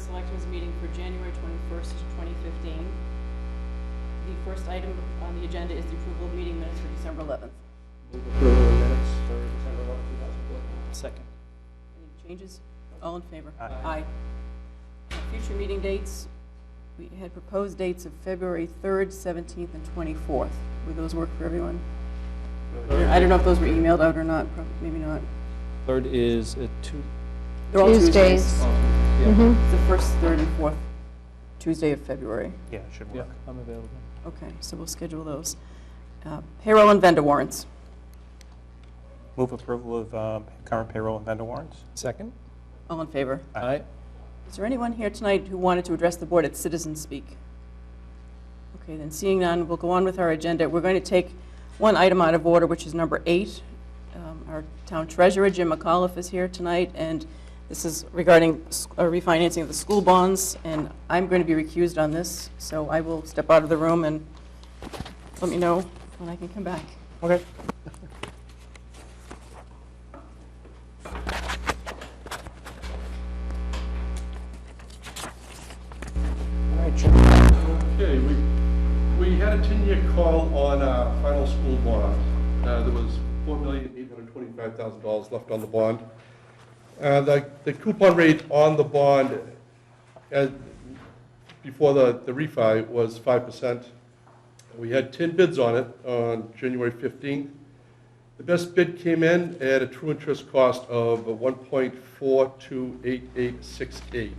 Selectmen's meeting for January 21st, 2015. The first item on the agenda is the approval of meeting minutes for December 11th. Move approval of minutes for December 11, 2014. Second. Any changes? All in favor? Aye. Aye. Future meeting dates, we had proposed dates of February 3rd, 17th, and 24th. Would those work for everyone? I don't know if those were emailed out or not, probably, maybe not. Third is They're all Tuesdays. Yeah. Mhm. It's the first, third, and fourth Tuesday of February. Yeah, it should Yeah, work. I'm available. Okay, so we'll schedule those. Payroll and vendor warrants. Move approval of current payroll and vendor warrants. Second. All in favor? Aye. Is there anyone here tonight who wanted to address the board at citizen speak? Okay, then seeing none, we'll go on with our agenda. We're going to take one item out of order, which is number 8. Our town treasurer, Jim McAuliffe, is here tonight, and this is regarding refinancing of the school bonds, and I'm going to be recused on this, so I will step out of the room and let me know when I can come back. Okay. All right, Jim. Okay, we had a 10-year call on our final school bond. There was $4,825,000 left on the bond. The coupon rate on the bond before the refi was 5%. We had 10 bids on it on January 15th. The best bid came in at a true interest cost of 1.428868.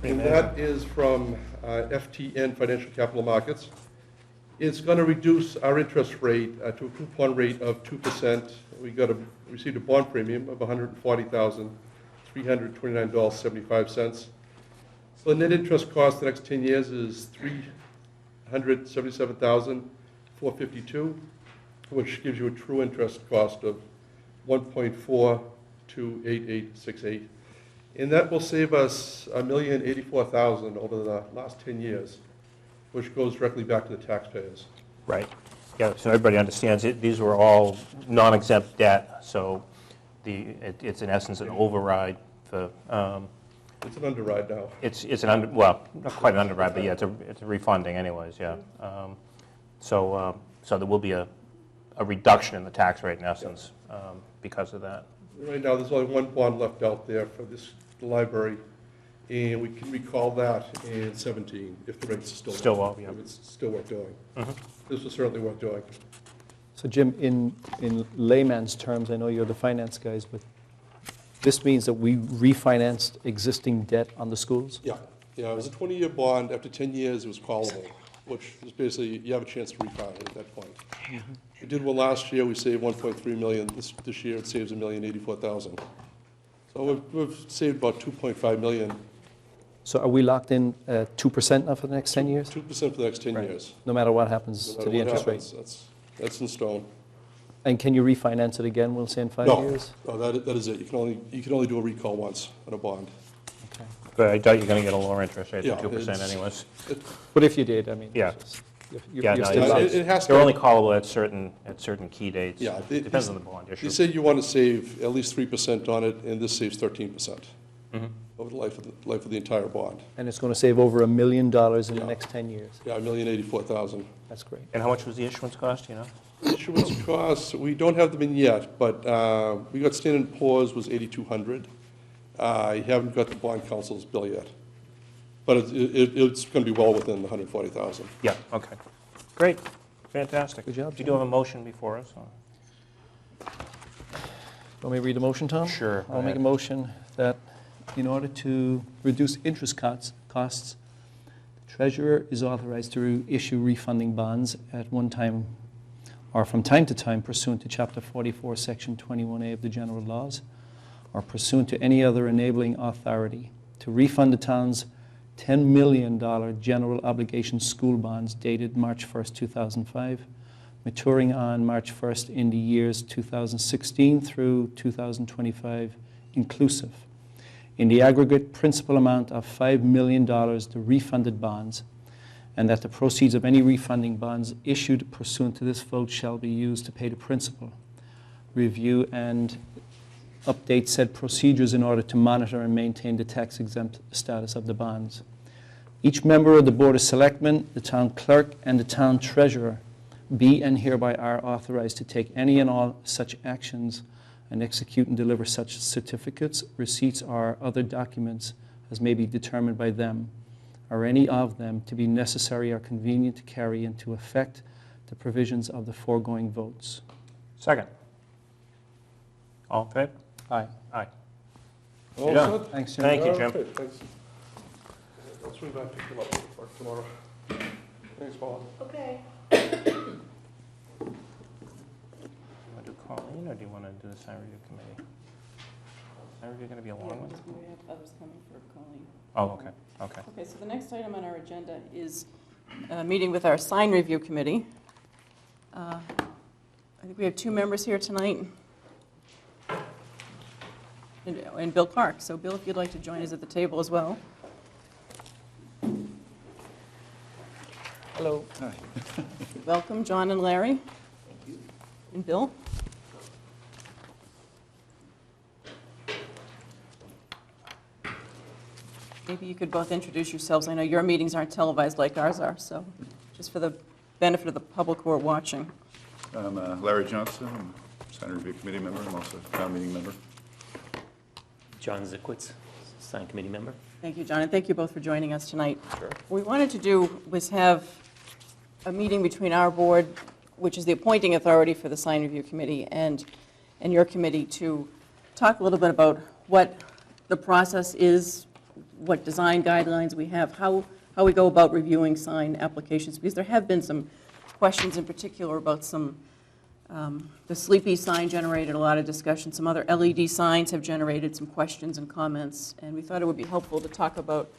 And that is from FTN Financial Capital Markets. It's going to reduce our interest rate to a coupon rate of 2%. We received a bond premium of $140,329.75. So the net interest cost the next 10 years is $377,452, which gives you a true interest cost of 1.428868. And that will save us $1,084,000 over the last 10 years, which goes directly back to the taxpayers. Right. Yeah, so everybody understands it. These were all non-exempt debt, so it's in essence an override for. It's an underride now. It's an well, not quite an underride, but yeah, it's a refunding anyways. Yeah. So there will be a reduction in the tax rate in essence because of that. Right now, there's only one bond left out there for the library, and we can recall that in 17 if the rates are still low. Yeah. If it's still worth doing. Mm-hmm. This was certainly worth doing. So Jim, in layman's terms, I know you're the finance guys, but this means that we refinanced existing debt on the schools? Yeah, it was a 20-year bond. After 10 years, it was callable, which is basically you have a chance to refinance at that point. Mm-hmm. We did one last year. We saved $1.3 million. This year, it saves $1,084,000. So we've saved about $2.5 million. So are we locked in 2% now for the next 10 years? 2% for the next 10 Right. years. No matter what happens No to matter the what interest happens, rate? That's in stone. And can you refinance it again, we'll say in 5 No, years? no, that is it. You can only do a recall once on a bond. Okay. But I doubt you're going to get a lower interest rate Yeah, than 2% it's- anyways. But if you did, I mean, Yeah. you're Yeah, no, still it- locked. it has They're to- only callable at certain key dates. Yeah, Depends on the bond You issue. said you want to save at least 3% on it, and this saves 13% Mhm. over the life of the entire bond. And it's going to save over $1 million in the Yeah. next 10 years. Yeah, $1,084,000. That's great. And how much was the issuance cost, you know? Issuance costs, we don't have them in yet, but we got Standard & Poor's was $8,200. I haven't got the bond council's bill yet, but it's going to be well within the $140,000. Yeah, okay. Great, fantastic. Good job, You do have a motion before us? or- Want me to read the motion, Tom? Sure, go I'll make a ahead. motion that in order to reduce interest costs, the treasurer is authorized to issue refunding bonds at one time or from time to time pursuant to Chapter 44, Section 21A of the General Laws, or pursuant to any other enabling authority, to refund the town's $10 million general obligation school bonds dated March 1st, 2005, maturing on March 1st in the years 2016 through 2025 inclusive, in the aggregate principal amount of $5 million to refunded bonds, and that the proceeds of any refunding bonds issued pursuant to this vote shall be used to pay the principal, review and update said procedures in order to monitor and maintain the tax-exempt status of the bonds. Each member of the Board of Selectmen, the town clerk, and the town treasurer be and hereby are authorized to take any and all such actions and execute and deliver such certificates, receipts, or other documents as may be determined by them, or any of them to be necessary or convenient to carry into effect the provisions of the foregoing votes. Second. All in favor? Aye. Aye. All Yeah. set? Thanks, Jim. Thank you, Jim. Okay, thanks. I'll swing back to come up with work tomorrow. Thanks, Paula. Okay. Want to do Colleen, or do you want to do the sign review committee? Sign review going to be a long one? We have others coming for Colleen. Oh, okay, okay. Okay, so the next item on our agenda is a meeting with our sign review committee. I think we have 2 members here tonight, and Bill Clark. So Bill, if you'd like to join us at the table as well. Hello. Welcome, John and Larry. Thank you. And Bill. Maybe you could both introduce yourselves. I know your meetings aren't televised like ours are, so just for the benefit of the public who are watching. I'm Larry Johnson, I'm a Sign Review Committee member, I'm also a town meeting member. John Zikwitz, sign committee member. Thank you, John, and thank you both for joining us tonight. Sure. What we wanted to do was have a meeting between our board, which is the appointing authority for the sign review committee, and your committee to talk a little bit about what the process is, what design guidelines we have, how we go about reviewing sign applications, because there have been some questions in particular about some, the Sleepy sign generated a lot of discussion. Some other LED signs have generated some questions and comments, and we thought it would be helpful to talk about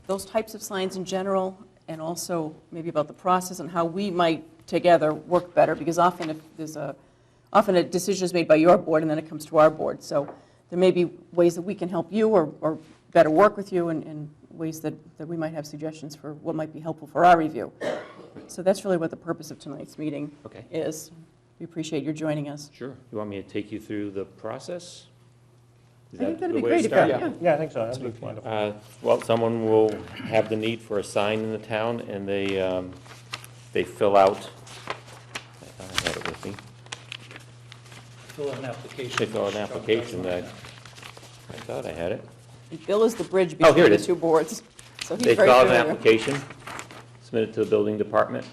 those types of signs in general, and also maybe about the process and how we might together work better, because often if there's often a decision is made by your board and then it comes to our board. So there may be ways that we can help you or better work with you, and ways that we might have suggestions for what might be helpful for our review. So that's really what the purpose of tonight's meeting Okay. is. We appreciate your joining us. Sure. You want me to take you through the process? Is I think that'd the be way to great if start? yeah. Yeah, I think so. That'd be wonderful. Well, someone will have the need for a sign in the town, and they fill out, I have it with me. Fill out an application. They fill out an application that, I thought I had it. And Bill is the bridge Oh, here between it the is. 2 boards, so he's They very fill out an familiar. application, submit it to the building department,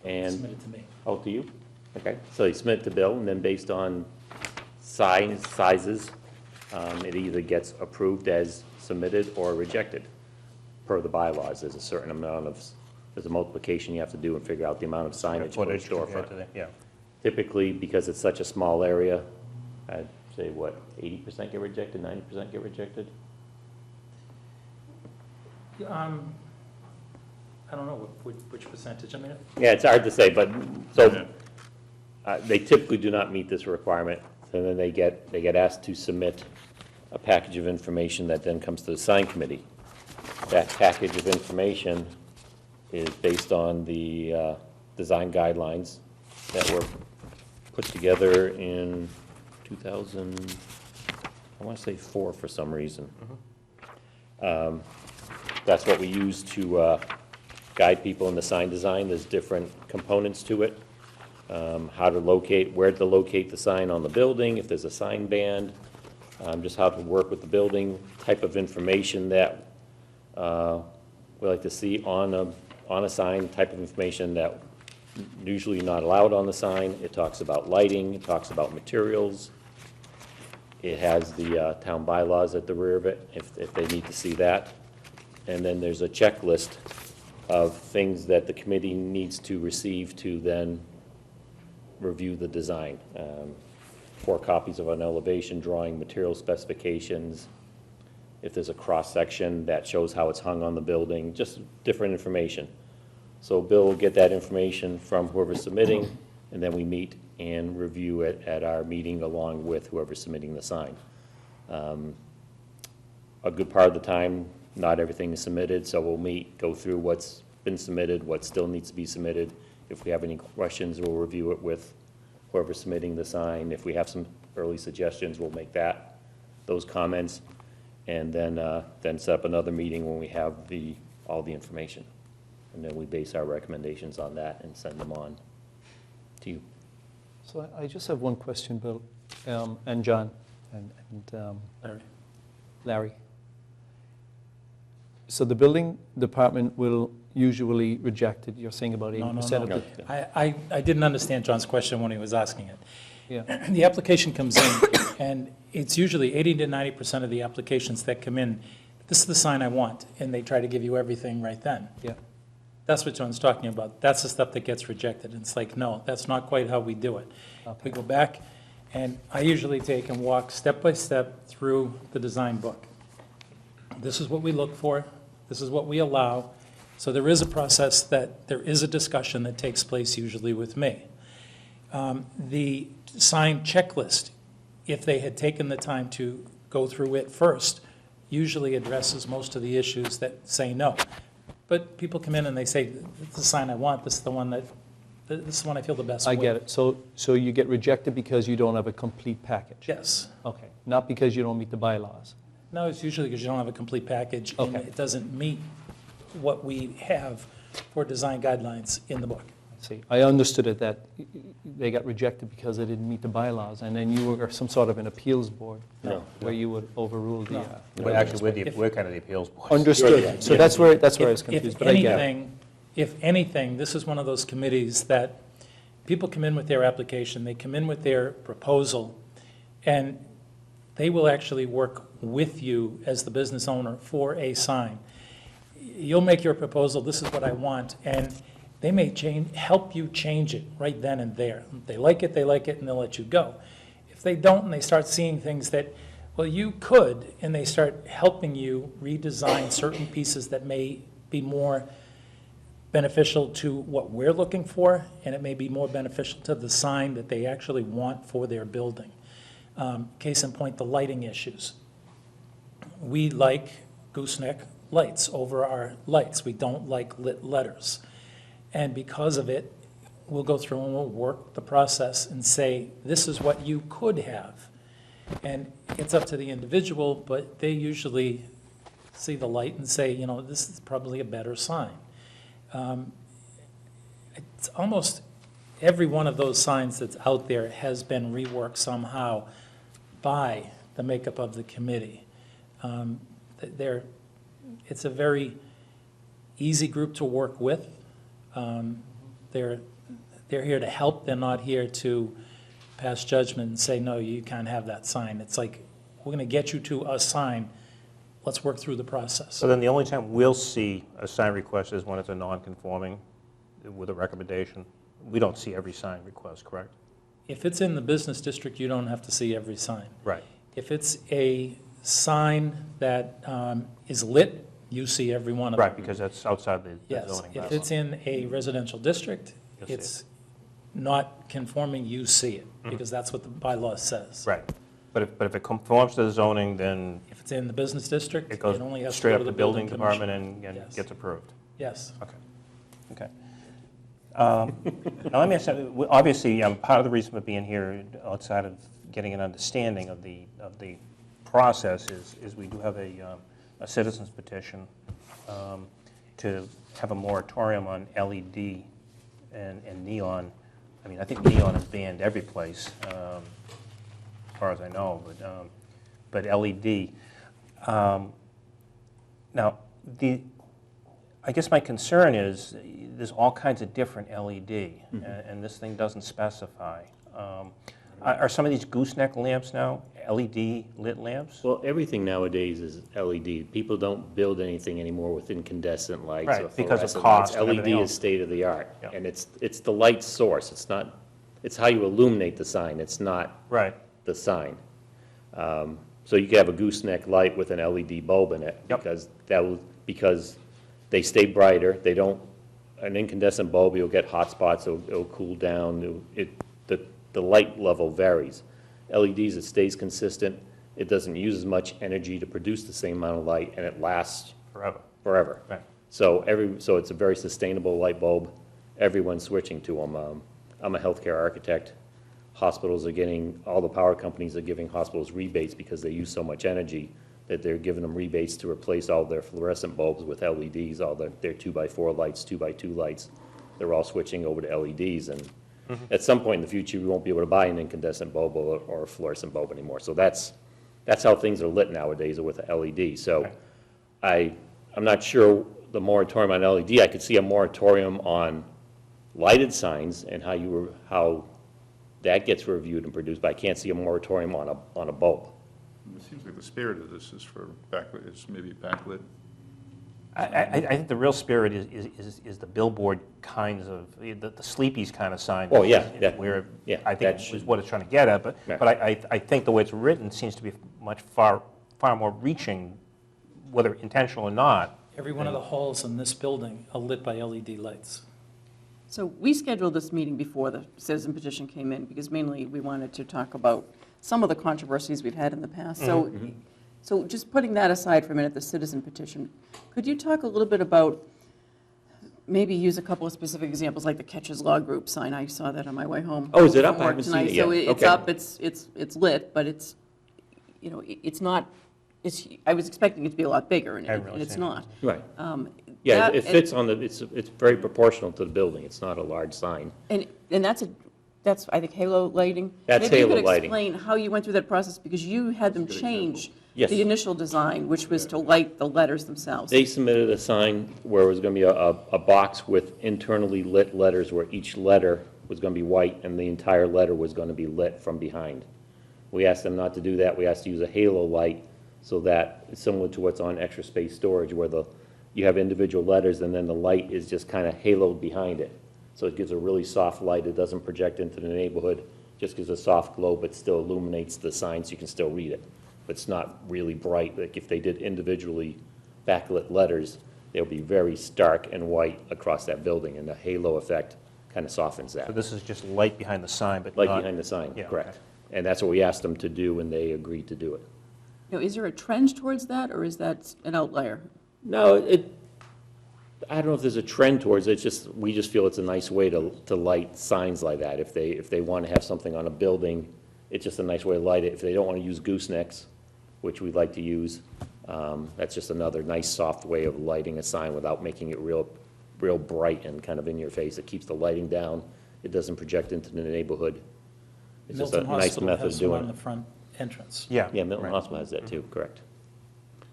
and. Submit it to me. Oh, to you? Okay, so they submit it to Bill, and then based on sizes, it either gets approved as submitted or rejected. Per the bylaws, there's a certain amount of, there's a multiplication you have to do and figure out the amount of signage for a Footage compared storefront. to the, yeah. Typically, because it's such a small area, I'd say, what, 80% get rejected, 90% get rejected? I don't know which percentage, I mean, Yeah, it's hard to say, but, so, they typically do not meet this requirement, and then they get asked to submit a package of information that then comes to the sign committee. That package of information is based on the design guidelines that were put together in 2000, I want to say 4 for some reason. That's what we use to guide people in the sign design. There's different components to it. How to locate, where to locate the sign on the building, if there's a sign band, just how to work with the building, type of information that we like to see on a sign, type of information that usually not allowed on the sign. It talks about lighting, it talks about materials. It has the town bylaws at the rear of it, if they need to see that. And then there's a checklist of things that the committee needs to receive to then review the design. 4 copies of an elevation drawing, material specifications, if there's a cross-section that shows how it's hung on the building, just different information. So Bill will get that information from whoever's submitting, and then we meet and review it at our meeting along with whoever's submitting the sign. A good part of the time, not everything is submitted, so we'll meet, go through what's been submitted, what still needs to be submitted. If we have any questions, we'll review it with whoever's submitting the sign. If we have some early suggestions, we'll make those comments, and then set up another meeting when we have all the information. And then we base our recommendations on that and send them on to you. So I just have one question, Bill, and John, and Larry. Larry. So the building department will usually reject it, you're saying about 80% of No, the... I didn't understand John's question when he was asking it. Yeah, The application comes in, and it's usually 80 to 90% of the applications that come in, this is the sign I want, and they try to give you everything right then. yeah. That's what John's talking about. That's the stuff that gets rejected. And it's like, no, that's not quite how we do it. Okay. We go back, and I usually take and walk step by step through the design book. This is what we look for. This is what we allow. So there is a process there is a discussion that takes place usually with me. The sign checklist, if they had taken the time to go through it first, usually addresses most of the issues that say no. But people come in and they say, this is the sign I want, this is the one I feel the best with. I get it. So you get rejected because you don't have a complete package? Yes. Okay, not because you don't meet the bylaws? No, it's usually because you don't have a complete package, and Okay. it doesn't meet what we have for design guidelines in the book. I see. I understood it that they got rejected because they didn't meet the bylaws, and then you were some sort of an appeals board No. where you would overrule the... No. But actually, we're kind of the appeals board. Understood. So that's where I was confused, but I get it. If anything, this is one of those committees that people come in with their application, they come in with their proposal, and they will actually work with you as the business owner for a sign. You'll make your proposal, this is what I want, and they may help you change it right then and there. If they like it, and they'll let you go. If they don't, and they start seeing things that, well, you could, and they start helping you redesign certain pieces that may be more beneficial to what we're looking for, and it may be more beneficial to the sign that they actually want for their building. Case in point, the lighting issues. We like gooseneck lights over our lights. We don't like lit letters. And because of it, we'll go through and we'll work the process and say, this is what you could have. And it's up to the individual, but they usually see the light and say, you know, this is probably a better sign. It's almost every one of those signs that's out there has been reworked somehow by the makeup of the committee. It's a very easy group to work with. They're here to help. They're not here to pass judgment and say, no, you can't have that sign. It's like, we're going to get you to a sign. Let's work through the process. So then the only time we'll see a sign request is when it's a non-conforming with a recommendation. We don't see every sign request, correct? If it's in the business district, you don't have to see every sign. Right. If it's a sign that is lit, you see every one of them. Right, because that's outside the Yes, zoning if bylaw. it's in a residential district, You'll see it's not conforming, you see it, because that's what the bylaw says. Right. But if it conforms to the zoning, then If it's in the business district, it it goes only has to straight go up to to the building building commission. department and Yes. gets approved. Yes. Okay. Now, let me ask you, obviously, part of the reason for being here, outside of getting an understanding of the process, is we do have a citizens petition to have a moratorium on LED and neon. I mean, I think neon is banned every place, as far as I know, but LED. Now, I guess my concern is there's all kinds of different LED, and this thing doesn't specify. Are some of these gooseneck lamps now LED lit lamps? Well, everything nowadays is LED. People don't build anything anymore with incandescent lights Right, or because of fluorescent cost lights. and everything LED else. is state of the art, Yeah. and it's the light source. It's how you illuminate the sign. It's not Right. the sign. So you could have a gooseneck light with an LED bulb in it. Yep. Because they stay brighter. They don't, an incandescent bulb, you'll get hot spots, it'll cool down. The light level varies. LEDs, it stays consistent. It doesn't use as much energy to produce the same amount of light, and it lasts Forever. forever. Right. So it's a very sustainable light bulb. Everyone's switching to them. I'm a healthcare architect. hospitals are getting, all the power companies are giving hospitals rebates because they use so much energy that they're giving them rebates to replace all their fluorescent bulbs with LEDs, all their 2x4 lights, 2x2 lights. They're all switching over to LEDs, and at some point in the future, we won't be able to buy an incandescent bulb or a fluorescent bulb anymore. So that's how things are lit nowadays, with the LED. So I'm not sure the moratorium on LED. I could see a moratorium on lighted signs and how that gets reviewed and produced, but I can't see a moratorium on a bulb. It seems like the spirit of this is for backlit, is maybe backlit. I think the real spirit is the billboard kinds of, the Sleepy's kind of sign. Oh, yeah, Where yeah, I think that is what it's trying to get at, but Right. I think the way it's written seems to be much far more reaching, whether intentional or not. Every one of the halls in this building are lit by LED lights. So we scheduled this meeting before the citizen petition came in, because mainly we wanted to talk about some of the controversies we've had in the past. So just putting that aside for a minute, the citizen petition, could you talk a little bit about, maybe use a couple of specific examples, like the Catcher's Law Group sign? I saw that on my way home. Oh, is it up? from I work haven't seen tonight. it yet. So it's Okay. up, it's lit, but it's, you know, it's not, I was expecting it to be a lot bigger, and I haven't really it's seen it. not. Right. Yeah, Yeah, it fits on the, it's very proportional to the building. It's not a large sign. And that's, I think, halo lighting? That's halo Maybe you could lighting. explain how you went through that process, because you had them change Yes. the initial design, which was to light the letters themselves. They submitted a sign where it was going to be a box with internally lit letters, where each letter was going to be white and the entire letter was going to be lit from behind. We asked them not to do that. We asked to use a halo light, so that it's similar to what's on extra space storage, where you have individual letters and then the light is just kind of haloed behind it. So it gives a really soft light. It doesn't project into the neighborhood, just gives a soft glow, but still illuminates the sign so you can still read it. But it's not really bright. Like if they did individually backlit letters, they'll be very stark and white across that building, and the halo effect kind of softens So that. this is just light behind the sign, but Light not... behind the sign, Yeah, correct. okay. And that's what we asked them to do, and they agreed to do it. Now, is there a trend towards that, or is that an outlier? No, I don't know if there's a trend towards it. It's just, we just feel it's a nice way to light signs like that. If they want to have something on a building, it's just a nice way to light it. If they don't want to use goosenecks, which we'd like to use, that's just another nice soft way of lighting a sign without making it real bright and kind of in your face. It keeps the lighting down. It doesn't project into the neighborhood. It's just a Milton nice Hospital method has of one doing on it. the front entrance. Yeah. Yeah, Milton right. Hospital has that too, correct.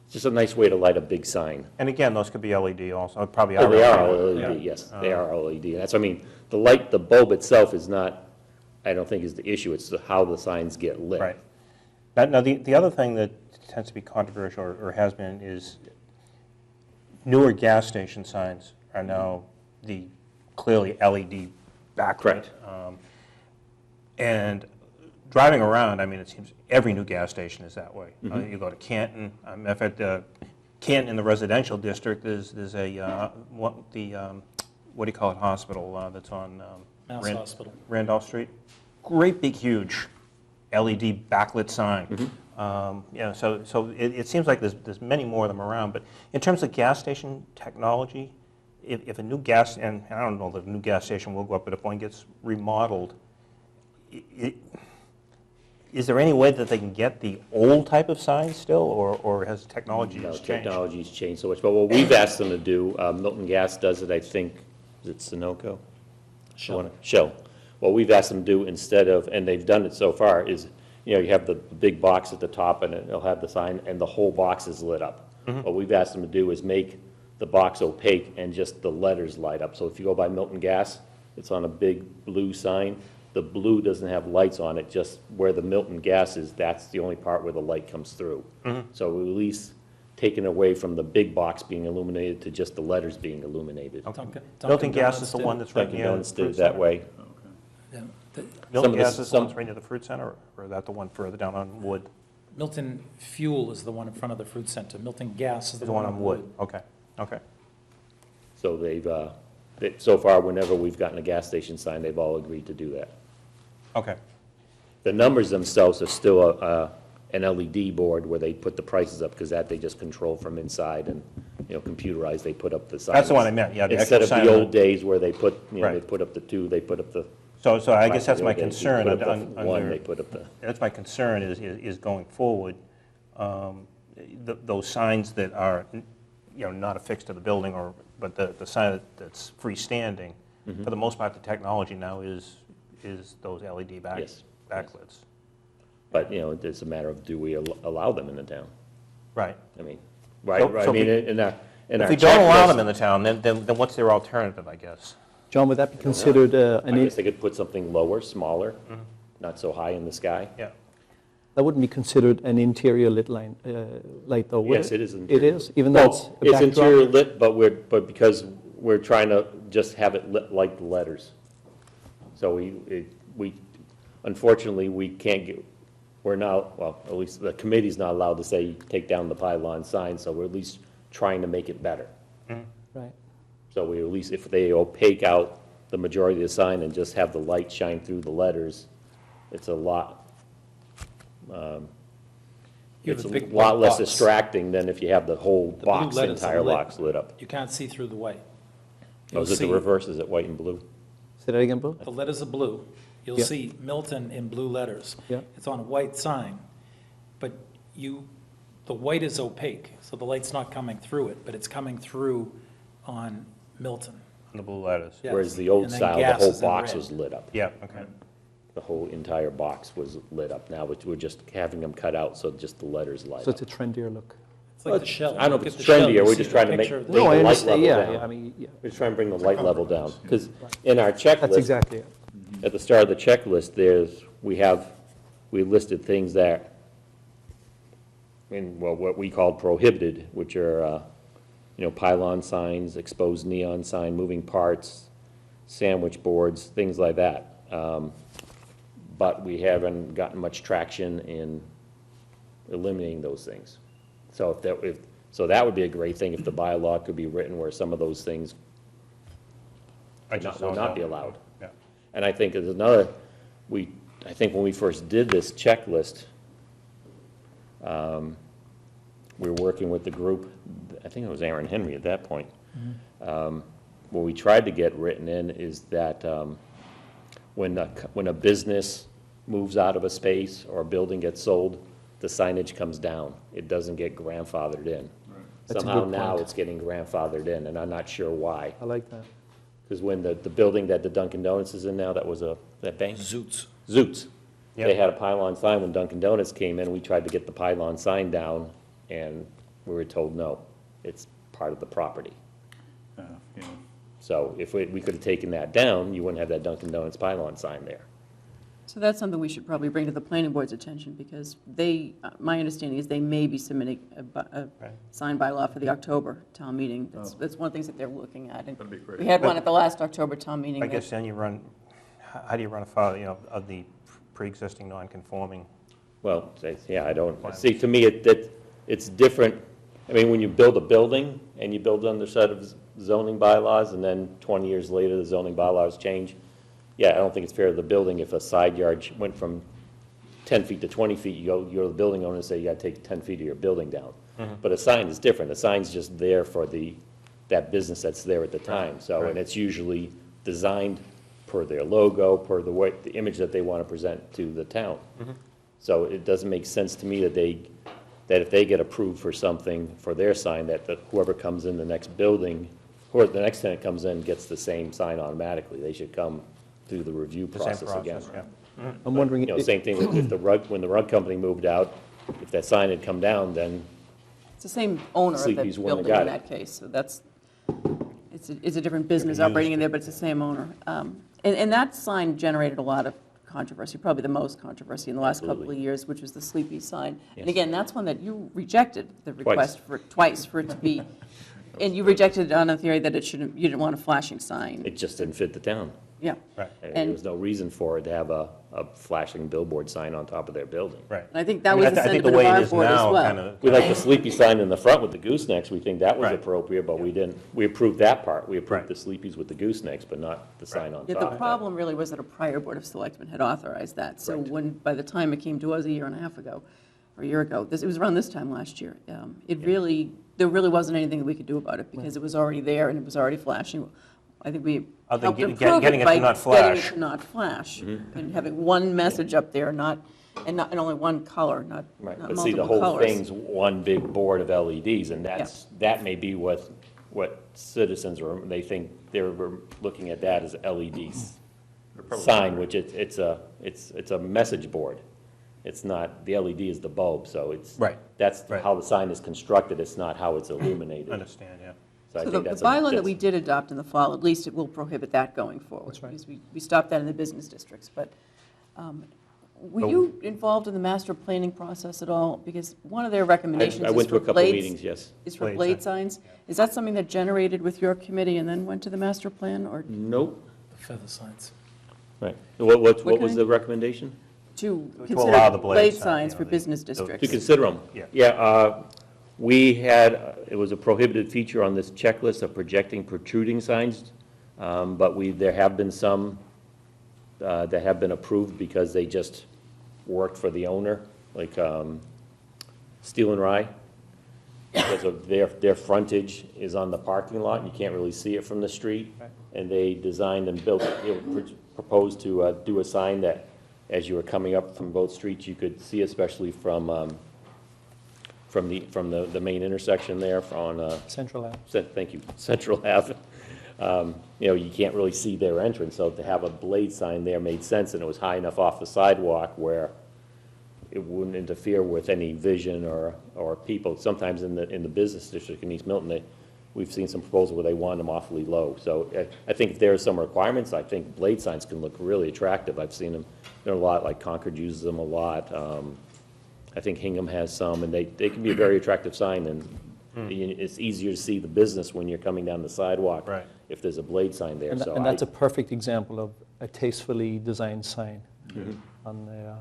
It's just a nice way to light a big sign. And again, those could be LED also, probably Oh, they are LED. all Yeah. LED, yes, they are all LED. That's, I mean, the bulb itself is not, I don't think is the issue, it's how the signs get lit. Right. Now, the other thing that tends to be controversial, or has been, is newer gas station signs are now the clearly LED backlit. Correct. And driving around, I mean, it seems every new gas station is that way. You go to Canton, I've had Canton in the residential district, there's a, what do you call it, hospital that's on Mass Hospital. Randolph Street. Great big huge LED backlit sign. Yeah, so it seems like there's many more of them around, but in terms of gas station technology, if a new gas, and I don't know that a new gas station will go up, but if one gets remodeled, is there any way that they can get the old type of sign still, or has technology No, changed? technology's changed so much, but what we've asked them to do, Milton Gas does it, I think, is it Sunoco? Shell. What we've asked them to do instead of, and they've done it so far, is, you have the big box at the top, and it'll have the sign, and the whole box is lit up. What we've asked them to do is make the box opaque and just the letters light up. So if you go by Milton Gas, it's on a big blue sign. The blue doesn't have lights on it, just where the Milton Gas is, that's the only part where the light comes through. So we at least taken away from the big box being illuminated to just the letters being illuminated. Milton Gas is the one that's right Dunkin' near the Donuts did fruit it that center? way. Yeah. Milton Some of the- Gas is the some- one that's right near the fruit center, or is that the one further down on Wood? Milton Fuel is the one in front of the fruit center. Milton Gas is The one on Wood, okay, okay. So so far, whenever we've gotten a gas station sign, they've all agreed to do that. Okay. The numbers themselves are still an LED board where they put the prices up, because that they just control from inside, and, computerized, they put up the signs. That's the one I meant, yeah, the Instead actual of sign the on old days where they put, they Right. put up the 2, they put up the So I guess that's Right, my they concern. put up the one, under- they put up the, That's my concern is going forward, those signs that are, not affixed to the building but the sign that's freestanding, Mm-hmm. for the most part, the technology now is those LED Yes. backlights. but, it's a matter of, do we allow them in the town? Right. I mean, So- right, so I mean, if in our If we don't allow checklist- them in the town, then what's their alternative, I guess? John, would that be considered I an, guess they could put something lower, smaller, not so high in the sky. Yeah. that wouldn't be considered an interior lit light though, would it? Yes, it is It interior. is, even though it's Well, a it's backdrop? interior lit, but because we're trying to just have it lit like the letters. So we, unfortunately, we can't get, we're not, well, at least the committee's not allowed to say, take down the pylon sign, so we're at least trying to make it better. Right. So we, at least if they opaque out the majority of the sign and just have the light shine through the letters, it's a lot, You have it's a a big lot white less box. distracting than if you have the whole The blue box, the letters are entire lit. box lit up. You can't see through the white. Oh, You'll is it the see reverse, is it white and blue? Say that again, Bill? the letters are blue. You'll Yeah. see Milton in blue letters. Yeah. It's on a white sign, but the white is opaque, so the light's not coming through it, but it's coming through on Milton. On the blue letters? Yeah. Whereas the old And then style, the gas whole is in box red. was lit up. Yeah, okay. The whole entire box was lit up. Now we're just having them cut out, so just the letters light So up. it's a trendier look. It's like the shell. I don't know Look if at it's the shell, trendy, you or we're see just the trying to make, picture of the- bring No, I the light understand, level yeah, down. yeah, I mean, yeah, We're just trying to bring the light level down, because in our that's checklist, exactly it. at the start of the checklist, we listed things that, what we called prohibited, which are, pylon signs, exposed neon sign, moving parts, sandwich boards, things like that. But we haven't gotten much traction in eliminating those things. So so that would be a great thing if the bylaw could be written where some of those things I would just not don't be know. allowed. Yeah. And I think there's another, I think when we first did this checklist, we were working with the group, I think it was Aaron Henry at that point. What we tried to get written in is that when a business moves out of a space or a building gets sold, the signage comes down. It doesn't get grandfathered in. That's a Somehow good now point. it's getting grandfathered in, and I'm not sure why. I like that. Because when the building that the Dunkin' Donuts is in now, that was that bank? Zoots. Zoots. They Yep. had a pylon sign when Dunkin' Donuts came in. We tried to get the pylon sign down, and we were told, no, it's part of the property. Yeah. So if we could have taken that down, you wouldn't have that Dunkin' Donuts pylon sign there. So that's something we should probably bring to the planning board's attention, because my understanding is they may be submitting a Right. signed bylaw for the October town meeting. That's one of the things that they're looking at. And That'd be great. we had one at the last October town meeting. I guess then how do you run afoul, of the pre-existing non-conforming? Well, yeah, I don't, see, to me, it's different. I mean, when you build a building and you build under a set of zoning bylaws, and then 20 years later, the zoning bylaws change, yeah, I don't think it's fair to the building if a side yard went from 10 feet to 20 feet, you're the building owner and say you gotta take 10 feet of your building down. But a sign is different. A sign's just there for that business that's there at the time. So, and it's usually designed per their logo, per the image that they want to present to the town. So it doesn't make sense to me that if they get approved for something for their sign, that whoever comes in the next building, or the next tenant comes in, gets the same sign automatically. They should come through the review The same process again. process, yeah. I'm wondering, Same thing when the rug company moved out, if that sign had come down, then It's the same owner of the Sleepy's wouldn't have building in got it. that case, so it's a different business operating in there, but it's the same owner. And that sign generated a lot of controversy, probably the most controversy in the last couple of Absolutely. years, which was the Sleepy sign. And Yes. again, that's one that you rejected, the request twice for it to be, and you rejected it on the theory that you didn't want a flashing sign. it just didn't fit the town. Yeah. Right, There And- was no reason for it to have a flashing billboard sign on top of their building. right. And I think that I mean, was the I think sentiment way of it our is board as now well. kinda- We like the sleepy sign in the front with the goosenecks. We think that was Right. appropriate, but we didn't. We approved that part. We approved Right. the sleepies with the goosenecks, but not the sign on Yeah, top. the problem really was that a prior Board of Selectmen had authorized that. So Right. when, by the time it came to us a year and a half ago, or a year ago, it was around this time last year, there really wasn't anything that we could do about it, because it was already there and it was already flashing. I think we Other helped than improve getting it it by to not getting it flash. to not flash, and having one message up there, and only one color, not Right, not but see, the multiple whole colors. thing's one big board of LEDs, and that may be what citizens are, they think they're looking at that as LEDs sign, which it's a message board. It's not, the LED is the bulb, so it's. Right, That's right. how the sign is constructed, it's not how it's illuminated. Understand, yeah. So I So think the that's bylaw that we did adopt in the fall, at least it will prohibit that going forward. That's right. Because we stopped that in the business districts, but were you involved in the master planning process at all? Because one of their recommendations I is went to a for couple blades. meetings, yes. Is for Blade blade signs. Is that something that generated with your committee and then went to the master plan, or Nope. The feather signs. Right. What was kind? the recommendation? to allow the consider blade blade sign, signs you for know, business to districts? To consider them? Yeah. Yeah, we had, it was a prohibited feature on this checklist of projecting protruding signs, but there have been some that have been approved because they just worked for the owner, like Steel and Rye, because of their frontage is on the parking lot, and you can't really see it from the street. And they designed and built, proposed to do a sign that, as you were coming up from both streets, you could see, especially from the main intersection there on, Central Ave. thank you, Central Ave. You can't really see their entrance, so to have a blade sign there made sense, and it was high enough off the sidewalk where it wouldn't interfere with any vision or people. Sometimes in the business district in East Milton, we've seen some proposals where they want them awfully low. So I think if there are some requirements, I think blade signs can look really attractive. I've seen them, they're a lot, like Concord uses them a lot. I think Hingham has some, and they can be a very attractive sign, and it's easier to see the business when you're coming down the sidewalk. Right. If there's a blade sign there. So And that's a perfect example of a tastefully designed sign on the,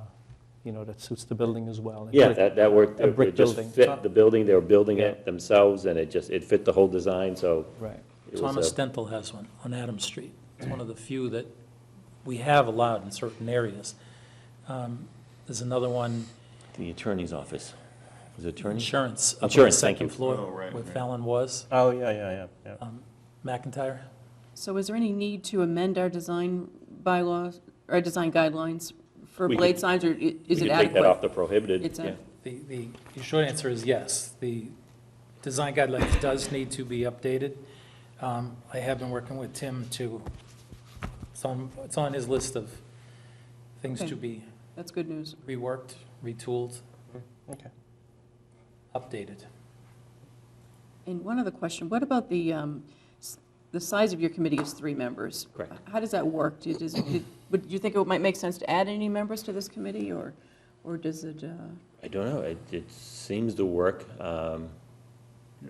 that suits the building as well. It's Yeah, like that worked. a brick It just building. fit the building, they were building Yeah. it themselves, and it fit the whole design, so. Right. it was Thomas a- Dental has one on Adams Street. It's one of the few that we have allowed in certain areas. There's another one, The attorney's office. Was it attorney? insurance, up on the Insurance, thank second you. floor, Oh, right, where right. Fallon was, Oh, yeah. McIntyre. So is there any need to amend our design bylaws, or design guidelines for We blade could- signs, or is We it could take that off adequate? the prohibited, It's yeah. The short answer is yes. The design guidelines does need to be updated. I have been working with Tim to, it's on his list of things Okay. to be That's good news. reworked, retooled, Okay. updated. And one other question, what about the size of your committee is 3 members? Correct. How does that work? Would you think it might make sense to add any members to this committee, or does it? I don't know, it seems to work. Yeah,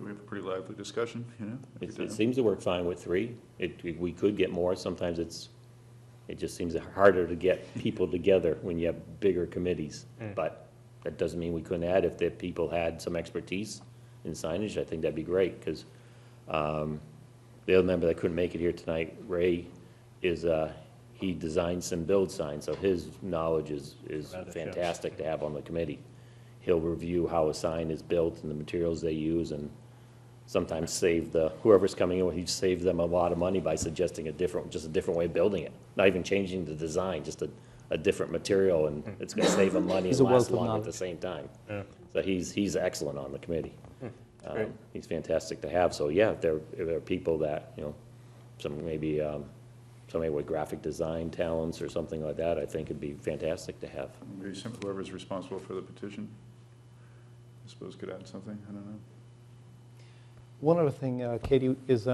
we have a pretty lively discussion, every It time. seems to work fine with 3. We could get more, sometimes it just seems harder to get people together when you have bigger committees. But that doesn't mean we couldn't add, if the people had some expertise in signage, I think that'd be great, because the other member that couldn't make it here tonight, Ray, he designs and builds signs, so his knowledge is fantastic to have on the committee. He'll review how a sign is built and the materials they use, and sometimes save whoever's coming in, he saves them a lot of money by suggesting a different way of building it. Not even changing the design, just a different material, and it's gonna save them money He's and a last wealth of longer at the knowledge. same time. Yeah. So he's excellent on the committee. great. He's fantastic to have, so yeah, if there are people that, somebody with graphic design talents or something like that, I think it'd be fantastic to have. Maybe whoever's responsible for the petition, I suppose could add something, I don't know. One other thing, Katie, is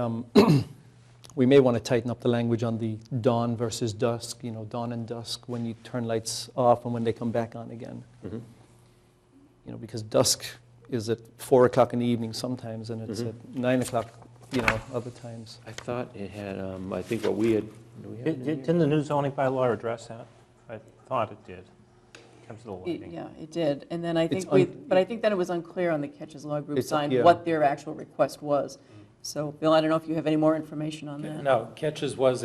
we may want to tighten up the language on the dawn versus dusk, dawn and dusk, when you turn lights off and when they come back on again. Mhm. Because dusk is at 4 o'clock in the evening sometimes, and it's at 9 o'clock, other times. I thought it had, I think what we had, do we have it in here? Didn't the new zoning bylaw address that? I thought it did. Comes to the lighting. Yeah, it did. And then I It's think but I think then it was unclear on the Catches Law Group It's- sign yeah. what their actual request was. So, Bill, I don't know if you have any more information on that. No, Catches was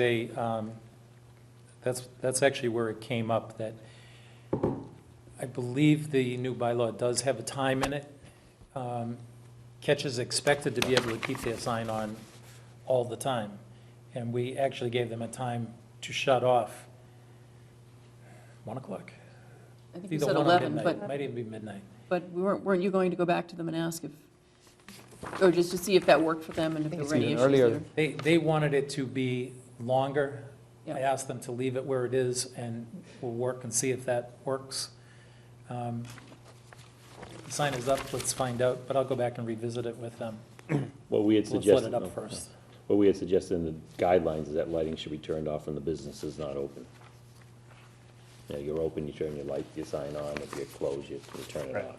that's actually where it came up, that I believe the new bylaw does have a time in it. Catches expected to be able to keep their sign on all the time. And we actually gave them a time to shut off. 1 o'clock? I think you Either said 1 or 11, midnight. but, Might even be midnight. but weren't you going to go back to them and ask if, or just to see if that worked for them and if there it's were any even issues earlier. there? They wanted it to be longer. Yeah. I asked them to leave it where it is, and we'll work and see if that works. The sign is up, let's find out, but I'll go back and revisit it with them. What we had Let's suggested. let it up first. What we had suggested in the guidelines is that lighting should be turned off when the business is not open. You know, you're open, you turn your light, your sign on, if you're closed, you turn it Right. off.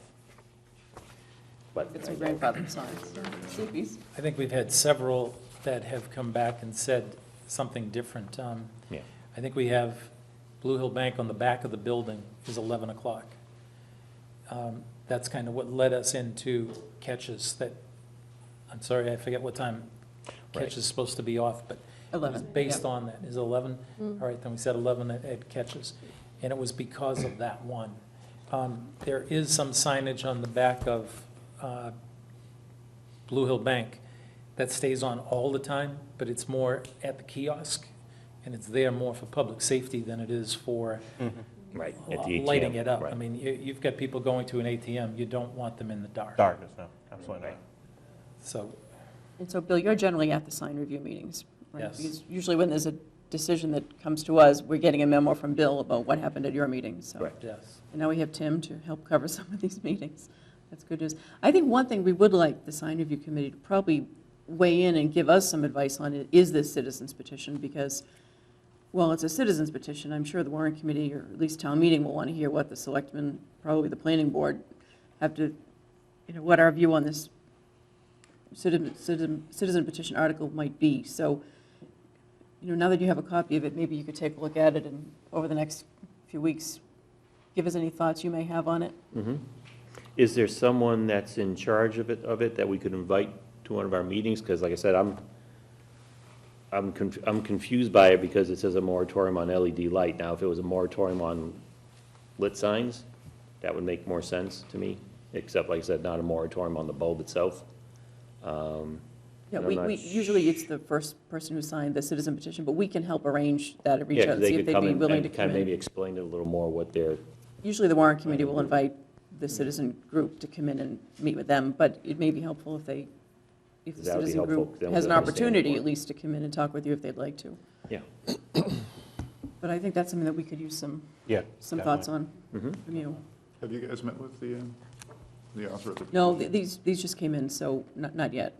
But Get some I know- grandfather signs, sleepies. I think we've had several that have come back and said something different. Yeah. I think we have Blue Hill Bank on the back of the building is 11 o'clock. That's kind of what led us into Catches that, I'm sorry, I forget what time Right. Catches is supposed to be off, but it was 11, based yeah. on that. Is it 11? All right, then we said 11 at Catches. And it was because of that one. There is some signage on the back of Blue Hill Bank that stays on all the time, but it's more at the kiosk, and it's there more for public safety than it is for Right, at the ATM. lighting it up. right. I mean, you've got people going to an ATM, you don't want them in the dark. Darkness, no, absolutely not. So, And so, Bill, you're generally at the sign review meetings, right? Yes. Because usually when there's a decision that comes to us, we're getting a memo from Bill about what happened at your meeting, so. Correct. yes. And now we have Tim to help cover some of these meetings. That's good news. I think one thing we would like the sign review committee to probably weigh in and give us some advice on is this citizens petition, because, well, it's a citizens petition. I'm sure the warrant committee, or at least town meeting, will want to hear what the selectmen, probably the planning board, have to, what our view on this citizen petition article might be. So, now that you have a copy of it, maybe you could take a look at it and over the next few weeks, give us any thoughts you may have on it. Mhm. Is there someone that's in charge of it that we could invite to one of our meetings? Because like I said, I'm confused by it because it says a moratorium on LED light. Now, if it was a moratorium on lit signs, that would make more sense to me, except like I said, not a moratorium on the bulb itself. Yeah, I'm we, not usually it's the first person who signed the citizen petition, but we can help arrange that or reach Yeah, out 'cause and they see if could they'd come be in willing to and come kind of maybe in. explain it a little more what they're, Usually the warrant committee will invite the citizen group to come in and meet with them, but it may be helpful if the That would be citizen helpful, group then has an we'll understand opportunity more. at least to come in and talk with you if they'd like to. yeah. But I think that's something that we could use some Yeah. thoughts on Mhm. from you. Have you guys met with the author of the? No, these just came in, so not yet.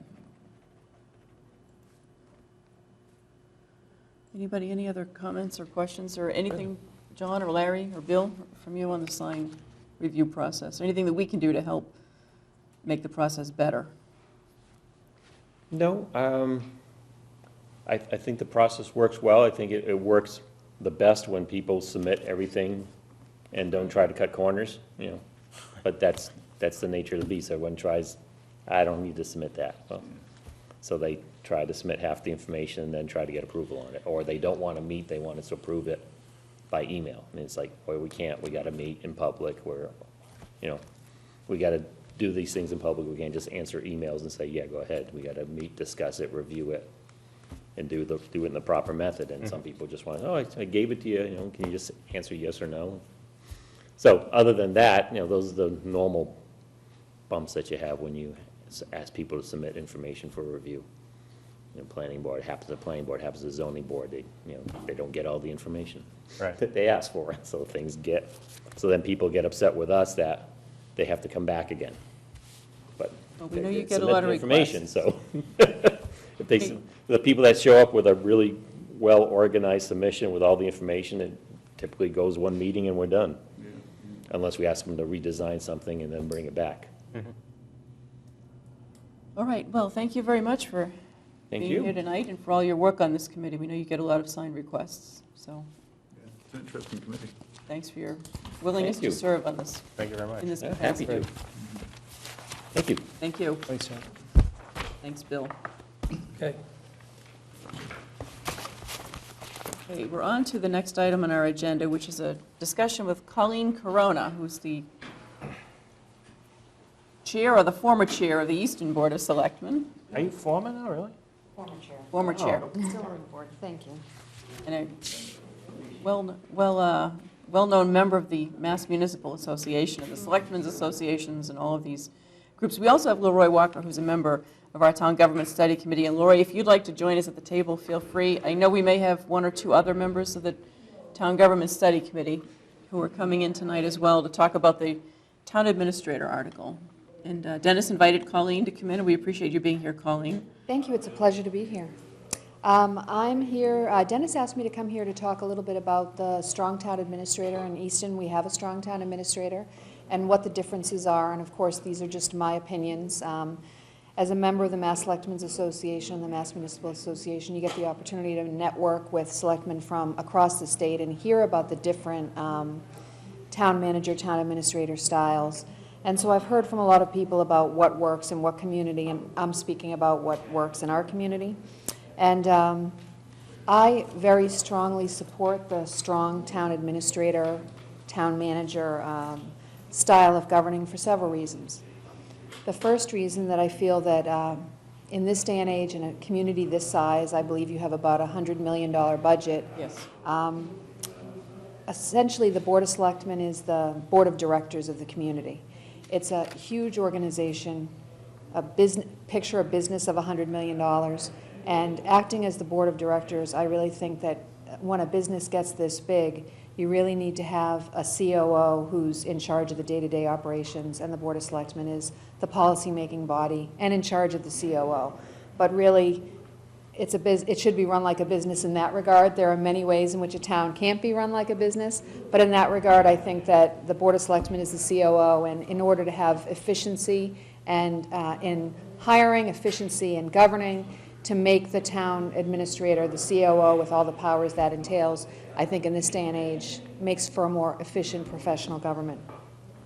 Anybody, any other comments or questions or anything, John or Larry or Bill, from you on the sign review process? Anything that we can do to help make the process better? No, I think the process works well. I think it works the best when people submit everything and don't try to cut corners, But that's the nature of the beast. Everyone tries, I don't need to submit that. Well, so they try to submit half the information and then try to get approval on it. Or they don't want to meet, they want us to approve it by email. And it's like, well, we can't, we got to meet in public. We got to do these things in public. We can't just answer emails and say, yeah, go ahead. We got to meet, discuss it, review it, and do it in the proper method. And some people just want, oh, I gave it to you, can you just answer yes or no? So other than that, those are the normal bumps that you have when you ask people to submit information for review. Planning board happens to planning board, happens to zoning board, they don't get all the information Right. that they ask for, so so then people get upset with us that they have to come back again. But Well, we they know you did get a submit lot the of information, requests. so the people that show up with a really well-organized submission with all the information, it typically goes one meeting and we're done. Unless we ask them to redesign something and then bring it back. All right, well, thank you very much for Thank being here you. tonight and for all your work on this committee. We know you get a lot of signed requests, so It's an interesting committee. thanks for your willingness Thank to you. serve on this, Thank you very much. in this Yeah, happy capacity. to. Thank you. Thank you. Thanks, John. Thanks, Bill. Okay. Okay, we're on to the next item on our agenda, which is a discussion with Colleen Corona, who's the chair or the former chair of the Easton Board of Selectmen. Are you foreman now, really? Former chair. Former chair. Still on the board, thank you. And a well-known member of the Mass Municipal Association and the Selectmen's Associations and all of these groups. We also have Leroy Walker, who's a member of our Town Government Study Committee. And Lori, if you'd like to join us at the table, feel free. I know we may have one or two other members of the Town Government Study Committee who are coming in tonight as well to talk about the Town Administrator article. And Dennis invited Colleen to come in, and we appreciate you being here, Colleen. Thank you, it's a pleasure to be here. I'm here, Dennis asked me to come here to talk a little bit about the strong town administrator. In Easton, we have a strong town administrator, and what the differences are, and of course, these are just my opinions. As a member of the Mass Selectmen's Association, the Mass Municipal Association, you get the opportunity to network with selectmen from across the state and hear about the different town manager, town administrator styles. And so I've heard from a lot of people about what works in what community, and I'm speaking about what works in our community. And I very strongly support the strong town administrator, town manager style of governing for several reasons. The first reason that I feel that in this day and age, in a community this size, I believe you have about a $100 million budget. Yes. Essentially, the Board of Selectmen is the board of directors of the community. It's a huge organization, picture a business of $100 million, and acting as the board of directors, I really think that when a business gets this big, you really need to have a COO who's in charge of the day-to-day operations, and the Board of Selectmen is the policy-making body and in charge of the COO. But really, it should be run like a business in that regard. There are many ways in which a town can't be run like a business, but in that regard, I think that the Board of Selectmen is the COO, and in order to have efficiency and in hiring, efficiency in governing, to make the town administrator the COO with all the powers that entails, I think in this day and age, makes for a more efficient professional government.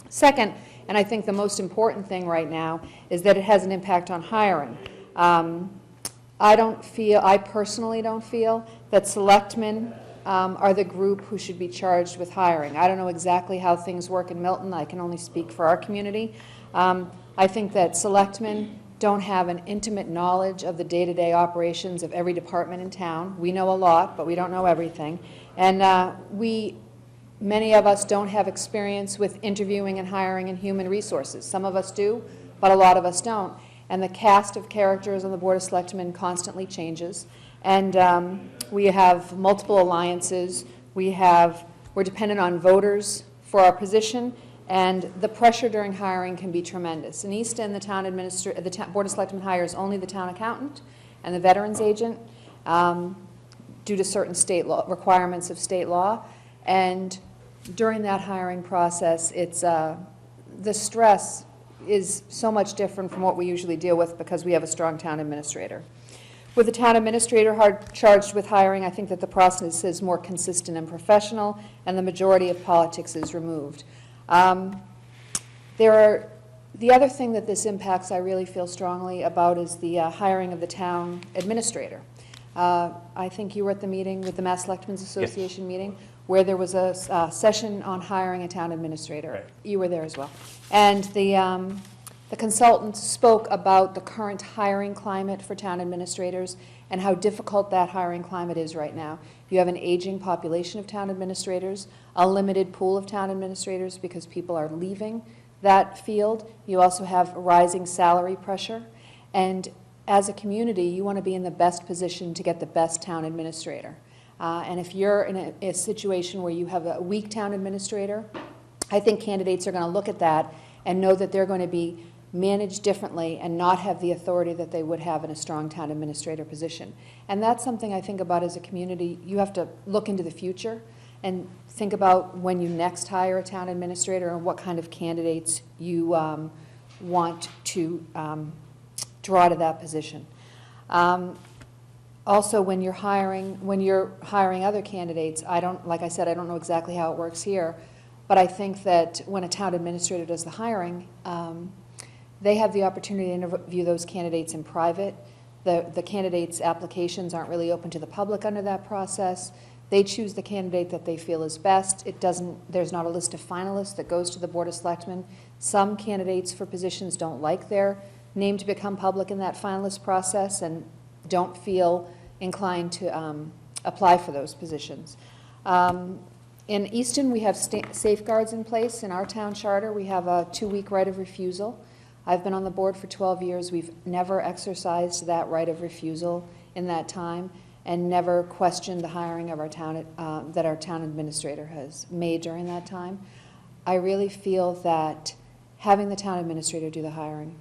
Second, and I think the most important thing right now, is that it has an impact on hiring. I personally don't feel that selectmen are the group who should be charged with hiring. I don't know exactly how things work in Milton. I can only speak for our community. I think that selectmen don't have an intimate knowledge of the day-to-day operations of every department in town. We know a lot, but we don't know everything. And many of us don't have experience with interviewing and hiring and human resources. Some of us do, but a lot of us don't. And the cast of characters on the Board of Selectmen constantly changes. And we have multiple alliances. We're dependent on voters for our position, and the pressure during hiring can be tremendous. In Easton, the Board of Selectmen hires only the town accountant and the veterans agent due to certain state law requirements of state law. And during that hiring process, the stress is so much different from what we usually deal with because we have a strong town administrator. With the town administrator charged with hiring, I think that the process is more consistent and professional, and the majority of politics is removed. The other thing that this impacts, I really feel strongly about, is the hiring of the town administrator. I think you were at the meeting with the Mass Selectmen's Association meeting, where there was a session on hiring a town administrator. Right. You were there as well. And the consultant spoke about the current hiring climate for town administrators and how difficult that hiring climate is right now. You have an aging population of town administrators, a limited pool of town administrators because people are leaving that field. You also have rising salary pressure. And as a community, you want to be in the best position to get the best town administrator. And if you're in a situation where you have a weak town administrator, I think candidates are going to look at that and know that they're going to be managed differently and not have the authority that they would have in a strong town administrator position. And that's something I think about as a community. You have to look into the future and think about when you next hire a town administrator and what kind of candidates you want to draw to that position. Also, when you're hiring other candidates, like I said, I don't know exactly how it works here, but I think that when a town administrator does the hiring, they have the opportunity to interview those candidates in private. The candidates' applications aren't really open to the public under that process. They choose the candidate that they feel is best. There's not a list of finalists that goes to the Board of Selectmen. Some candidates for positions don't like their name to become public in that finalist process, and don't feel inclined to apply for those positions. In Easton, we have safeguards in place. In our town charter, we have a 2-week right of refusal. I've been on the board for 12 years. We've never exercised that right of refusal in that time, and never questioned the hiring of our town, that our town administrator has made during that time. I really feel that having the town administrator do the hiring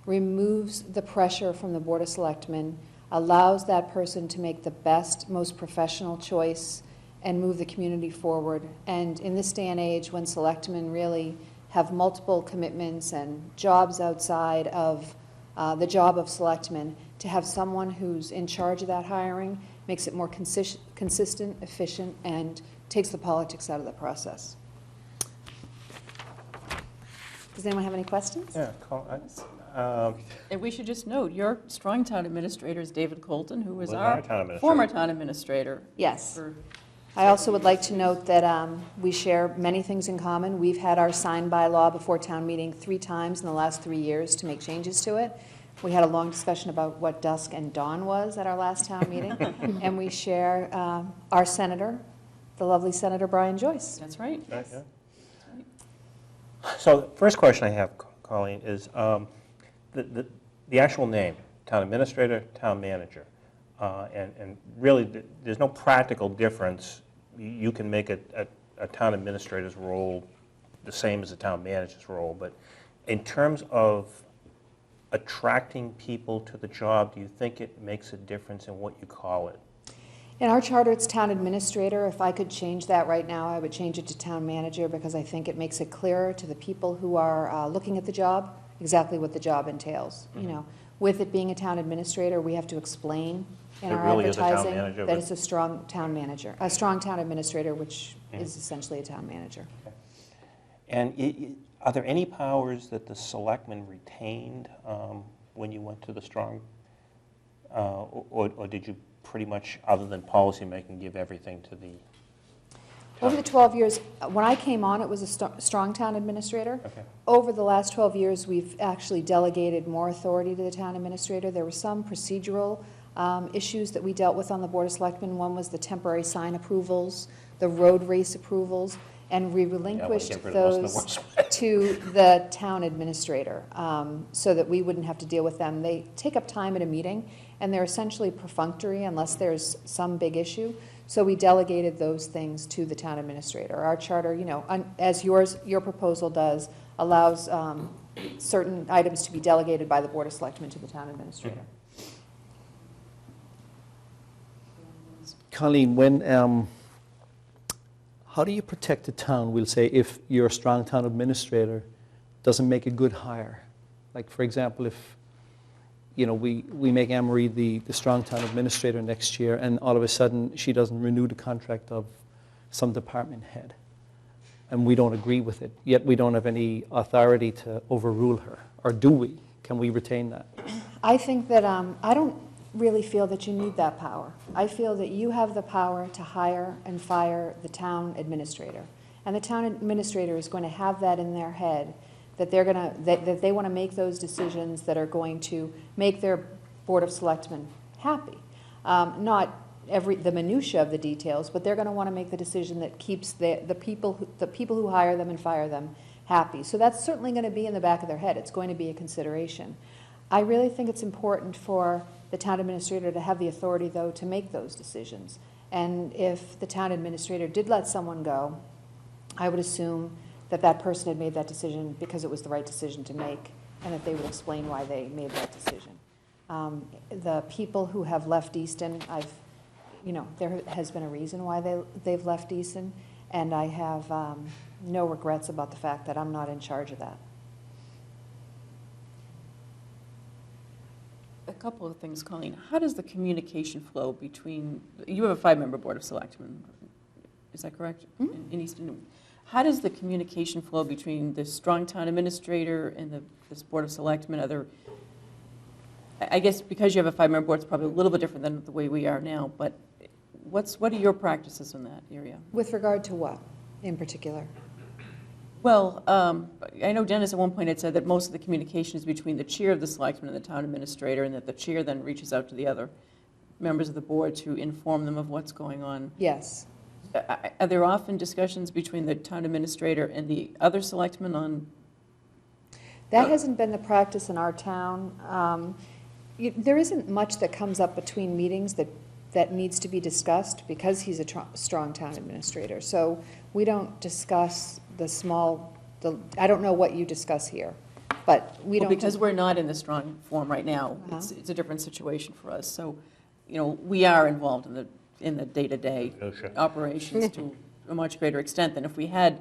removes the pressure from the Board of Selectmen, allows that person to make the best, most professional choice and move the community forward. And in this day and age, when selectmen really have multiple commitments and jobs outside of the job of selectmen, to have someone who's in charge of that hiring makes it more consistent, efficient, and takes the politics out of the process. Does anyone have any questions? Yeah, And we should just note, your strong town administrator is David Colton, who was Was our our town administrator. former town administrator. Yes. for- I also would like to note that we share many things in common. We've had our sign bylaw before town meeting 3 times in the last 3 years to make changes to it. We had a long discussion about what dusk and dawn was at our last town meeting. And we share our senator, the lovely Senator Brian Joyce. That's right. Right, yeah. So the first question I have, Colleen, is the actual name, town administrator, town manager. And really, there's no practical difference. You can make a town administrator's role the same as a town manager's role, but in terms of attracting people to the job, do you think it makes a difference in what you call it? In our charter, it's town administrator. If I could change that right now, I would change it to town manager, because I think it makes it clearer to the people who are looking at the job exactly what the job entails. You know, with it being a town administrator, we have to explain in It our really is a town advertising manager, that but- it's a strong town manager, a strong town administrator, which is essentially a town manager. And are there any powers that the selectmen retained when you went to the strong, or did you pretty much, other than policymaking, give everything to the? Over the 12 years, when I came on, it was a strong town administrator. Okay. Over the last 12 years, we've actually delegated more authority to the town administrator. There were some procedural issues that we dealt with on the Board of Selectmen. One was the temporary sign approvals, the road race approvals, and we relinquished get rid of those most of the to the town administrator, so that we wouldn't have to deal with them. They take up time at a meeting, and they're essentially perfunctory unless there's some big issue. So we delegated those things to the town administrator. Our charter, you know, as your proposal does, allows certain items to be delegated by the Board of Selectmen to the town administrator. Colleen, how do you protect the town, we'll say, if your strong town administrator doesn't make a good hire? Like, for example, if, you know, we make Anne Marie the strong town administrator next year, and all of a sudden she doesn't renew the contract of some department head, and we don't agree with it, yet we don't have any authority to overrule her, or do we? Can we retain that? I think that, I don't really feel that you need that power. I feel that you have the power to hire and fire the town administrator. And the town administrator is going to have that in their head, that they're going to, that they want to make those decisions that are going to make their Board of Selectmen happy. Not the minutia of the details, but they're going to want to make the decision that keeps the people who hire them and fire them happy. So that's certainly going to be in the back of their head. It's going to be a consideration. I really think it's important for the town administrator to have the authority, though, to make those decisions. And if the town administrator did let someone go, I would assume that that person had made that decision because it was the right decision to make, and that they would explain why they made that decision. The people who have left Easton, there has been a reason why they've left Easton, and I have no regrets about the fact that I'm not in charge of that. A couple of things, Colleen. How does the communication flow between, you have a 5-member Board of Selectmen, is that correct? Mm-hmm. In Easton. How does the communication flow between the strong town administrator and this Board of Selectmen? I guess because you have a 5-member board, it's probably a little bit different than the way we are now, but what are your practices in that area? With regard to what, in particular? Well, I know Dennis at one point had said that most of the communication is between the chair of the selectmen and the town administrator, and that the chair then reaches out to the other members of the board to inform them of what's going on. Yes. Are there often discussions between the town administrator and the other selectmen on? That hasn't been the practice in our town. There isn't much that comes up between meetings that needs to be discussed because he's a strong town administrator. So we don't discuss I don't know what you discuss here, but we Well, don't. because we're not in the strong form right now, it's a different situation for us. So, we are involved in the day-to-day Minutia. operations to a much greater extent than if we had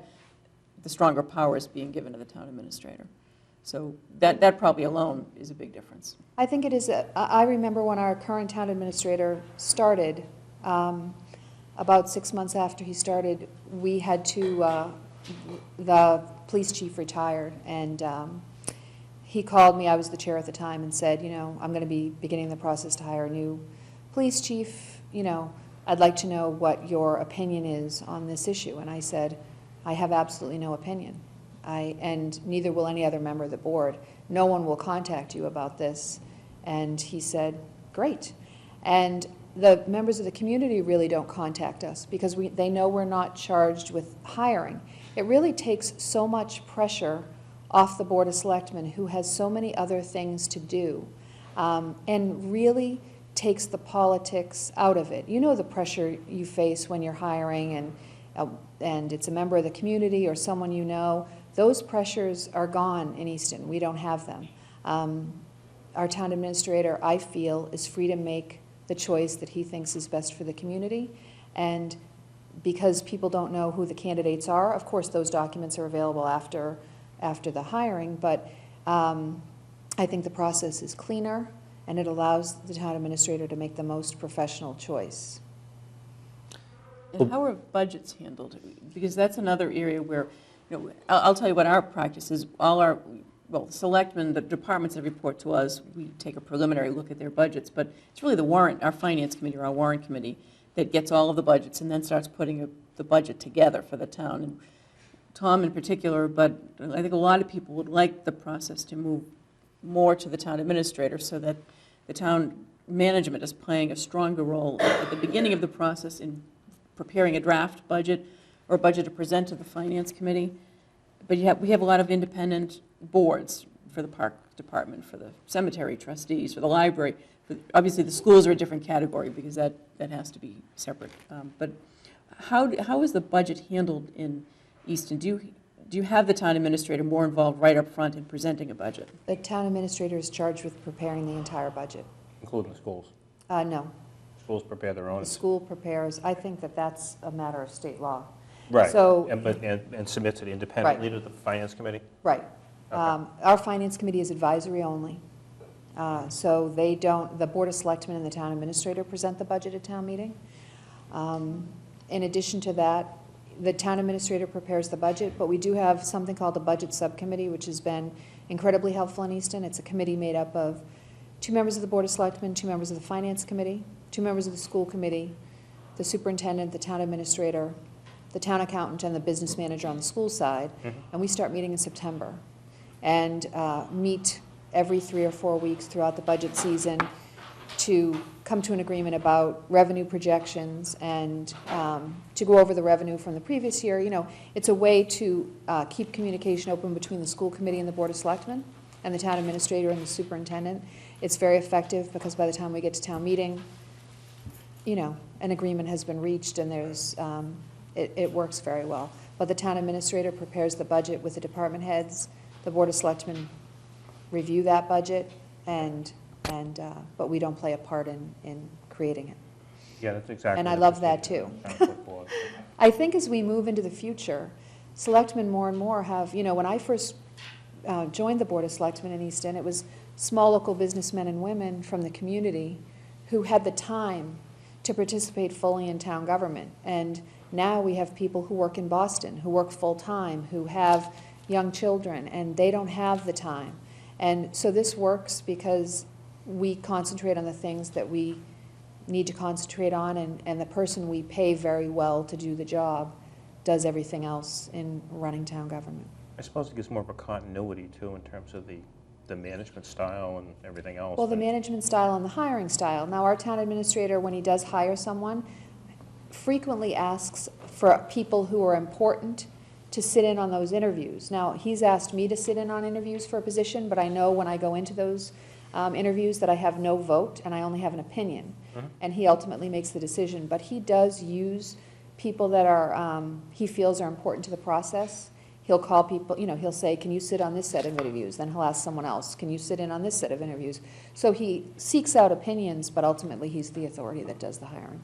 the stronger powers being given to the town administrator. So that probably alone is a big difference. I think it is. I remember when our current town administrator started, about 6 months after he started, we had to, the police chief retired, and he called me, I was the chair at the time, and said, I'm going to be beginning the process to hire a new police chief, I'd like to know what your opinion is on this issue. And I said, I have absolutely no opinion. And neither will any other member of the board. No one will contact you about this. And he said, great. And the members of the community really don't contact us because they know we're not charged with hiring. It really takes so much pressure off the Board of Selectmen, who has so many other things to do, and really takes the politics out of it. You know the pressure you face when you're hiring and it's a member of the community or someone you know. Those pressures are gone in Easton. We don't have them. Our town administrator, I feel, is free to make the choice that he thinks is best for the community. And because people don't know who the candidates are, of course those documents are available after the hiring, but I think the process is cleaner and it allows the town administrator to make the most professional choice. And how are budgets handled? Because that's another area where, I'll tell you what our practice is. The selectmen, the departments that report to us, we take a preliminary look at their budgets, but it's really our finance committee or our warrant committee that gets all of the budgets and then starts putting the budget together for the town. And Tom in particular, but I think a lot of people would like the process to move more to the town administrator so that the town management is playing a stronger role at the beginning of the process in preparing a draft budget or a budget to present to the finance committee. But we have a lot of independent boards for the park department, for the cemetery trustees, for the library. Obviously, the schools are a different category because that has to be separate. But how is the budget handled in Easton? Do you have the town administrator more involved right up front in presenting a budget? The town administrator is charged with preparing the entire budget. Including schools? No. Schools prepare their own? The school prepares. I think that's a matter of state law. Right, So, and submits it independently to the finance committee? right. Okay. Our finance committee is advisory only. So they don't, the Board of Selectmen and the town administrator present the budget at town meeting. In addition to that, the town administrator prepares the budget, but we do have something called the budget subcommittee, which has been incredibly helpful in Easton. It's a committee made up of 2 members of the Board of Selectmen, 2 members of the finance committee, 2 members of the school committee, the superintendent, the town administrator, the town accountant, and the business manager on the school side. And we start meeting in September and meet every 3 or 4 weeks throughout the budget season to come to an agreement about revenue projections and to go over the revenue from the previous year. It's a way to keep communication open between the school committee and the Board of Selectmen and the town administrator and the superintendent. It's very effective because by the time we get to town meeting, an agreement has been reached and there's, it works very well. But the town administrator prepares the budget with the department heads. The Board of Selectmen review that budget, but we don't play a part in creating it. Yeah, that's exactly. And I the love that, procedure too. of the town board. I think as we move into the future, selectmen more and more have, when I first joined the Board of Selectmen in Easton, it was small local businessmen and women from the community who had the time to participate fully in town government. And now we have people who work in Boston, who work full-time, who have young children, and they don't have the time. And so this works because we concentrate on the things that we need to concentrate on, and the person we pay very well to do the job does everything else in running town government. I suppose it gives more of a continuity, too, in terms of the the management style and everything else. Well, the but- management style and the hiring style. Now, our town administrator, when he does hire someone, frequently asks for people who are important to sit in on those interviews. Now, he's asked me to sit in on interviews for a position, but I know when I go into those interviews that I have no vote and I only have an opinion. And he ultimately makes the decision. But he does use people that are, he feels are important to the process. He'll call people, he'll say, can you sit on this set of interviews? Then he'll ask someone else, can you sit in on this set of interviews? So he seeks out opinions, but ultimately he's the authority that does the hiring.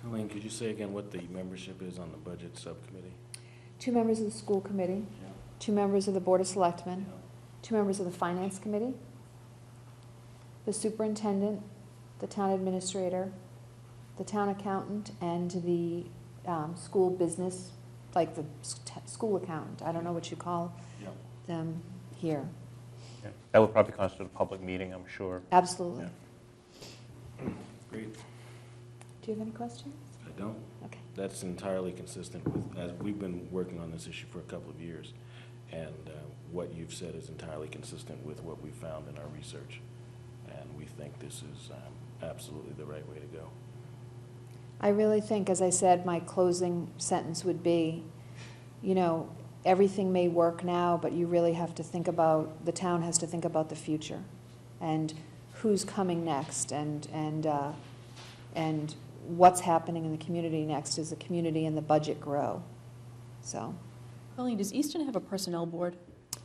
Colleen, could you say again what the membership is on the budget subcommittee? 2 members of the school committee, 2 members of the Board of Selectmen, 2 members of the Finance Committee, the superintendent, the town administrator, the town accountant, and the school business, like the school accountant. I don't know what you call them here. Yeah. That would probably constitute a public meeting, I'm sure. Absolutely. Great. Do you have any questions? I don't. Okay. That's entirely consistent with, as we've been working on this issue for a couple of years, and what you've said is entirely consistent with what we found in our research. And we think this is absolutely the right way to go. I really think, as I said, my closing sentence would be, everything may work now, but you really have to think about, the town has to think about the future and who's coming next and what's happening in the community next as the community and the budget grow. So, Colleen, does Easton have a personnel board?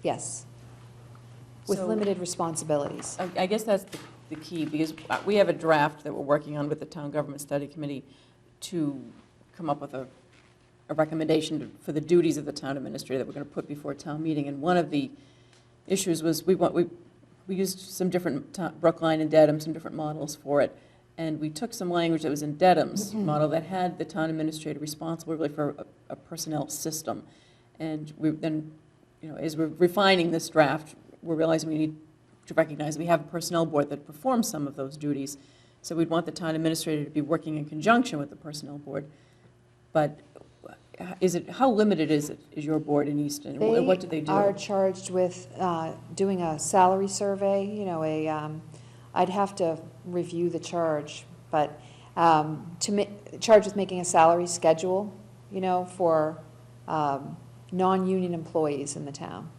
yes, with So- limited responsibilities. I guess that's the key, because we have a draft that we're working on with the Town Government Study Committee to come up with a recommendation for the duties of the town administrator that we're going to put before town meeting. And one of the issues was we used some different Brookline and Dedham, some different models for it. And we took some language that was in Dedham's model that had the town administrator responsible really for a personnel system. And we then, as we're refining this draft, we're realizing we need to recognize we have a personnel board that performs some of those duties. So we'd want the town administrator to be working in conjunction with the personnel board. But how limited is your board in Easton? What do they do? They are charged with doing a salary survey, I'd have to review the charge, but charged with making a salary schedule, for non-union employees in the town.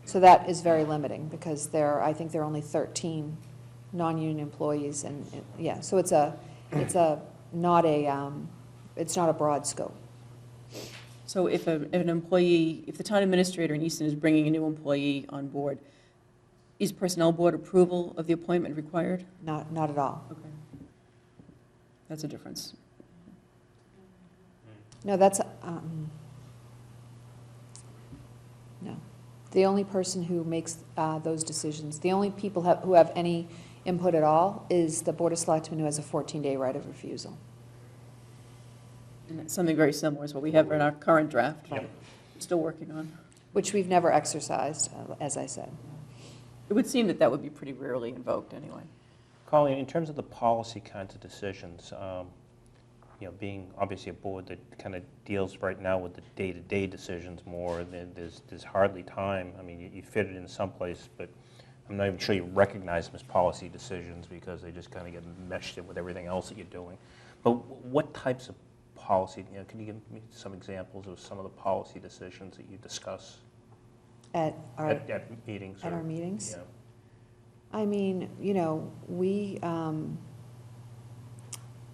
So that is very limiting, because I think there are only 13 non-union employees, and yeah, so it's not a broad scope. So if an employee, if the town administrator in Easton is bringing a new employee on board, is personnel board approval of the appointment required? Not at all. Okay. That's a difference. No, that's, no. The only person who makes those decisions, the only people who have any input at all is the Board of Selectmen, who has a 14-day right of refusal. And it's something very similar is what we have in our current draft. Yep. Still working on. Which we've never exercised, as I said. It would seem that would be pretty rarely invoked anyway. Colleen, in terms of the policy kinds of decisions, being obviously a board that kind of deals right now with the day-to-day decisions more, there's hardly time. I mean, you fit it in someplace, but I'm not even sure you recognize them as policy decisions because they just kind of get meshed in with everything else that you're doing. But what types of policy, can you give me some examples of some of the policy decisions that you discuss At our meetings? At our meetings? Yeah. I mean, we, now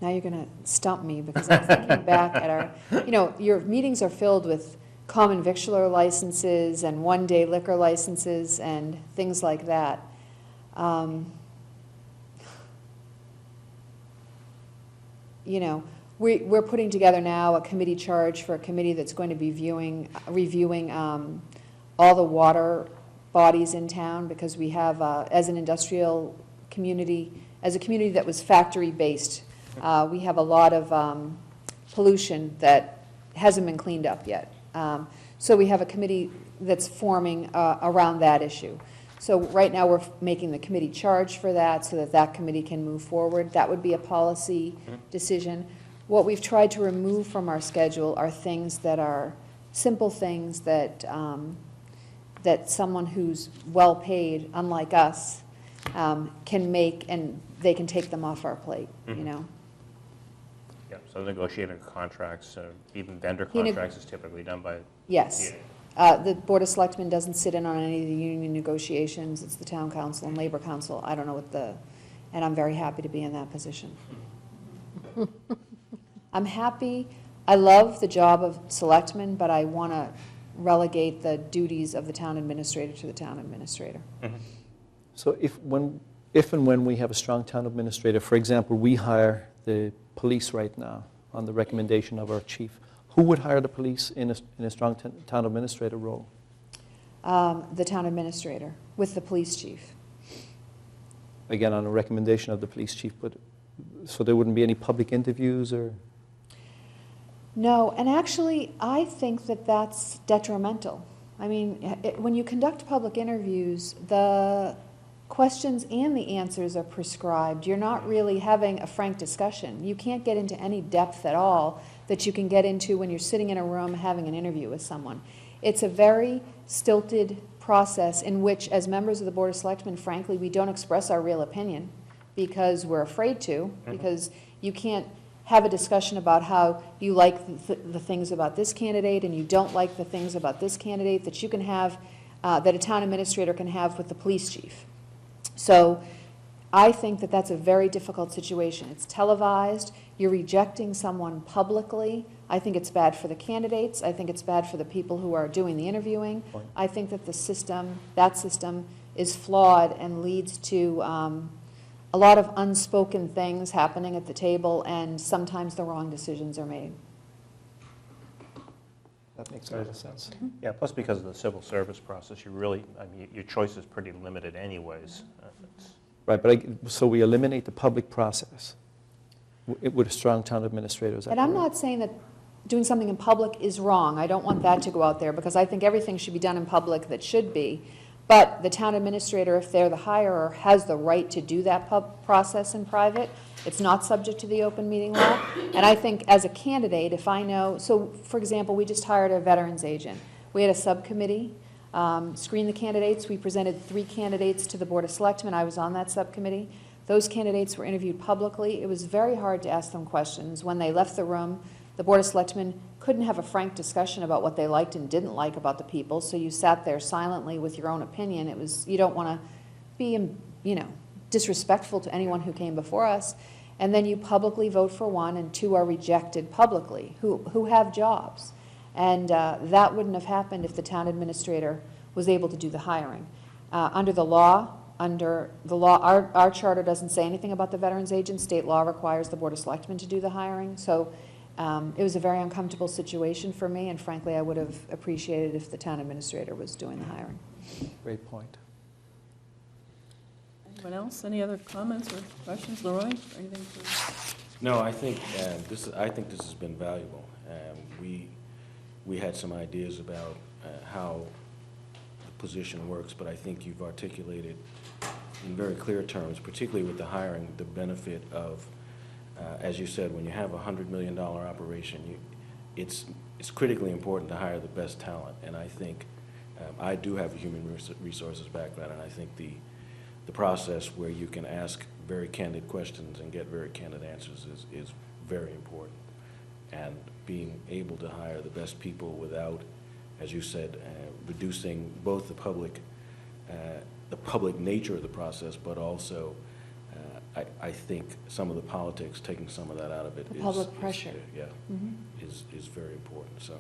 you're going to stump me because I'm thinking back at our, your meetings are filled with common victular licenses and one-day liquor licenses and things like that. We're putting together now a committee charge for a committee that's going to be reviewing all the water bodies in town, because we have, as an industrial community, as a community that was factory-based, we have a lot of pollution that hasn't been cleaned up yet. So we have a committee that's forming around that issue. So right now, we're making the committee charge for that so that that committee can move forward. That would be a policy decision. What we've tried to remove from our schedule are things that are simple things that that someone who's well-paid, unlike us, can make, and they can take them off our plate, you know? Yeah, so negotiating contracts, even vendor He neg- contracts is typically done by. Yes. Yeah. The Board of Selectmen doesn't sit in on any of the union negotiations. It's the Town Council and Labor Council. I don't know what and I'm very happy to be in that position. I'm happy. I love the job of selectman, but I want to relegate the duties of the town administrator to the town administrator. So if and when we have a strong town administrator, for example, we hire the police right now on the recommendation of our chief, who would hire the police in a strong town administrator role? The town administrator with the police chief. Again, on a recommendation of the police chief, but so there wouldn't be any public interviews or? No, and actually, I think that that's detrimental. I mean, when you conduct public interviews, the questions and the answers are prescribed. You're not really having a frank discussion. You can't get into any depth at all that you can get into when you're sitting in a room having an interview with someone. It's a very stilted process in which, as members of the Board of Selectmen, frankly, we don't express our real opinion because we're afraid to, because you can't have a discussion about how you like the things about this candidate and you don't like the things about this candidate that you can have, that a town administrator can have with the police chief. So I think that that's a very difficult situation. It's televised. You're rejecting someone publicly. I think it's bad for the candidates. I think it's bad for the people who are doing the interviewing. I think that that system is flawed and leads to a lot of unspoken things happening at the table, and sometimes the wrong decisions are made. That makes a lot of sense. Yeah, plus because of the civil service process, you really, I mean, your choice is pretty limited anyways. Right, but so we eliminate the public process with a strong town administrator, is that And I'm correct? not saying that doing something in public is wrong. I don't want that to go out there, because I think everything should be done in public that should be. But the town administrator, if they're the hirer, has the right to do that process in private. It's not subject to the open meeting law. And I think as a candidate, if I know, so for example, we just hired a veterans agent. We had a subcommittee, screen the candidates. We presented 3 candidates to the Board of Selectmen. I was on that subcommittee. Those candidates were interviewed publicly. It was very hard to ask them questions. When they left the room, the Board of Selectmen couldn't have a frank discussion about what they liked and didn't like about the people, so you sat there silently with your own opinion. It was, you don't want to be, disrespectful to anyone who came before us. And then you publicly vote for one, and 2 are rejected publicly, who have jobs. And that wouldn't have happened if the town administrator was able to do the hiring. Under the law, our charter doesn't say anything about the veterans agent. State law requires the Board of Selectmen to do the hiring. So it was a very uncomfortable situation for me, and frankly, I would have appreciated if the town administrator was doing the hiring. Great point. Anyone else? Any other comments or questions? Leroy, or anything? No, I think this has been valuable. We had some ideas about how the position works, but I think you've articulated in very clear terms, particularly with the hiring, the benefit of, as you said, when you have a $100 million operation, it's critically important to hire the best talent. And I think I do have a human resources background, and I think the process where you can ask very candid questions and get very candid answers is very important. And being able to hire the best people without, as you said, reducing both the public nature of the process, but also I think some of the politics, taking some of that out of it, The public pressure. Is very important. So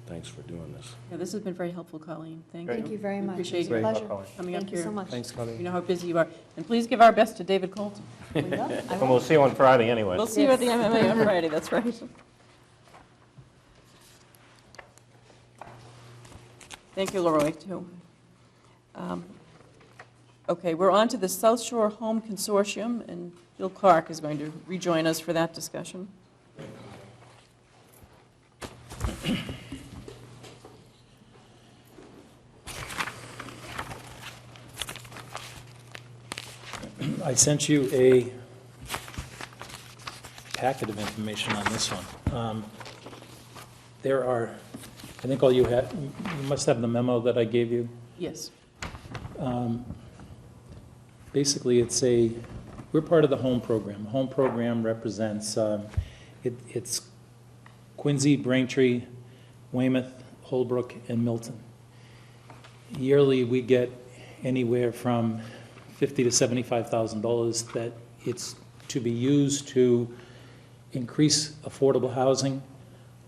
thanks for doing this. Yeah, this has been very helpful, Colleen. Thank you. Thank you very much. Appreciate It was a you pleasure. coming up Thank you here. so much. Thanks, Colleen. You know how busy you are. And please give our best to David Colton. We will. I And will. we'll see you on Friday anyway. We'll see you at the MMA on Friday, that's right. Thank you, Leroy, too. Okay, we're on to the South Shore Home Consortium, and Bill Clark is going to rejoin us for that discussion. I sent you a packet of information on this one. There are I think all you had, you must have the memo that I gave you. Yes. Basically, we're part of the home program. The home program represents, it's Quincy, Braintree, Weymouth, Holbrook, and Milton. Yearly, we get anywhere from $50,000 to $75,000 that it's to be used to increase affordable housing.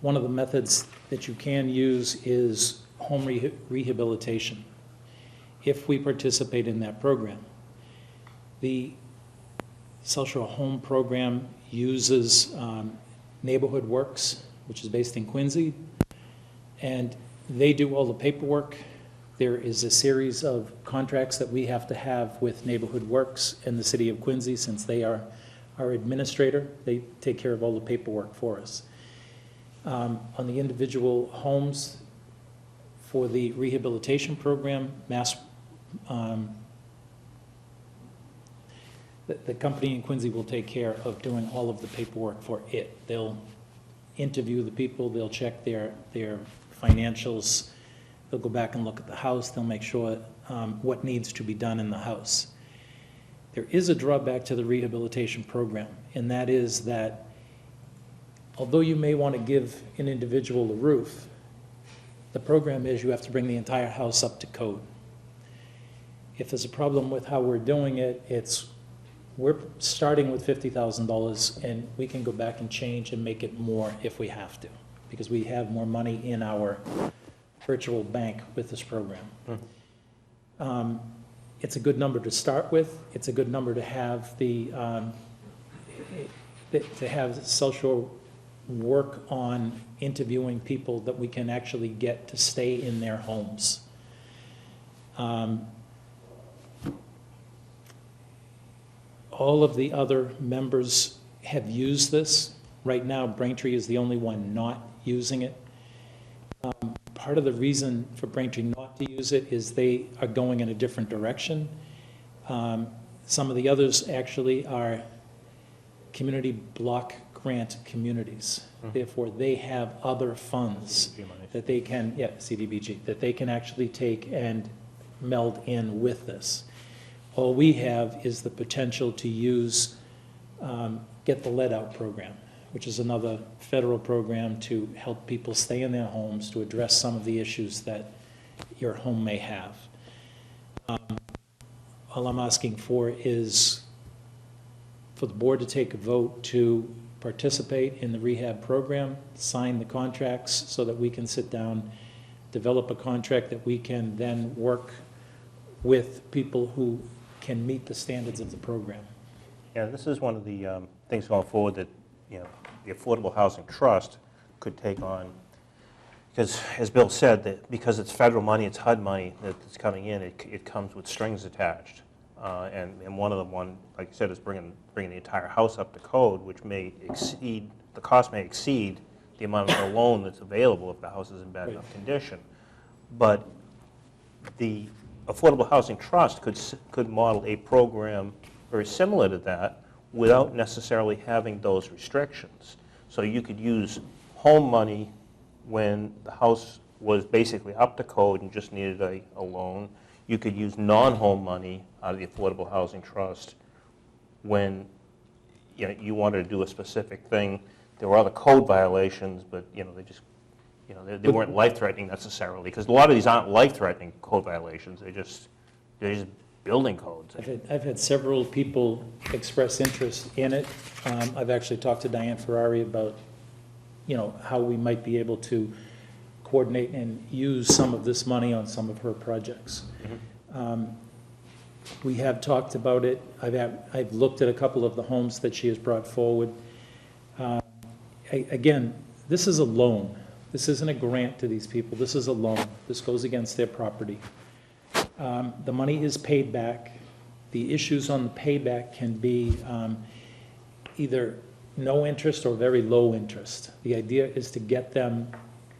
One of the methods that you can use is home rehabilitation, if we participate in that program. The South Shore Home Program uses Neighborhood Works, which is based in Quincy, and they do all the paperwork. There is a series of contracts that we have to have with Neighborhood Works and the city of Quincy, since they are our administrator. They take care of all the paperwork for us. On the individual homes, for the rehabilitation program, the company in Quincy will take care of doing all of the paperwork for it. They'll interview the people, they'll check their financials, they'll go back and look at the house, they'll make sure what needs to be done in the house. There is a drawback to the rehabilitation program, and that is that although you may want to give an individual a roof, the program is you have to bring the entire house up to code. If there's a problem with how we're doing it, we're starting with $50,000, and we can go back and change and make it more if we have to, because we have more money in our virtual bank with this program. It's a good number to start with. It's a good number to have South Shore work on interviewing people that we can actually get to stay in their homes. All of the other members have used this. Right now, Braintree is the only one not using it. Part of the reason for Braintree not to use it is they are going in a different direction. Some of the others actually are community block grant communities. Therefore, they have other funds that they can, CDBG, that they can actually take and meld in with this. All we have is the potential to use Get the Lead Out program, which is another federal program to help people stay in their homes, to address some of the issues that your home may have. All I'm asking for is for the board to take a vote to participate in the rehab program, sign the contracts so that we can sit down, develop a contract that we can then work with people who can meet the standards of the program. Yeah, this is one of the things going forward that, the Affordable Housing Trust could take on, because as Bill said, that because it's federal money, it's HUD money that's coming in, it comes with strings attached. And one of them, like you said, is bringing the entire house up to code, which may exceed, the cost may exceed the amount of the loan that's available if the house is in bad enough condition. But the Affordable Housing Trust could model a program very similar to that without necessarily having those restrictions. So you could use home money when the house was basically up to code and just needed a loan. You could use non-home money out of the Affordable Housing Trust when you wanted to do a specific thing. There were other code violations, but they just they weren't life-threatening necessarily, because a lot of these aren't life-threatening code violations. They're just building codes. I've had several people express interest in it. I've actually talked to Diane Ferrari about, how we might be able to coordinate and use some of this money on some of her projects. We have talked about it. I've looked at a couple of the homes that she has brought forward. Again, this is a loan. This isn't a grant to these people. This is a loan. This goes against their property. The money is paid back. The issues on the payback can be either no interest or very low interest. The idea is to get them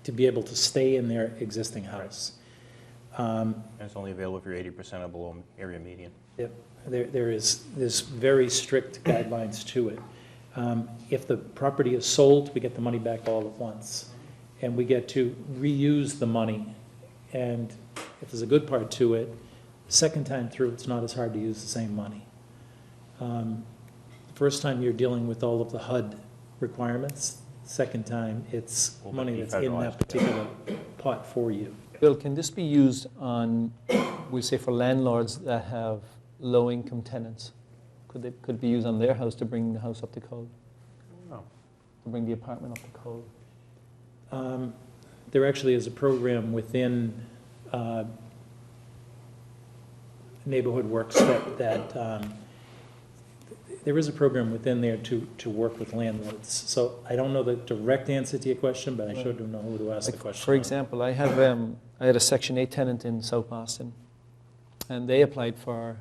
to be able to stay in their existing house. And it's only available if you're 80% or below area median. Yep. There's very strict guidelines to it. If the property is sold, we get the money back all at once. and we get to reuse the money. And if there's a good part to it, the second time through, it's not as hard to use the same money. The first time you're dealing with all of the HUD requirements, second time, it's Will be money that's in federalized. that particular pot for you. Bill, can this be used on, we say for landlords that have low-income tenants? Could it be used on their house to bring the house up to code? No. To bring the apartment up to code? There actually is a program within Neighborhood Works that there is a program within there to work with landlords. So I don't know the direct answer to your question, but I sure do know who to ask the question. For example, I had a Section 8 tenant in South Boston, and they applied for,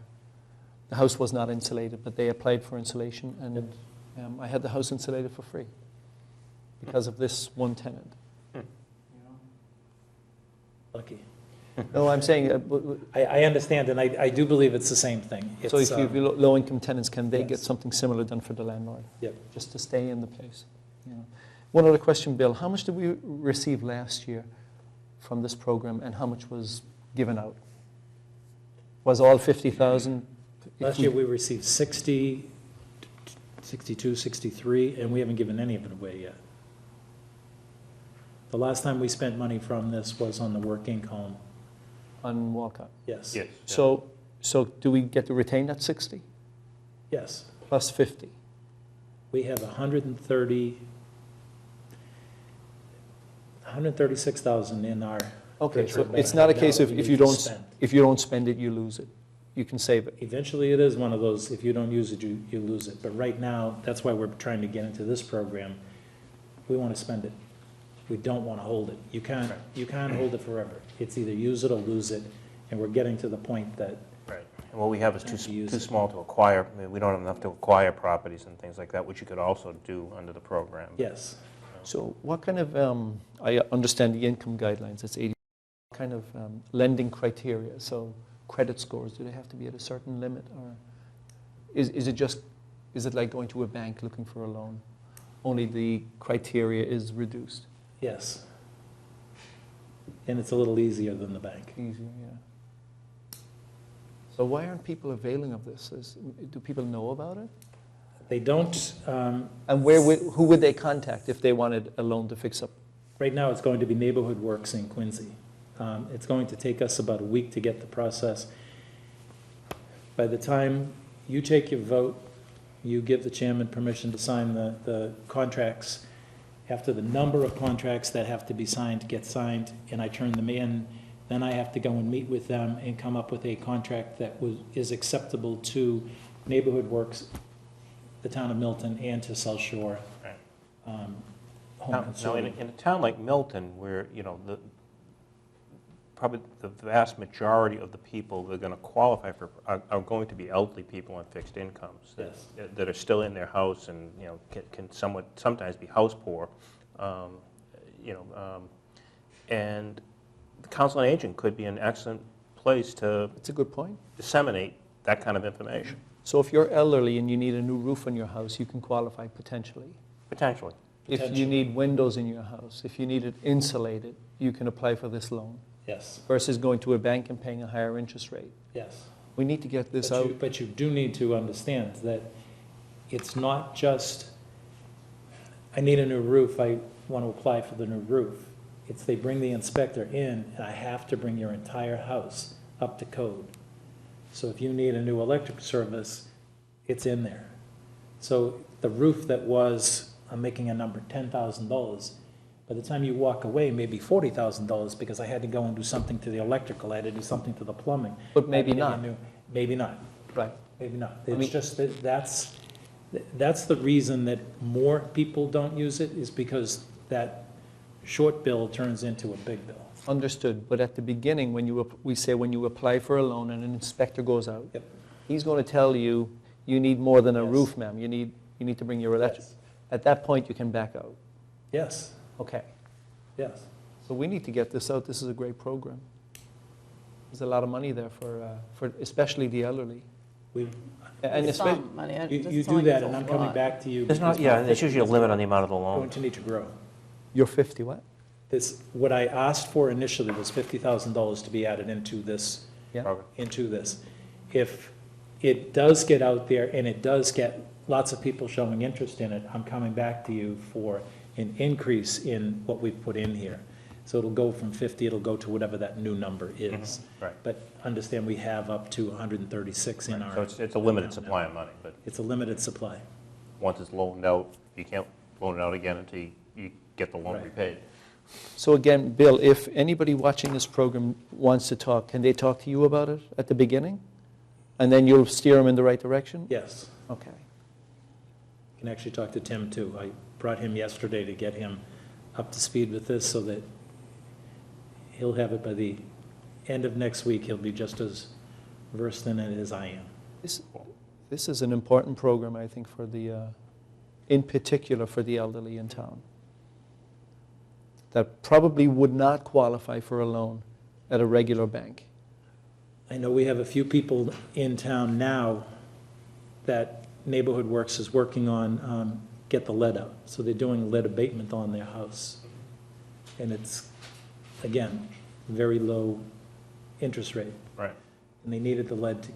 the house was not insulated, but they applied for insulation, and I had the house insulated for free because of this one tenant. Lucky. No, I'm saying, I understand, and I do believe it's the same thing. so if It's, you have low-income tenants, can they get yes. something similar done for the landlord? Yep. Just to stay in the place? You know. One other question, Bill. How much did we receive last year from this program, and how much was given out? Was all 50,000? Last year, we received 60, 62, 63, and we haven't given any of it away yet. The last time we spent money from this was on the working home. On Walcott? Yes. Yes. So do we get to retain that 60 Yes. plus 50? We have 136,000 in our. Okay, so treasury it's balance not a now case that of we if need you to don't spend. if you don't spend it, you lose it. You can save it. Eventually, it is one of those, if you don't use it, you lose it. But right now, that's why we're trying to get into this program. We want to spend it. We don't want to hold it. You can't hold it forever. It's either use it or lose it, and we're getting to the point that, Right. And what we have is Time to too use too it. small to acquire. I mean, we don't have enough to acquire properties and things like that, which you could also do under the program. yes. So what kind of, I understand the income guidelines, it's 80, what kind of lending criteria? So credit scores, do they have to be at a certain limit? Or is it like going to a bank looking for a loan? Only the criteria is reduced? Yes. And it's a little easier than the bank. Easier, yeah. So why aren't people availing of this? Do people know about it? They don't, And who would they contact if they wanted a loan to fix up? right now, it's going to be Neighborhood Works in Quincy. It's going to take us about a week to get the process. By the time you take your vote, you give the chairman permission to sign the contracts. After the number of contracts that have to be signed get signed, and I turn them in, then I have to go and meet with them and come up with a contract that is acceptable to Neighborhood Works, the town of Milton, and to South Shore Right. Home Now, Consortium. in a town like Milton, where, you know, probably the vast majority of the people that are going to qualify for, are going to be elderly people on fixed incomes. Yes. That are still in their house and, you know, can sometimes be house poor, and the Council on Aging could be an excellent place to It's a good point. disseminate that kind of information, So if you're elderly and you need a new roof on your house, you can qualify potentially. potentially. If you Potentially. need windows in your house, if you need it insulated, you can apply for this loan Yes, versus going to a bank and paying a higher interest rate. yes. We need to get this But out. you, but you do need to understand that it's not just, I need a new roof, I want to apply for the new roof. It's they bring the inspector in, and I have to bring your entire house up to code. So if you need a new electric service, it's in there. So the roof that was, I'm making a number, $10,000, by the time you walk away, maybe $40,000, because I had to go and do something to the electrical, I had to do something to the plumbing. But maybe I had to get not. a new- Maybe not. Right. Maybe not. I mean- It's just that that's the reason that more people don't use it, is because that short bill turns into a big bill. Understood. But at the beginning, we say when you apply for a loan and an inspector goes out, Yep. he's going to tell you, you need more than a Yes. roof, ma'am. You need to bring your electric. Yes. At that point, you can back out. Yes, Okay. yes. So we need to get this out. This is a great program. There's a lot of money there for especially the elderly. We, And especially, Some money. you do that, and I'm coming back to you. There's not, because yeah, my and there's usually a limit on the amount of the Going loan. to need to grow. you're 50 what? what I asked for initially was $50,000 to be added into this, Yeah. Okay. If it does get out there and it does get lots of people showing interest in it, I'm coming back to you for an increase in what we've put in here. So it'll go from 50, it'll go to whatever that new number is. Right. But understand we have up to 136 in our. So it's a limited supply of money, but It's a limited supply. once it's loaned out, you can't loan it out again until you get the loan Right. repaid. So again, Bill, if anybody watching this program wants to talk, can they talk to you about it at the beginning? And then you'll steer them in the right direction? Yes. Okay. You can actually talk to Tim, too. I brought him yesterday to get him up to speed with this so that he'll have it by the end of next week. He'll be just as versed in it as I am. This is an important program, I think, for the, in particular for the elderly in town, that probably would not qualify for a loan at a regular bank. I know we have a few people in town now that Neighborhood Works is working on, get the lead out. So they're doing lead abatement on their house. And it's, again, very low interest rate. Right. And they needed the lead to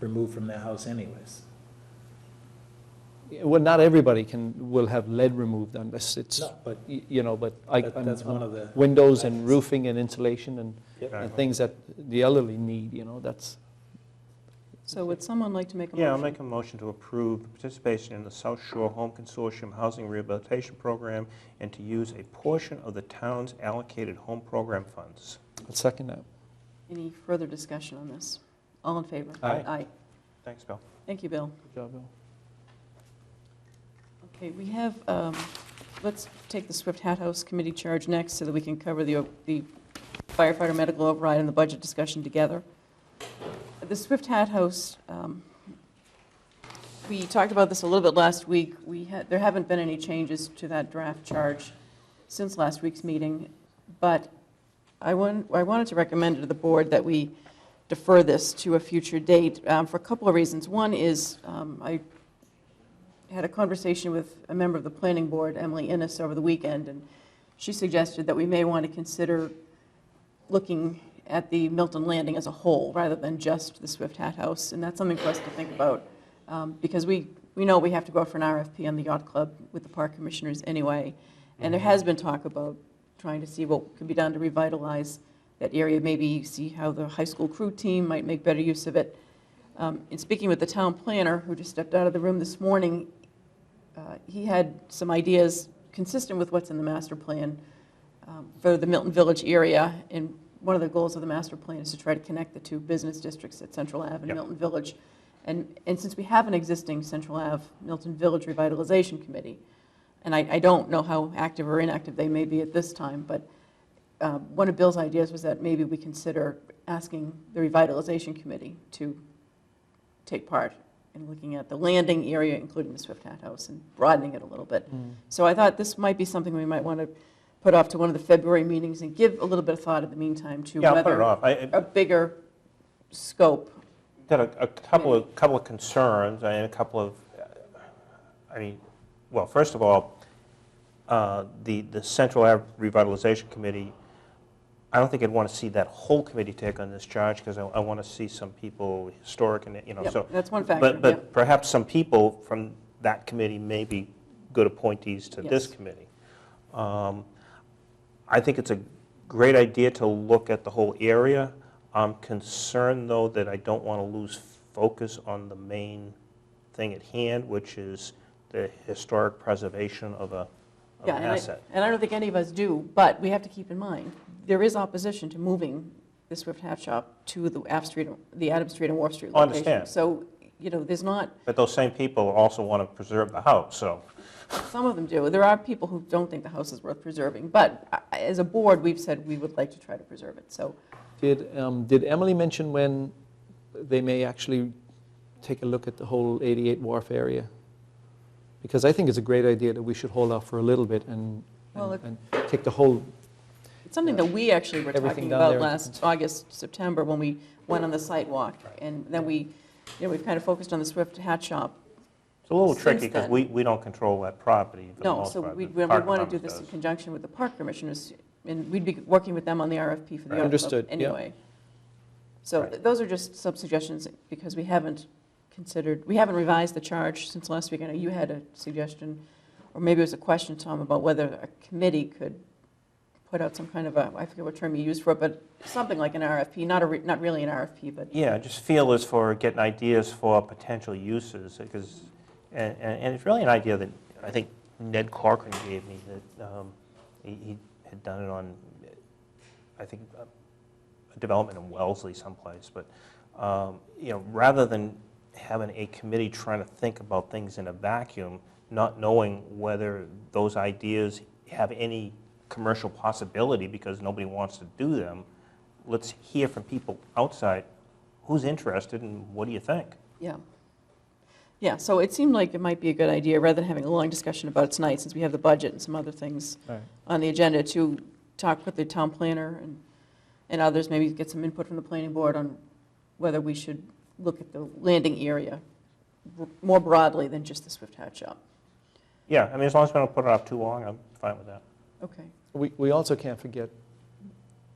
remove from their house anyways. Well, not everybody will have lead removed unless it's, No, but you know, but that's one of the windows and roofing and insulation and Yep. things that the elderly need, you know, that's, So would someone like to make a motion? Yeah, I'll make a motion to approve the participation in the South Shore Home Consortium Housing Rehabilitation Program and to use a portion of the town's allocated home program funds. I'll second that. Any further discussion on this? All in favor? Aye. Aye. Thanks, Bill. Thank you, Bill. Good job, Bill. Okay, we have, let's take the Swift Hat House Committee charge next so that we can cover the firefighter medical override and the budget discussion together. The Swift Hat House, we talked about this a little bit last week. There haven't been any changes to that draft charge since last week's meeting, but I wanted to recommend to the board that we defer this to a future date for a couple of reasons. One is I had a conversation with a member of the planning board, Emily Innes, over the weekend, and she suggested that we may want to consider looking at the Milton Landing as a whole, rather than just the Swift Hat House, and that's something for us to think about, because we know we have to go out for an RFP on the yacht club with the park commissioners anyway, and there has been talk about trying to see what could be done to revitalize that area, maybe see how the high school crew team might make better use of it. In speaking with the town planner, who just stepped out of the room this morning, he had some ideas consistent with what's in the master plan for the Milton Village area, and one of the goals of the master plan is to try to connect the two business districts at Central Ave and Yep. Milton Village. And since we have an existing Central Ave Milton Village Revitalization Committee, and I don't know how active or inactive they may be at this time, but one of Bill's ideas was that maybe we consider asking the Revitalization Committee to take part in looking at the landing area, including the Swift Hat House, and broadening it a little bit. So I thought this might be something we might want to put off to one of the February meetings and give a little bit of thought in the meantime to Yeah, I'll put it whether off. a bigger scope. Got a couple of concerns and a couple of, I mean, well, first of all, the Central Ave Revitalization Committee, I don't think I'd want to see that whole committee take on this charge, because I want to see some people historic and, you know, Yep, so. that's one factor, But yep. perhaps some people from that committee may be good appointees to this Yes. committee. I think it's a great idea to look at the whole area. I'm concerned, though, that I don't want to lose focus on the main thing at hand, which is the historic preservation of an Yeah, asset. and I don't think any of us do, but we have to keep in mind, there is opposition to moving the Swift Hat Shop to the Adams Street and Wharf Street I location. understand. So, you know, there's not, But those same people also want to preserve the house, so. some of them do. There are people who don't think the house is worth preserving, but as a board, we've said we would like to try to preserve it, so. Did Emily mention when they may actually take a look at the whole 88 Wharf area? Because I think it's a great idea that we should hold off for a little bit and Well, take the whole, It's something that we actually were Everything talking down about there. last August, September, when we went on the site walk. And then we've kind of focused on the Swift Hat Shop. It's a little Since tricky because then- we don't control that property for the No, most so part. we the want park to do department this in does. conjunction with the park commissioners. and we'd be working with them on the RFP for the Yacht Club Understood, yeah. anyway. So Right. those are just some suggestions, because we haven't revised the charge since last week. I know you had a suggestion, or maybe it was a question, Tom, about whether a committee could put out some kind of a, I forget what term you used for it, but something like an RFP, not really an RFP, but, Yeah, just feelers for getting ideas for potential uses, because, and it's really an idea that I think Ned Corcoran gave me, that he had done it on, I think, a development in Wellesley someplace, but, rather than having a committee trying to think about things in a vacuum, not knowing whether those ideas have any commercial possibility because nobody wants to do them, let's hear from people outside who's interested and what do you think? yeah. Yeah, so it seemed like it might be a good idea, rather than having a long discussion about it tonight, since we have the budget and some other things Right. on the agenda, to talk with the town planner and others, maybe get some input from the planning board on whether we should look at the landing area more broadly than just the Swift Hat Shop. Yeah, I mean, as long as we don't put it off too long, I'm fine with that. Okay. We also can't forget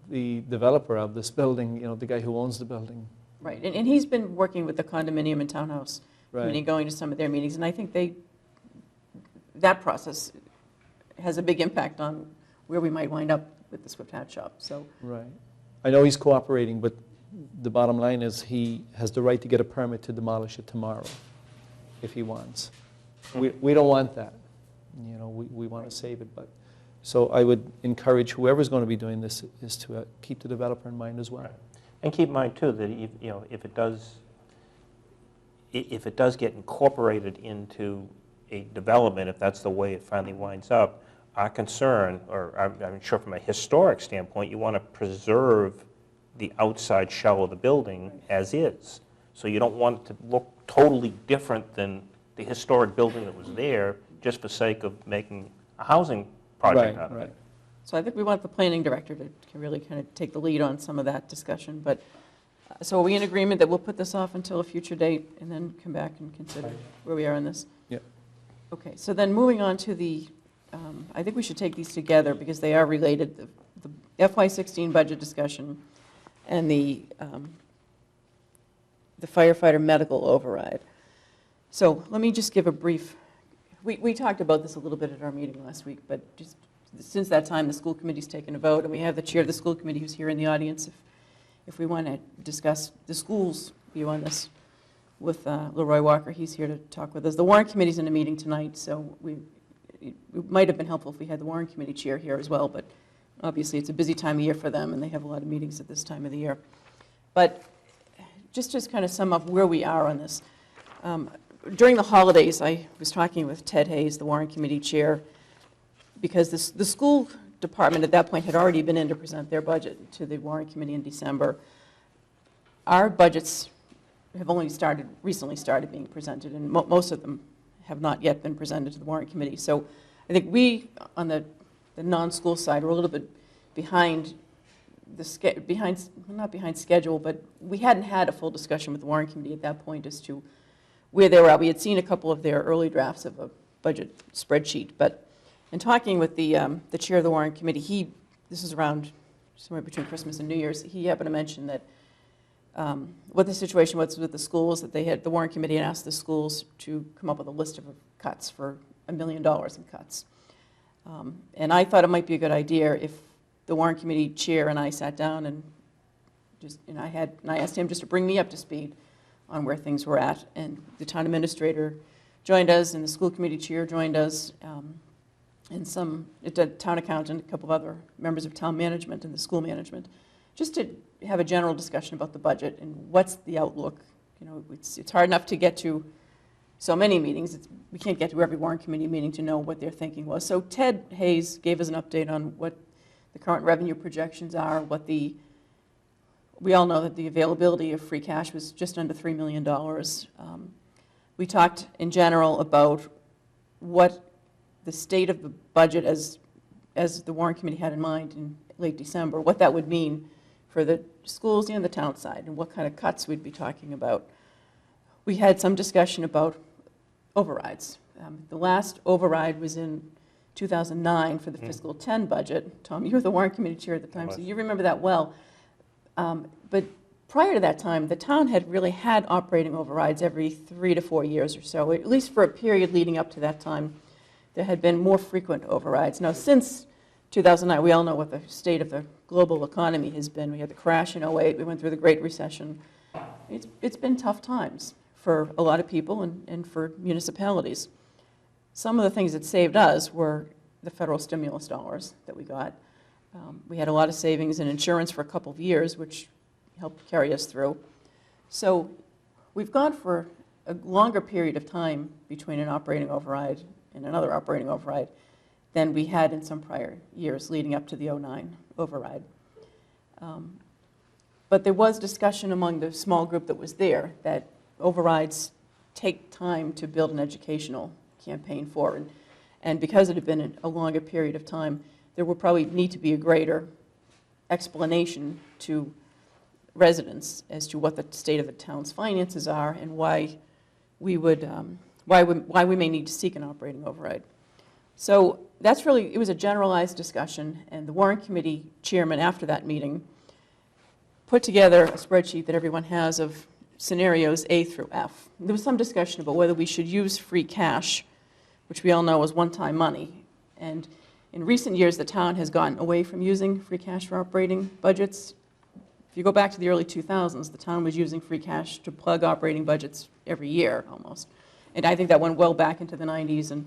the developer of this building, the guy who owns the building. Right, and he's been working with the condominium and townhouse committee, Right. going to some of their meetings, and I think that process has a big impact on where we might wind up with the Swift Hat Shop, so. Right. I know he's cooperating, but the bottom line is he has the right to get a permit to demolish it tomorrow if he wants. We don't want that. We want to save it, but, so I would encourage whoever's going to be doing this is to keep the developer in mind as well. Right. And keep in mind too that if it does get incorporated into a development, if that's the way it finally winds up, our concern, or I'm sure from a historic standpoint, you want to preserve the outside shell of the building as is. So you don't want it to look totally different than the historic building that was there, just for sake of making a housing project Right, out of right. it. So I think we want the planning director to really kind of take the lead on some of that discussion, but, so are we in agreement that we'll put this off until a future date and then come back and consider where we are on this? Yep. Okay, so then moving on to the, I think we should take these together because they are related, the FY16 budget discussion and the firefighter medical override. So let me just give a brief, we talked about this a little bit at our meeting last week, but just since that time, the school committee's taken a vote, and we have the chair of the school committee who's here in the audience if we want to discuss the school's view on this with Leroy Walker. He's here to talk with us. The warrant committee's in a meeting tonight, so it might have been helpful if we had the warrant committee chair here as well, but obviously it's a busy time of year for them, and they have a lot of meetings at this time of the year. But just to kind of sum up where we are on this, during the holidays, I was talking with Ted Hayes, the warrant committee chair, because the school department at that point had already been in to present their budget to the warrant committee in December. Our budgets have only recently started being presented, and most of them have not yet been presented to the warrant committee. So I think we, on the non-school side, are a little bit behind not behind schedule, but we hadn't had a full discussion with the warrant committee at that point as to where they were at. We had seen a couple of their early drafts of a budget spreadsheet, but in talking with the chair of the warrant committee, this is around somewhere between Christmas and New Year's, he happened to mention that what the situation was with the schools, that the warrant committee had asked the schools to come up with a list of cuts for $1 million in cuts. And I thought it might be a good idea if the warrant committee chair and I sat down and I asked him just to bring me up to speed on where things were at. And the town administrator joined us, and the school committee chair joined us, and the town accountant, a couple of other members of town management and the school management, just to have a general discussion about the budget and what's the outlook. It's hard enough to get to so many meetings. We can't get to every warrant committee meeting to know what their thinking was. So Ted Hayes gave us an update on what the current revenue projections are, we all know that the availability of free cash was just under $3 million. We talked in general about what the state of the budget as the warrant committee had in mind in late December, what that would mean for the schools and the town side, and what kind of cuts we'd be talking about. We had some discussion about overrides. The last override was in 2009 for the fiscal 10 budget. Tom, you were the warrant committee chair at the time, so you remember that well. But prior to that time, the town had really had operating overrides every 3 to 4 years or so, at least for a period leading up to that time. There had been more frequent overrides. Now, since 2009, we all know what the state of the global economy has been. We had the crash in '08, we went through the Great Recession. It's been tough times for a lot of people and for municipalities. Some of the things that saved us were the federal stimulus dollars that we got. We had a lot of savings in insurance for a couple of years, which helped carry us through. So we've gone for a longer period of time between an operating override and another operating override than we had in some prior years leading up to the '09 override. But there was discussion among the small group that was there that overrides take time to build an educational campaign for. And because it had been a longer period of time, there would probably need to be a greater explanation to residents as to what the state of the town's finances are and why we would, why we may need to seek an operating override. So that's really, it was a generalized discussion, and the warrant committee chairman after that meeting put together a spreadsheet that everyone has of scenarios A through F. There was some discussion about whether we should use free cash, which we all know is one-time money. And in recent years, the town has gotten away from using free cash for operating budgets. If you go back to the early 2000s, the town was using free cash to plug operating budgets every year, almost. And I think that went well back into the 90s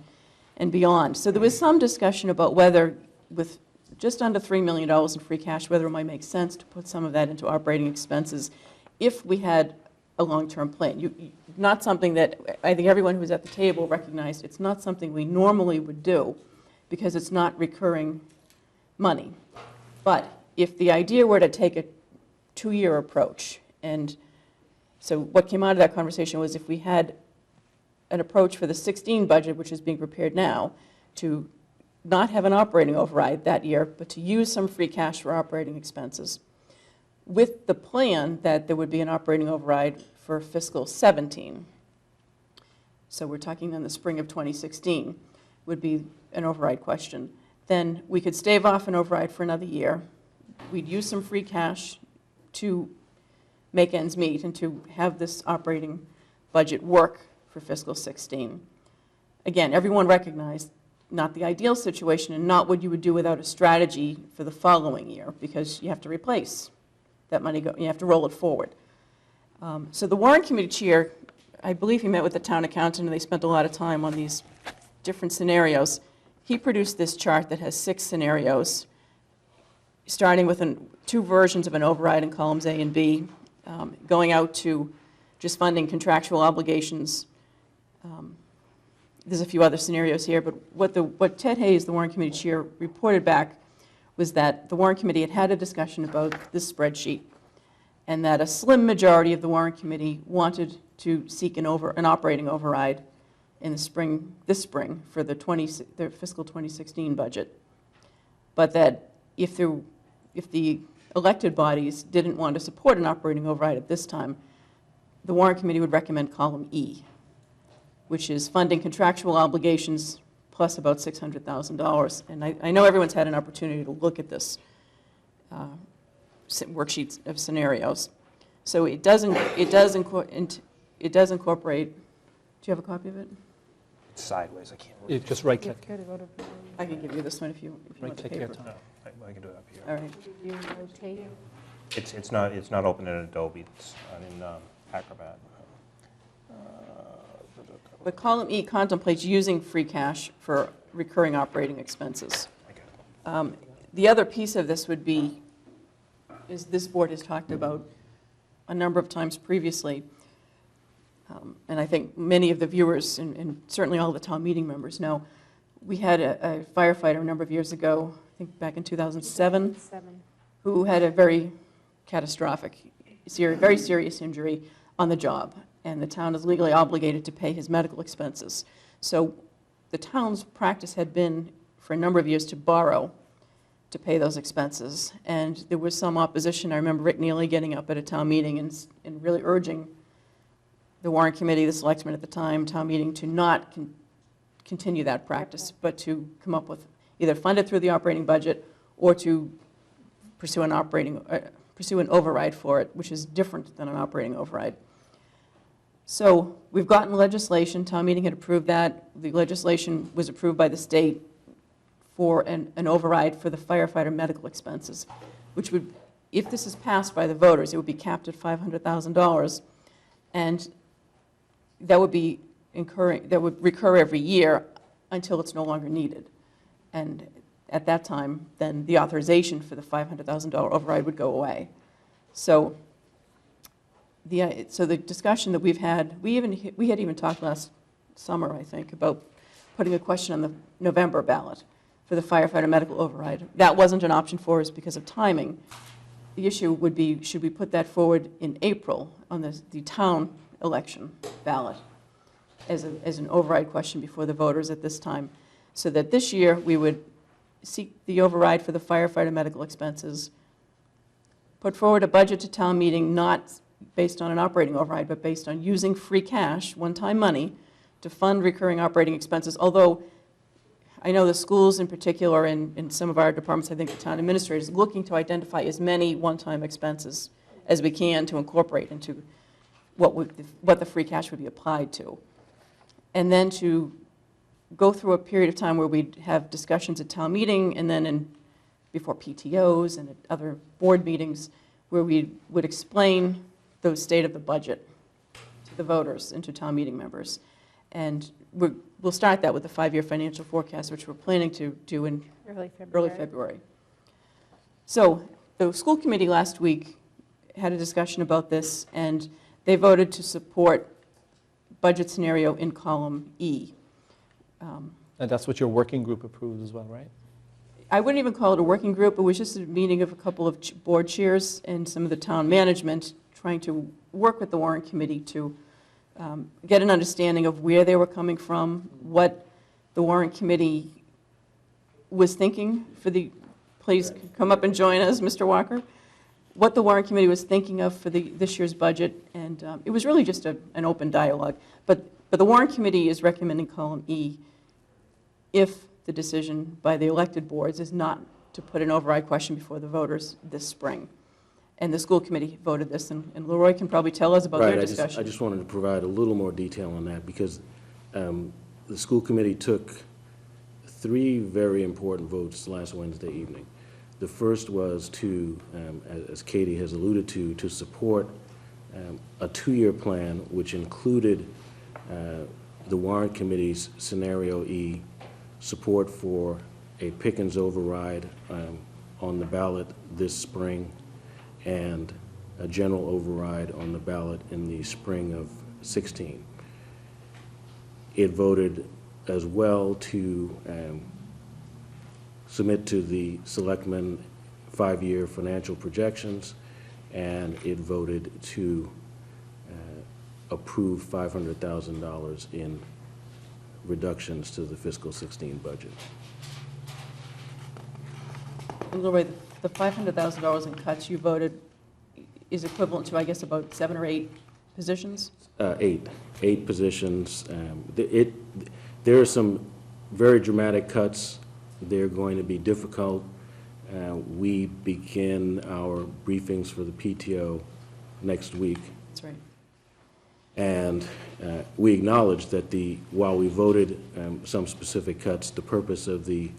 and beyond. So there was some discussion about whether, with just under $3 million in free cash, whether it might make sense to put some of that into operating expenses if we had a long-term plan. Not something that, I think everyone who was at the table recognized, it's not something we normally would do because it's not recurring money. But if the idea were to take a 2-year approach, and so what came out of that conversation was if we had an approach for the 16 budget, which is being prepared now, to not have an operating override that year, but to use some free cash for operating expenses, with the plan that there would be an operating override for fiscal 17. So we're talking then the spring of 2016 would be an override question. Then we could stave off an override for another year. We'd use some free cash to make ends meet and to have this operating budget work for fiscal 16. Again, everyone recognized not the ideal situation and not what you would do without a strategy for the following year, because you have to replace that money, you have to roll it forward. So the warrant committee chair, I believe he met with the town accountant and they spent a lot of time on these different scenarios. He produced this chart that has 6 scenarios, starting with 2 versions of an override in columns A and B, going out to just funding contractual obligations. There's a few other scenarios here, but what Ted Hayes, the warrant committee chair, reported back was that the warrant committee had a discussion about this spreadsheet, and that a slim majority of the warrant committee wanted to seek an operating override in this spring for the fiscal 2016 budget. But that if the elected bodies didn't want to support an operating override at this time, the warrant committee would recommend column E, which is funding contractual obligations plus about $600,000. And I know everyone's had an opportunity to look at this worksheet of scenarios. So it does incorporate. Do you have a copy of it? It's sideways, I can't read. You just right-click. I can give you this one if you want the Right-click here, paper. Tom. No, I can do it up here. All right. You rotate. It's not open in Adobe, it's in Acrobat. But column E contemplates using free cash for recurring operating expenses. The other piece of this would be, is this board has talked about a number of times previously, and I think many of the viewers and certainly all the town meeting members know, we had a firefighter a number of years ago, I think back in 2007, who had a very catastrophic, very serious injury on the job, and the town is legally obligated to pay his medical expenses. So the town's practice had been for a number of years to borrow to pay those expenses, and there was some opposition. I remember Rick Neely getting up at a town meeting and really urging the warrant committee, the selectmen at the time, town meeting, to not continue that practice, but to come up with, either fund it through the operating budget or to pursue an override for it, which is different than an operating override. So we've gotten legislation, town meeting had approved that. The legislation was approved by the state for an override for the firefighter medical expenses, which would, if this is passed by the voters, it would be capped at $500,000, and that would recur every year until it's no longer needed. And at that time, then the authorization for the $500,000 override would go away. So the discussion that we've had, we had even talked last summer, I think, about putting a question on the November ballot for the firefighter medical override. That wasn't an option for us because of timing. The issue would be, should we put that forward in April on the town election ballot as an override question before the voters at this time, so that this year we would seek the override for the firefighter medical expenses, put forward a budget to town meeting not based on an operating override, but based on using free cash, one-time money, to fund recurring operating expenses, although I know the schools in particular and in some of our departments, I think the town administrator is looking to identify as many one-time expenses as we can to incorporate into what the free cash would be applied to. And then to go through a period of time where we'd have discussions at town meeting and then before PTOs and at other board meetings where we would explain the state of the budget to the voters and to town meeting members. And we'll start that with the 5-year financial forecast, which we're planning to do in early February. So the school committee last week had a discussion about this, and they voted to support budget scenario in column E. And that's what your working group approved as well, right? I wouldn't even call it a working group. It was just a meeting of a couple of board chairs and some of the town management trying to work with the warrant committee to get an understanding of where they were coming from, what the warrant committee was thinking for the, please come up and join us, Mr. Walker, what the warrant committee was thinking of for this year's budget, and it was really just an open dialogue. But the warrant committee is recommending column E if the decision by the elected boards is not to put an override question before the voters this spring. And the school committee voted this, and Leroy can probably tell us about their discussion. I just wanted to provide a little more detail on that because the school committee took 3 very important votes last Wednesday evening. The first was to, as Katie has alluded to support a 2-year plan which included the warrant committee's scenario E, support for a Pickens override on the ballot this spring, and a general override on the ballot in the spring of 16. It voted as well to submit to the selectmen 5-year financial projections, and it voted to approve $500,000 in reductions to the fiscal 16 budget. And Leroy, the $500,000 in cuts you voted is equivalent to, I guess, about 7 or 8 positions? 8 positions. There are some very dramatic cuts. They're going to be difficult. We begin our briefings for the PTO next week. That's right. And we acknowledge that while we voted some specific cuts, the purpose of the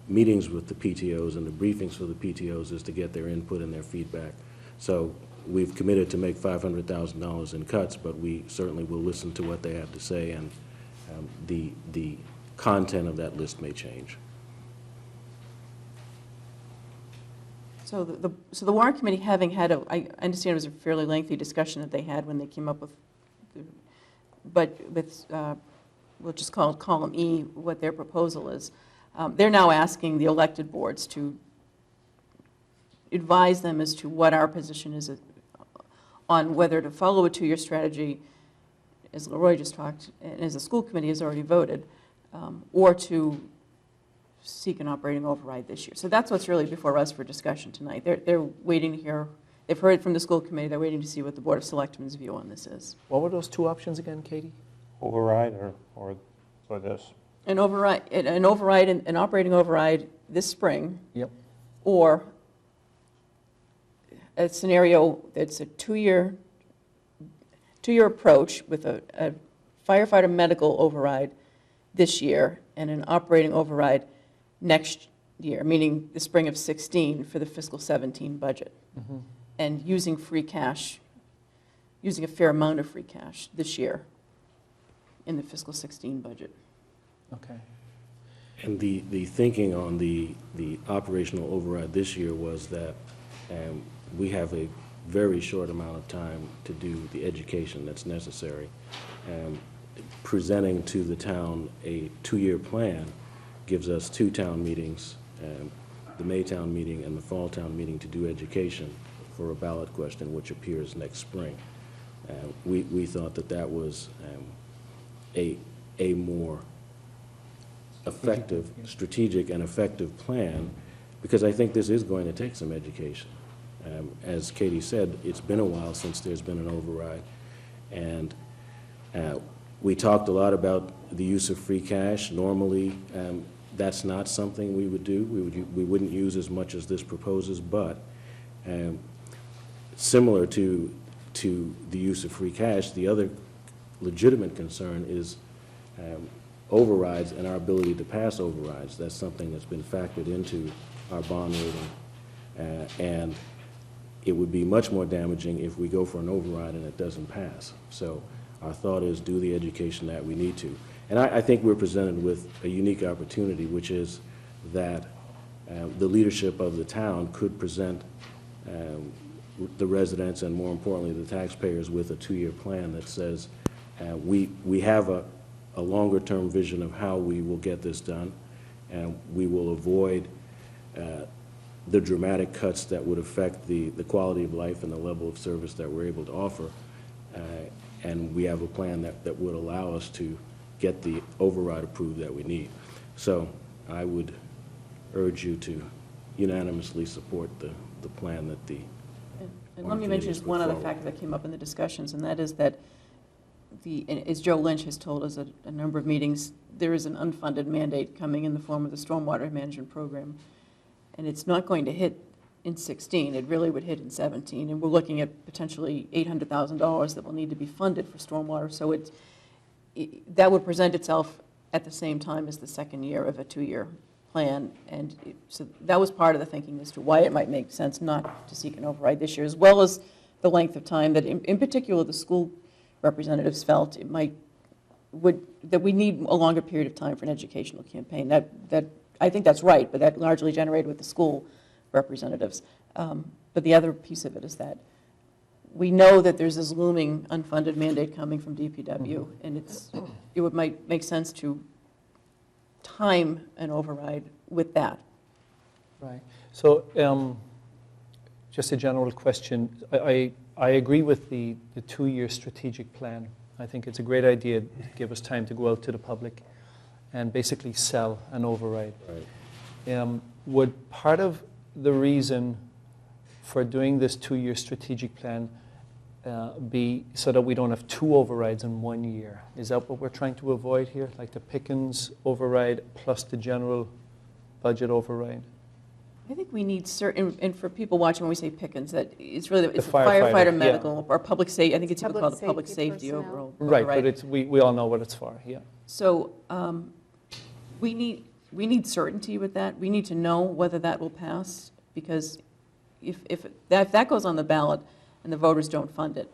meetings with the PTOs and the briefings for the PTOs is to get their input and their feedback. So we've committed to make $500,000 in cuts, but we certainly will listen to what they have to say, and the content of that list may change. So the warrant committee, having had I understand it was a fairly lengthy discussion that they had when they came up with, we'll just call it column E, what their proposal is. They're now asking the elected boards to advise them as to what our position is on whether to follow a 2-year strategy, as Leroy just talked, and as the school committee has already voted, or to seek an operating override this year. So that's what's really before us for discussion tonight. They're waiting to hear, they've heard from the school committee, they're waiting to see what the Board of Selectmen's view on this is. What were those 2 options again, Katie? Override or for this. An operating override this spring, Yep. or a scenario that's a two-year approach with a firefighter medical override this year and an operating override next year, meaning the spring of 16 for the fiscal 17 budget. Mm-hmm. And using free cash, using a fair amount of free cash this year in the fiscal 16 budget. Okay. And the thinking on the operational override this year was that we have a very short amount of time to do the education that's necessary. Presenting to the town a 2-year plan gives us 2 town meetings, the May town meeting and the fall town meeting, to do education for a ballot question which appears next spring. We thought that that was a more effective, strategic and effective plan, because I think this is going to take some education. As Katie said, it's been a while since there's been an override, and we talked a lot about the use of free cash. Normally, that's not something we would do. We wouldn't use as much as this proposes, but similar to the use of free cash, the other legitimate concern is overrides and our ability to pass overrides. That's something that's been factored into our bond rating, and it would be much more damaging if we go for an override and it doesn't pass. So our thought is do the education that we need to. And I think we're presented with a unique opportunity, which is that the leadership of the town could present the residents and, more importantly, the taxpayers with a 2-year plan that says we have a longer-term vision of how we will get this done, and we will avoid the dramatic cuts that would affect the quality of life and the level of service that we're able to offer. And we have a plan that would allow us to get the override approved that we need. So I would urge you to unanimously support the plan that the And let me mention just one other factor that came up in the discussions, and that is that as Joe Lynch has told us at a number of meetings, there is an unfunded mandate coming in the form of the stormwater management program. And it's not going to hit in 16, it really would hit in 17. And we're looking at potentially $800,000 that will need to be funded for stormwater. So that would present itself at the same time as the second year of a 2-year plan. And so that was part of the thinking as to why it might make sense not to seek an override this year, as well as the length of time that, in particular, the school representatives felt it that we need a longer period of time for an educational campaign. That I think that's right, but that largely generated with the school representatives. But the other piece of it is that we know that there's this looming unfunded mandate coming from DPW, and it might make sense to time an override with that. Right. So just a general question. I agree with the 2-year strategic plan. I think it's a great idea to give us time to go out to the public and basically sell an override. Right. Would part of the reason for doing this 2-year strategic plan be so that we don't have 2 overrides in 1 year? Is that what we're trying to avoid here? Like the Pickens override plus the general budget override? I think we need certain, and for people watching when we say Pickens, that it's really it's The the firefighter, firefighter yeah. medical or public safety. I think it's even Public called the public safety safety personnel. overall. Right, override. but it's, we all know what it's for, yeah. So we need certainty with that. We need to know whether that will pass, because if that goes on the ballot and the voters don't fund it,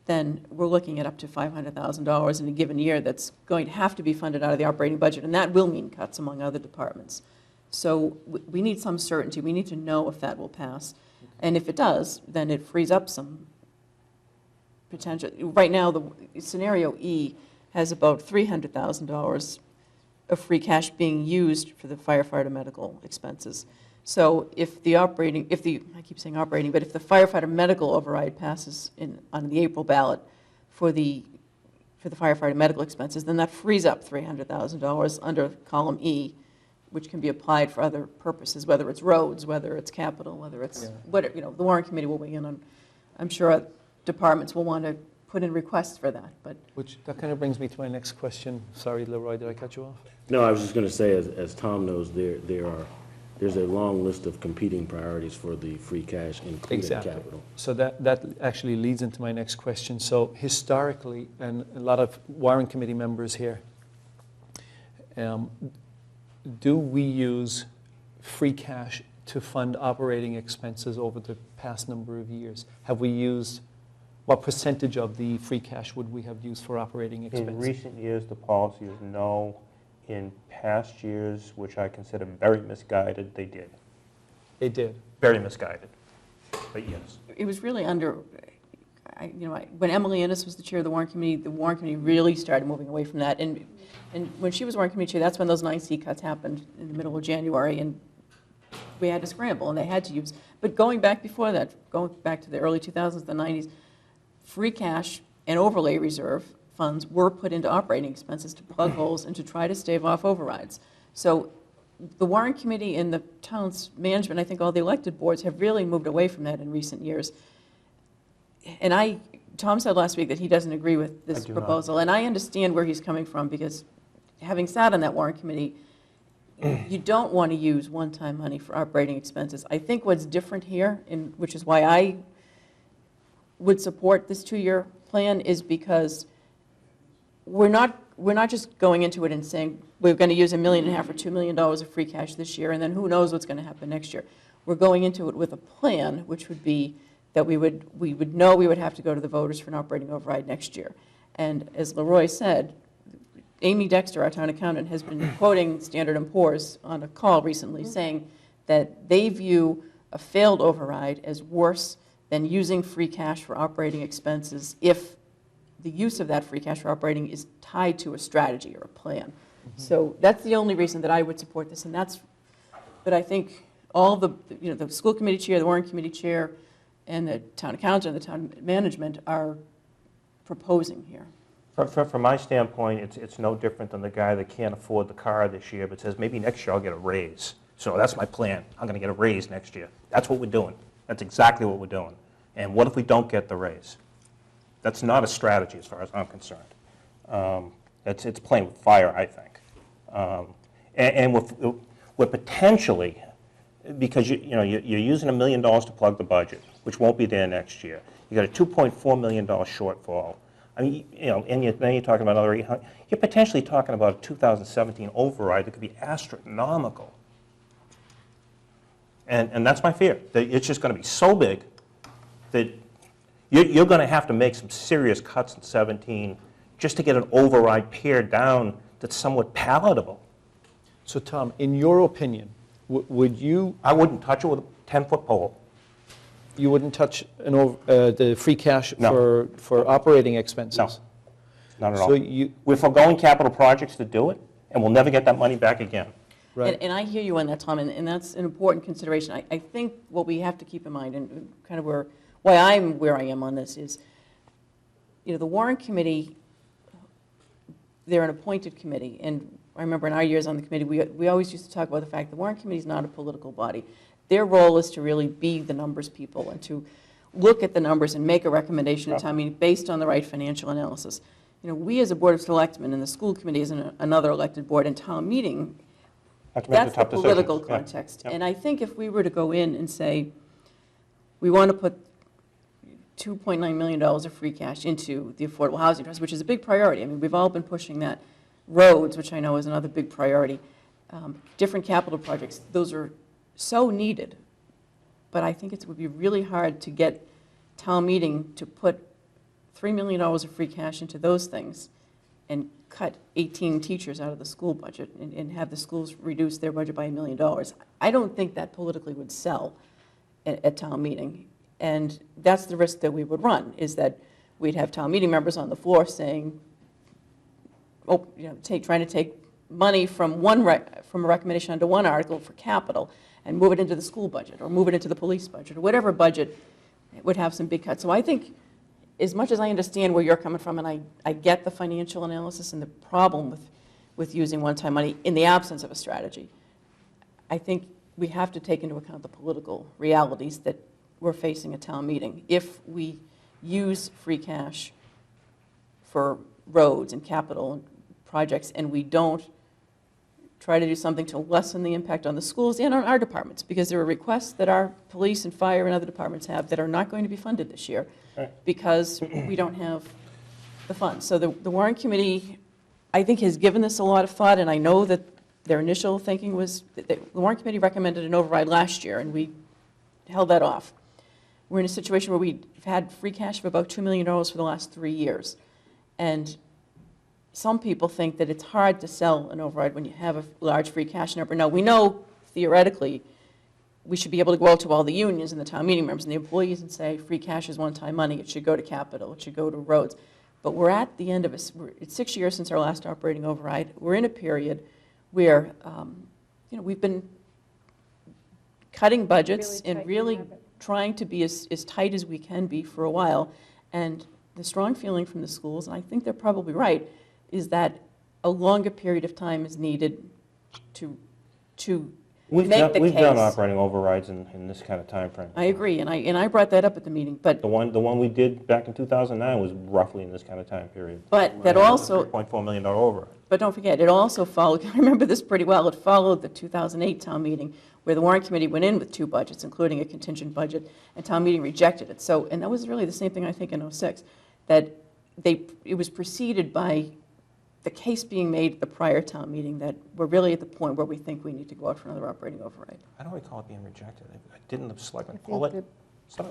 then we're looking at up to $500,000 in a given year that's going to have to be funded out of the operating budget, and that will mean cuts among other departments. So we need some certainty. We need to know if that will pass. And if it does, then it frees up some potential. Right now, the scenario E has about $300,000 of free cash being used for the firefighter medical expenses. So if I keep saying operating, but if the firefighter medical override passes on the April ballot for the firefighter medical expenses, then that frees up $300,000 under column E, which can be applied for other purposes, whether it's roads, whether it's capital, whether it's, the warrant committee will weigh in on, I'm sure departments will want to put in requests for that, but That kind of brings me to my next question. Sorry, Leroy, did I cut you off? No, I was just going to say, as Tom knows, there's a long list of competing priorities for the free cash, including Exactly. capital. So that actually leads into my next question. So historically, and a lot of Warren Committee members here, do we use free cash to fund operating expenses over the past number of years? Have we used, what percentage of the free cash would we have used for operating expenses? In recent years, the policy is no. In past years, which I consider very misguided, they did. They did. Very misguided, but yes. it was really under, when Emily Ennis was the chair of the Warren Committee really started moving away from that. And when she was Warren Committee chair, that's when those 9C cuts happened in the middle of January, and we had to scramble, and they had to use. But going back before that, going back to the early 2000s, the 90s, free cash and overlay reserve funds were put into operating expenses to plug holes and to try to stave off overrides. So the Warren Committee and the town's management, I think all the elected boards, have really moved away from that in recent years. And Tom said last week that he doesn't agree with this proposal, and I understand where he's coming from, because having sat on that Warren Committee, you don't want to use one-time money for operating expenses. I think what's different here, which is why I would support this 2-year plan, is because we're not just going into it and saying we're going to use $1.5 million or $2 million of free cash this year, and then who knows what's going to happen next year. We're going into it with a plan, which would be that we would know we would have to go to the voters for an operating override next year. And as Leroy said, Amy Dexter, our town accountant, has been quoting Standard & Poor's on a call recently, saying that they view a failed override as worse than using free cash for operating expenses if the use of that free cash for operating is tied to a strategy or a plan. So that's the only reason that I would support this, but I think all the school committee chair, the Warren Committee chair, and the town accountant and the town management are proposing here. From my standpoint, it's no different than the guy that can't afford the car this year, but says, maybe next year I'll get a raise. So that's my plan. I'm going to get a raise next year. That's what we're doing. That's exactly what we're doing. And what if we don't get the raise? That's not a strategy as far as I'm concerned. It's playing with fire, I think. And we're potentially, because you're using $1 million to plug the budget, which won't be there next year. You got a $2.4 million shortfall. I mean, and then you're talking about another 800. You're potentially talking about a 2017 override that could be astronomical. And that's my fear, that it's just going to be so big that you're going to have to make some serious cuts in 17 just to get an override pared down that's somewhat palatable. So Tom, in your opinion, would you... I wouldn't touch it with a 10-foot pole. You wouldn't touch the free cash for operating expenses? No, not at all. So we're foregoing capital projects to do it, and we'll never get that money back again. Right. And I hear you on that, Tom, and that's an important consideration. I think what we have to keep in mind, and kind of why I'm where I am on this, is, the Warren Committee, they're an appointed committee, and I remember in our years on the committee, we always used to talk about the fact the Warren Committee is not a political body. Their role is to really be the numbers people and to look at the numbers and make a recommendation at town meeting based on the right financial analysis. We as a Board of Selectmen, and the school committee is another elected board, and town meeting, that's the political context. Yep. And I think if we were to go in and say, we want to put $2.9 million of free cash into the Affordable Housing Trust, which is a big priority. I mean, we've all been pushing that. Roads, which I know is another big priority. Different capital projects, those are so needed. But I think it would be really hard to get town meeting to put $3 million of free cash into those things and cut 18 teachers out of the school budget and have the schools reduce their budget by $1 million. I don't think that politically would sell at town meeting. And that's the risk that we would run, is that we'd have town meeting members on the floor saying, trying to take money from a recommendation under one article for capital and move it into the school budget or move it into the police budget or whatever budget would have some big cuts. So I think, as much as I understand where you're coming from, and I get the financial analysis and the problem with using one-time money in the absence of a strategy, I think we have to take into account the political realities that we're facing at town meeting. If we use free cash for roads and capital projects, and we don't try to do something to lessen the impact on the schools and on our departments, because there are requests that our police and fire and other departments have that are not going to be funded this year because we don't have the funds. So the warrant committee, I think, has given this a lot of thought, and I know that their initial thinking was, that the warrant committee recommended an override last year, and we held that off. We're in a situation where we've had free cash of about $2 million for the last 3 years. And some people think that it's hard to sell an override when you have a large free cash number. Now, we know theoretically we should be able to go out to all the unions and the town meeting members and the employees and say, free cash is one-time money, it should go to capital, it should go to roads. But we're at the end of it. It's 6 years since our last operating override. We're in a period where, we've been cutting budgets and really trying to be as tight as we can be for a while. And the strong feeling from the schools, and I think they're probably right, is that a longer period of time is needed to make the case. We've done operating overrides in this kind of time frame. I agree, and I brought that up at the meeting, but The one we did back in 2009 was roughly in this kind of time period. that also, $3.4 million over. but don't forget, it also followed, I remember this pretty well, it followed the 2008 town meeting, where the warrant committee went in with 2 budgets, including a contingent budget, and town meeting rejected it. So, and that was really the same thing, I think, in '06, that it was preceded by the case being made at the prior town meeting that we're really at the point where we think we need to go out for another operating override. I don't recall it being rejected. Didn't the selectmen pull it?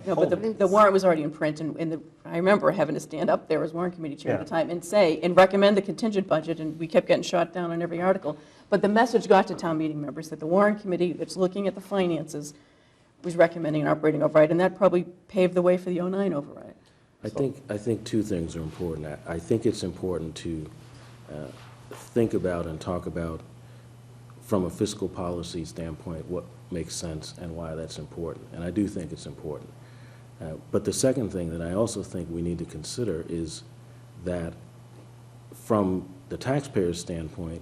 No, but the warrant was already in print, and I remember having to stand up there as warrant committee chair at the time and say, and recommend the contingent budget, and we kept getting shot down on every article. But the message got to town meeting members that the warrant committee that's looking at the finances was recommending an operating override, and that probably paved the way for the '09 override. I think 2 things are important. I think it's important to think about and talk about, from a fiscal policy standpoint, what makes sense and why that's important. And I do think it's important. But the second thing that I also think we need to consider is that from the taxpayer's standpoint,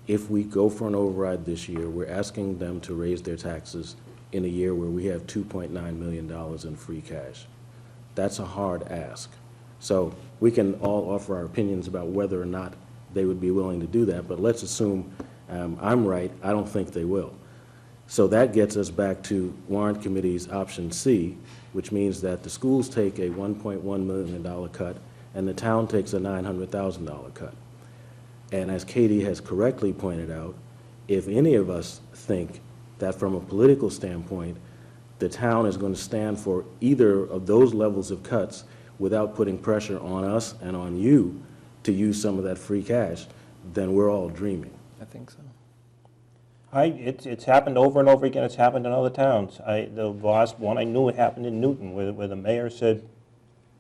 if we go for an override this year, we're asking them to raise their taxes in a year where we have $2.9 million in free cash. That's a hard ask. So we can all offer our opinions about whether or not they would be willing to do that, but let's assume I'm right, I don't think they will. So that gets us back to warrant committee's option C, which means that the schools take a $1.1 million cut and the town takes a $900,000 cut. And as Katie has correctly pointed out, if any of us think that from a political standpoint, the town is going to stand for either of those levels of cuts without putting pressure on us and on you to use some of that free cash, then we're all dreaming. I think so. It's happened over and over again. It's happened in other towns. The last one I knew, it happened in Newton, where the mayor said,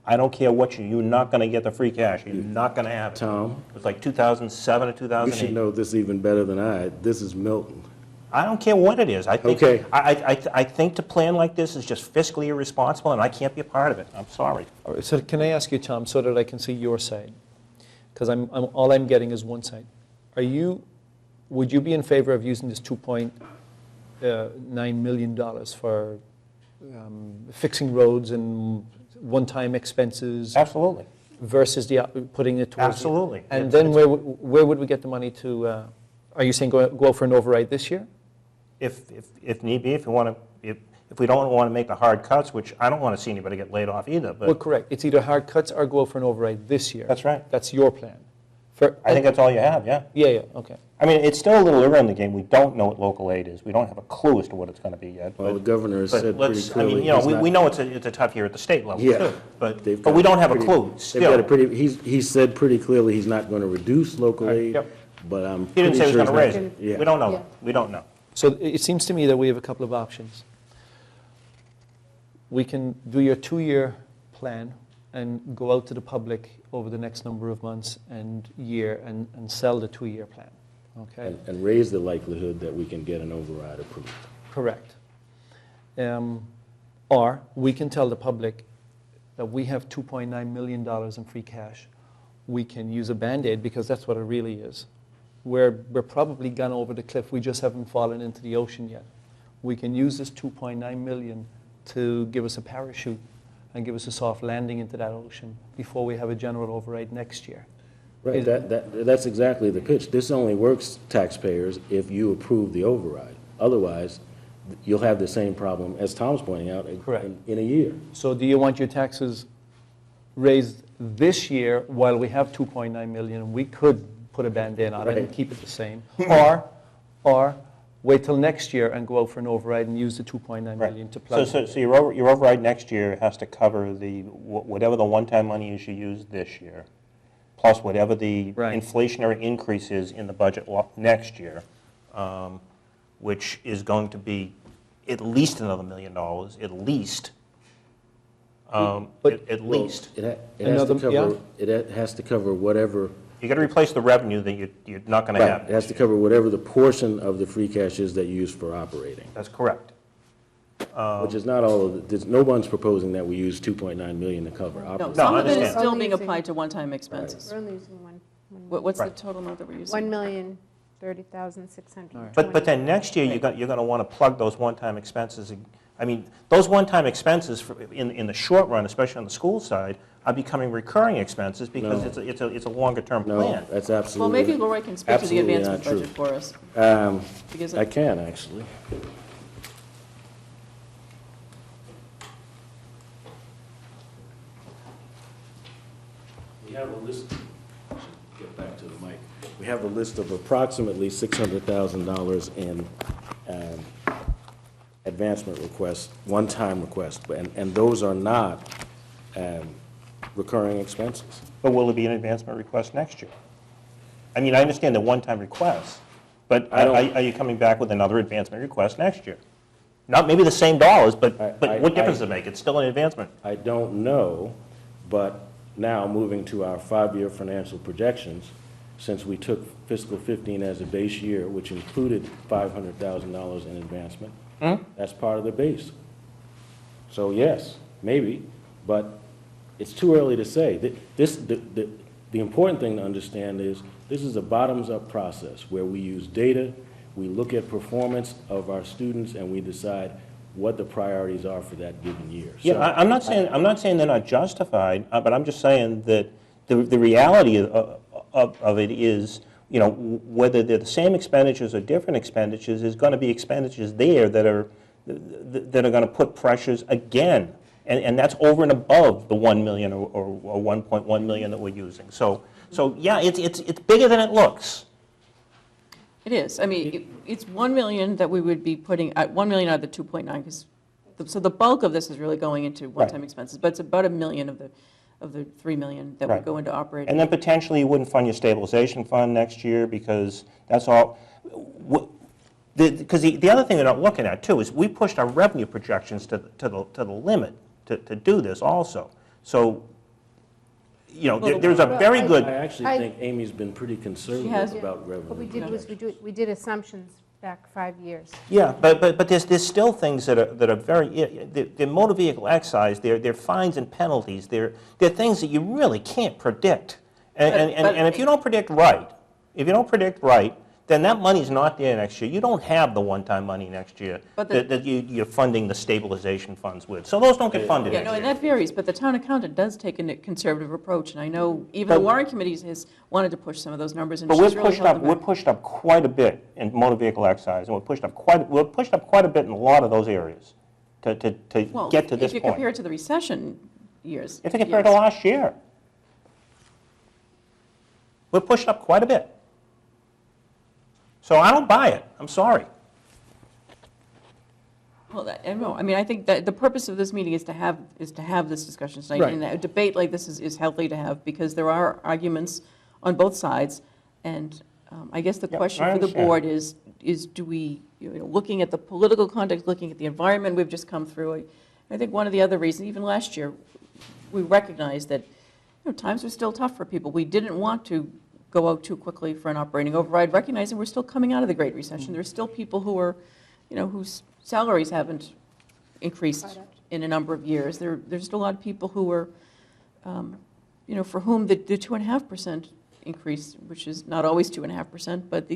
I don't care what you're not going to get the free cash. You're not going to have it. Tom? It was like 2007 or You 2008. should know this even better than I. This is Milton. I don't care what it is. I think, Okay. I think to plan like this is just fiscally irresponsible, and I can't be a part of it. I'm sorry. All right, so can I ask you, Tom, so that I can see your side? Because all I'm getting is one side. Would you be in favor of using this $2.9 million for fixing roads and one-time expenses Absolutely. versus putting it towards? Absolutely. And then where would we get the money to, are you saying go for an override this year? If need be, if we don't want to make the hard cuts, which I don't want to see anybody get laid off either, Well, but correct. It's either hard cuts or go for an override this year. that's right. That's your plan. I think that's all you have, yeah. Yeah, okay. I mean, it's still a little early in the game. We don't know what local aid is. We don't have a clue as to what it's going to be yet. Well, the but- governor has but said let's- pretty clearly. I mean, you know, he's not- we know it's a tough year at the state level, Yeah, too. But they've we got don't have a pretty- clue, They've got a still. he's said pretty clearly he's not going to reduce local aid, Yep. but I'm He pretty didn't say he sure was going to he's raise not. it. Yeah. We don't know. Yeah. We don't know. So it seems to me that we have a couple of options. We can do your 2-year plan and go out to the public over the next number of months and year and sell the 2-year plan, okay? And raise the likelihood that we can get an override approved. Correct. Or we can tell the public that we have $2.9 million in free cash. We can use a Band-Aid because that's what it really is. We're probably gone over the cliff. We just haven't fallen into the ocean yet. We can use this $2.9 million to give us a parachute and give us a soft landing into that ocean before we have a general override next year. Right, that's exactly the pitch. This only works, taxpayers, if you approve the override. Otherwise, you'll have the same problem, as Tom's pointing out, Correct. in a year. So do you want your taxes raised this year while we have 2.9 million? We could put a Band-Aid on it and Right. keep it the same. Or wait till next year and go out for an override and use the 2.9 million to plug. So your override next year has to cover whatever the one-time money is you use this year, plus whatever the Right. inflationary increase is in the budget next year, which is going to be at least another $1 million, at least. At least. It has to cover whatever, You got to replace the revenue that you're not going to have. it has to cover whatever the portion of the free cash is that you use for operating, That's correct. which is not all of it. No one's proposing that we use 2.9 million to cover No, operating. some I of it is understand. still Only being using- applied to one-time expenses. We're only using one What's the Right. total amount that we're using? 1,030,620. But then next year, you're going to want to plug those one-time expenses. I mean, those one-time expenses in the short run, especially on the school side, are becoming recurring expenses because No. it's a longer-term No, plan. that's Well, absolutely. maybe Lori can speak to the absolutely advancement not true. budget for us. Because I can, actually. We have a list, get back to the mic. We have a list of approximately $600,000 in advancement requests, one-time requests, and those are not recurring expenses. But will there be an advancement request next year? I mean, I understand the one-time request, but I don't- are you coming back with another advancement request next year? Not maybe the same dollars, but what difference does it make? It's still an advancement. I don't know, but now moving to our five-year financial projections, since we took fiscal 15 as a base year, which included $500,000 in advancement, that's part of the base. So yes, maybe, but it's too early to say. The important thing to understand is this is a bottoms-up process where we use data, we look at performance of our students, and we decide what the priorities are for that given year. Yeah, So- I'm not saying they're not justified, but I'm just saying that the reality of it is, you know, whether they're the same expenditures or different expenditures, there's going to be expenditures there that are going to put pressures again, and that's over and above the 1 million or 1.1 million that we're using. So yeah, it's bigger than it looks. It is. I mean, it's 1 million that we would be putting, 1 million out of the 2.9, because, so the bulk of this is really going into one-time expenses, but it's about 1 million of the 3 million that would Right. go into operating. And then potentially you wouldn't fund your stabilization fund next year because that's all. Because the other thing we're not looking at too is we pushed our revenue projections to the limit to do this also. So, you know, there's a very I good. actually think Amy's been pretty has. conservative about revenue. What we did was, we did assumptions back 5 years. Yeah, but there's still things that are very, they're motor vehicle excise, they're fines and penalties, they're things that you really can't predict. And if you don't predict right, then that money's not there next year. You don't have the one-time money next year But that you're funding the stabilization funds with. So those don't get funded Yeah, next no, and year. that varies, but the town accountant does take a conservative approach, and I know even the warrant committee has wanted to push some of those numbers, and But she's really held them we're back. pushed up quite a bit in motor vehicle excise, and we're pushed up quite a bit in a lot of those areas to Well, get to this if you point. compare it to the recession years. If you compare it to yes. last year, we're pushed up quite a bit. So I don't buy it. I'm sorry. Well, I don't know. I mean, I think that the purpose of this meeting is to have this discussion tonight. Right. And a debate like this is healthy to have, because there are arguments on both sides. And I guess the Yeah, question I for the understand. board is do we, you know, looking at the political context, looking at the environment we've just come through, I think one of the other reasons, even last year, we recognized that, you know, times were still tough for people. We didn't want to go out too quickly for an operating override, recognizing we're still coming out of the Great Recession. There's still people who are, you know, whose salaries haven't increased in a number of years. There's still a lot of people who are, you know, for whom the 2.5% increase, which is not always 2.5%, but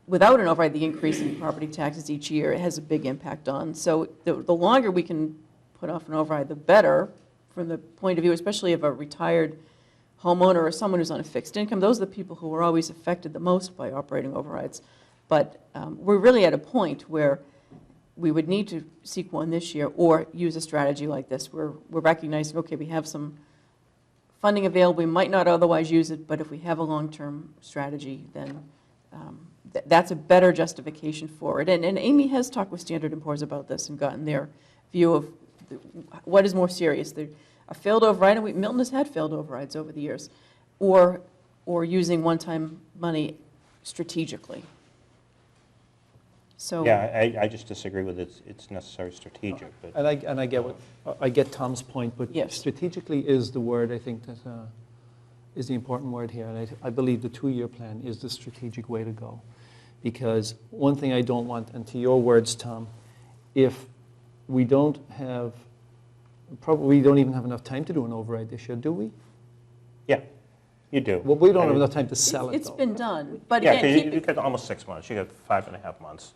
without an override, the increase in property taxes each year, it has a big impact on. So the longer we can put off an override, the better, from the point of view, especially of a retired homeowner or someone who's on a fixed income. Those are the people who are always affected the most by operating overrides. But we're really at a point where we would need to seek one this year or use a strategy like this. We're recognizing, okay, we have some funding available, we might not otherwise use it, but if we have a long-term strategy, then that's a better justification for it. And Amy has talked with Standard & Poor's about this and gotten their view of what is more serious, a failed override, and Milton has had failed overrides over the years, or using one-time money strategically. So Yeah, I just disagree with it's necessary strategic, but And I get Tom's point, but Yes. strategically is the word, I think, that is the important word here. And I believe the 2-year plan is the strategic way to go. Because one thing I don't want, and to your words, Tom, if we don't have, probably we don't even have enough time to do an override this year, do we? yeah, you do. Well, we don't I have mean, enough time to sell it, it's though. been done, but Yeah, again, because you got almost 6 months, you got 5.5 months.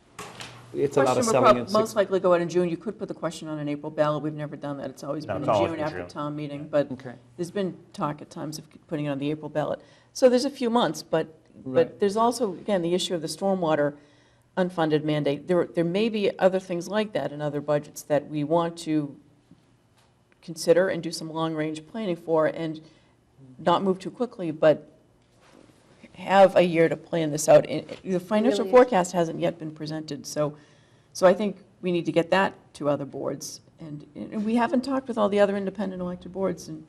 It's a lot of question selling will in 6 most likely go out in June. You could put the question on an April ballot. We've never done that. It's always No, been it's in always June been after June. town meeting, but Okay. there's been talk at times of putting it on the April ballot. So there's a few months, but Right. there's also, again, the issue of the stormwater unfunded mandate. There may be other things like that in other budgets that we want to consider and do some long-range planning for, and not move too quickly, but have a year to plan this out. The financial Really is. forecast hasn't yet been presented, so I think we need to get that to other boards. And we haven't talked with all the other independent elected boards, and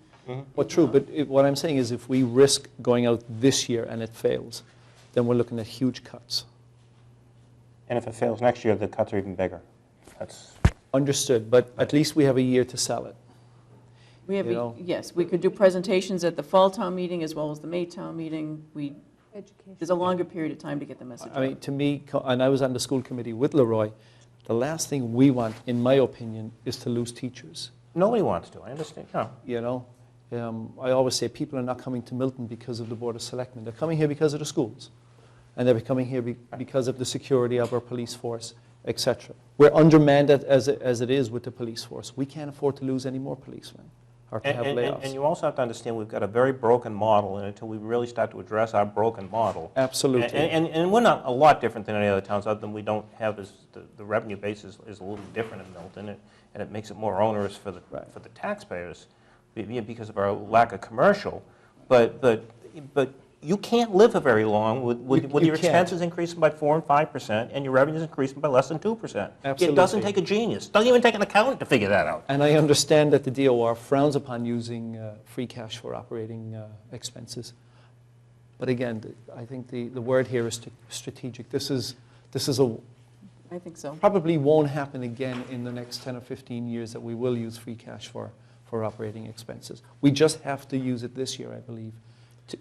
Well, true, but what I'm saying is if we risk going out this year and it fails, then we're looking at huge cuts. And if it fails next year, the cuts are even bigger. That's, Understood, but at least we have a year to sell it. we have, You know. yes, we could do presentations at the fall town meeting as well as the May town meeting. Education. There's a longer period of time to get the message I mean, out. to me, and I was on the school committee with Leroy, the last thing we want, in my opinion, is to lose teachers, nobody wants to, I understand, no. you know? I always say people are not coming to Milton because of the Board of Selectmen. They're coming here because of the schools. And they're coming here because of the security of our police force, et cetera. We're undermanned as it is with the police force. We can't afford to lose any more policemen or to have layoffs. And you also have to understand, we've got a very broken model, and until we really start to address our broken model. Absolutely. And we're not a lot different than any other towns, other than we don't have this, the revenue base is a little different in Milton, and it makes it more onerous for the taxpayers because of our lack of commercial. But you can't live for very long with You your can't. expenses increasing by 4% and 5%, and your revenues increasing by less than 2%. Absolutely. It doesn't take a genius. Doesn't even take an accountant to figure that out. And I understand that the DOR frowns upon using free cash for operating expenses. But again, I think the word here is strategic. This is I think so. probably won't happen again in the next 10 or 15 years that we will use free cash for operating expenses. We just have to use it this year, I believe,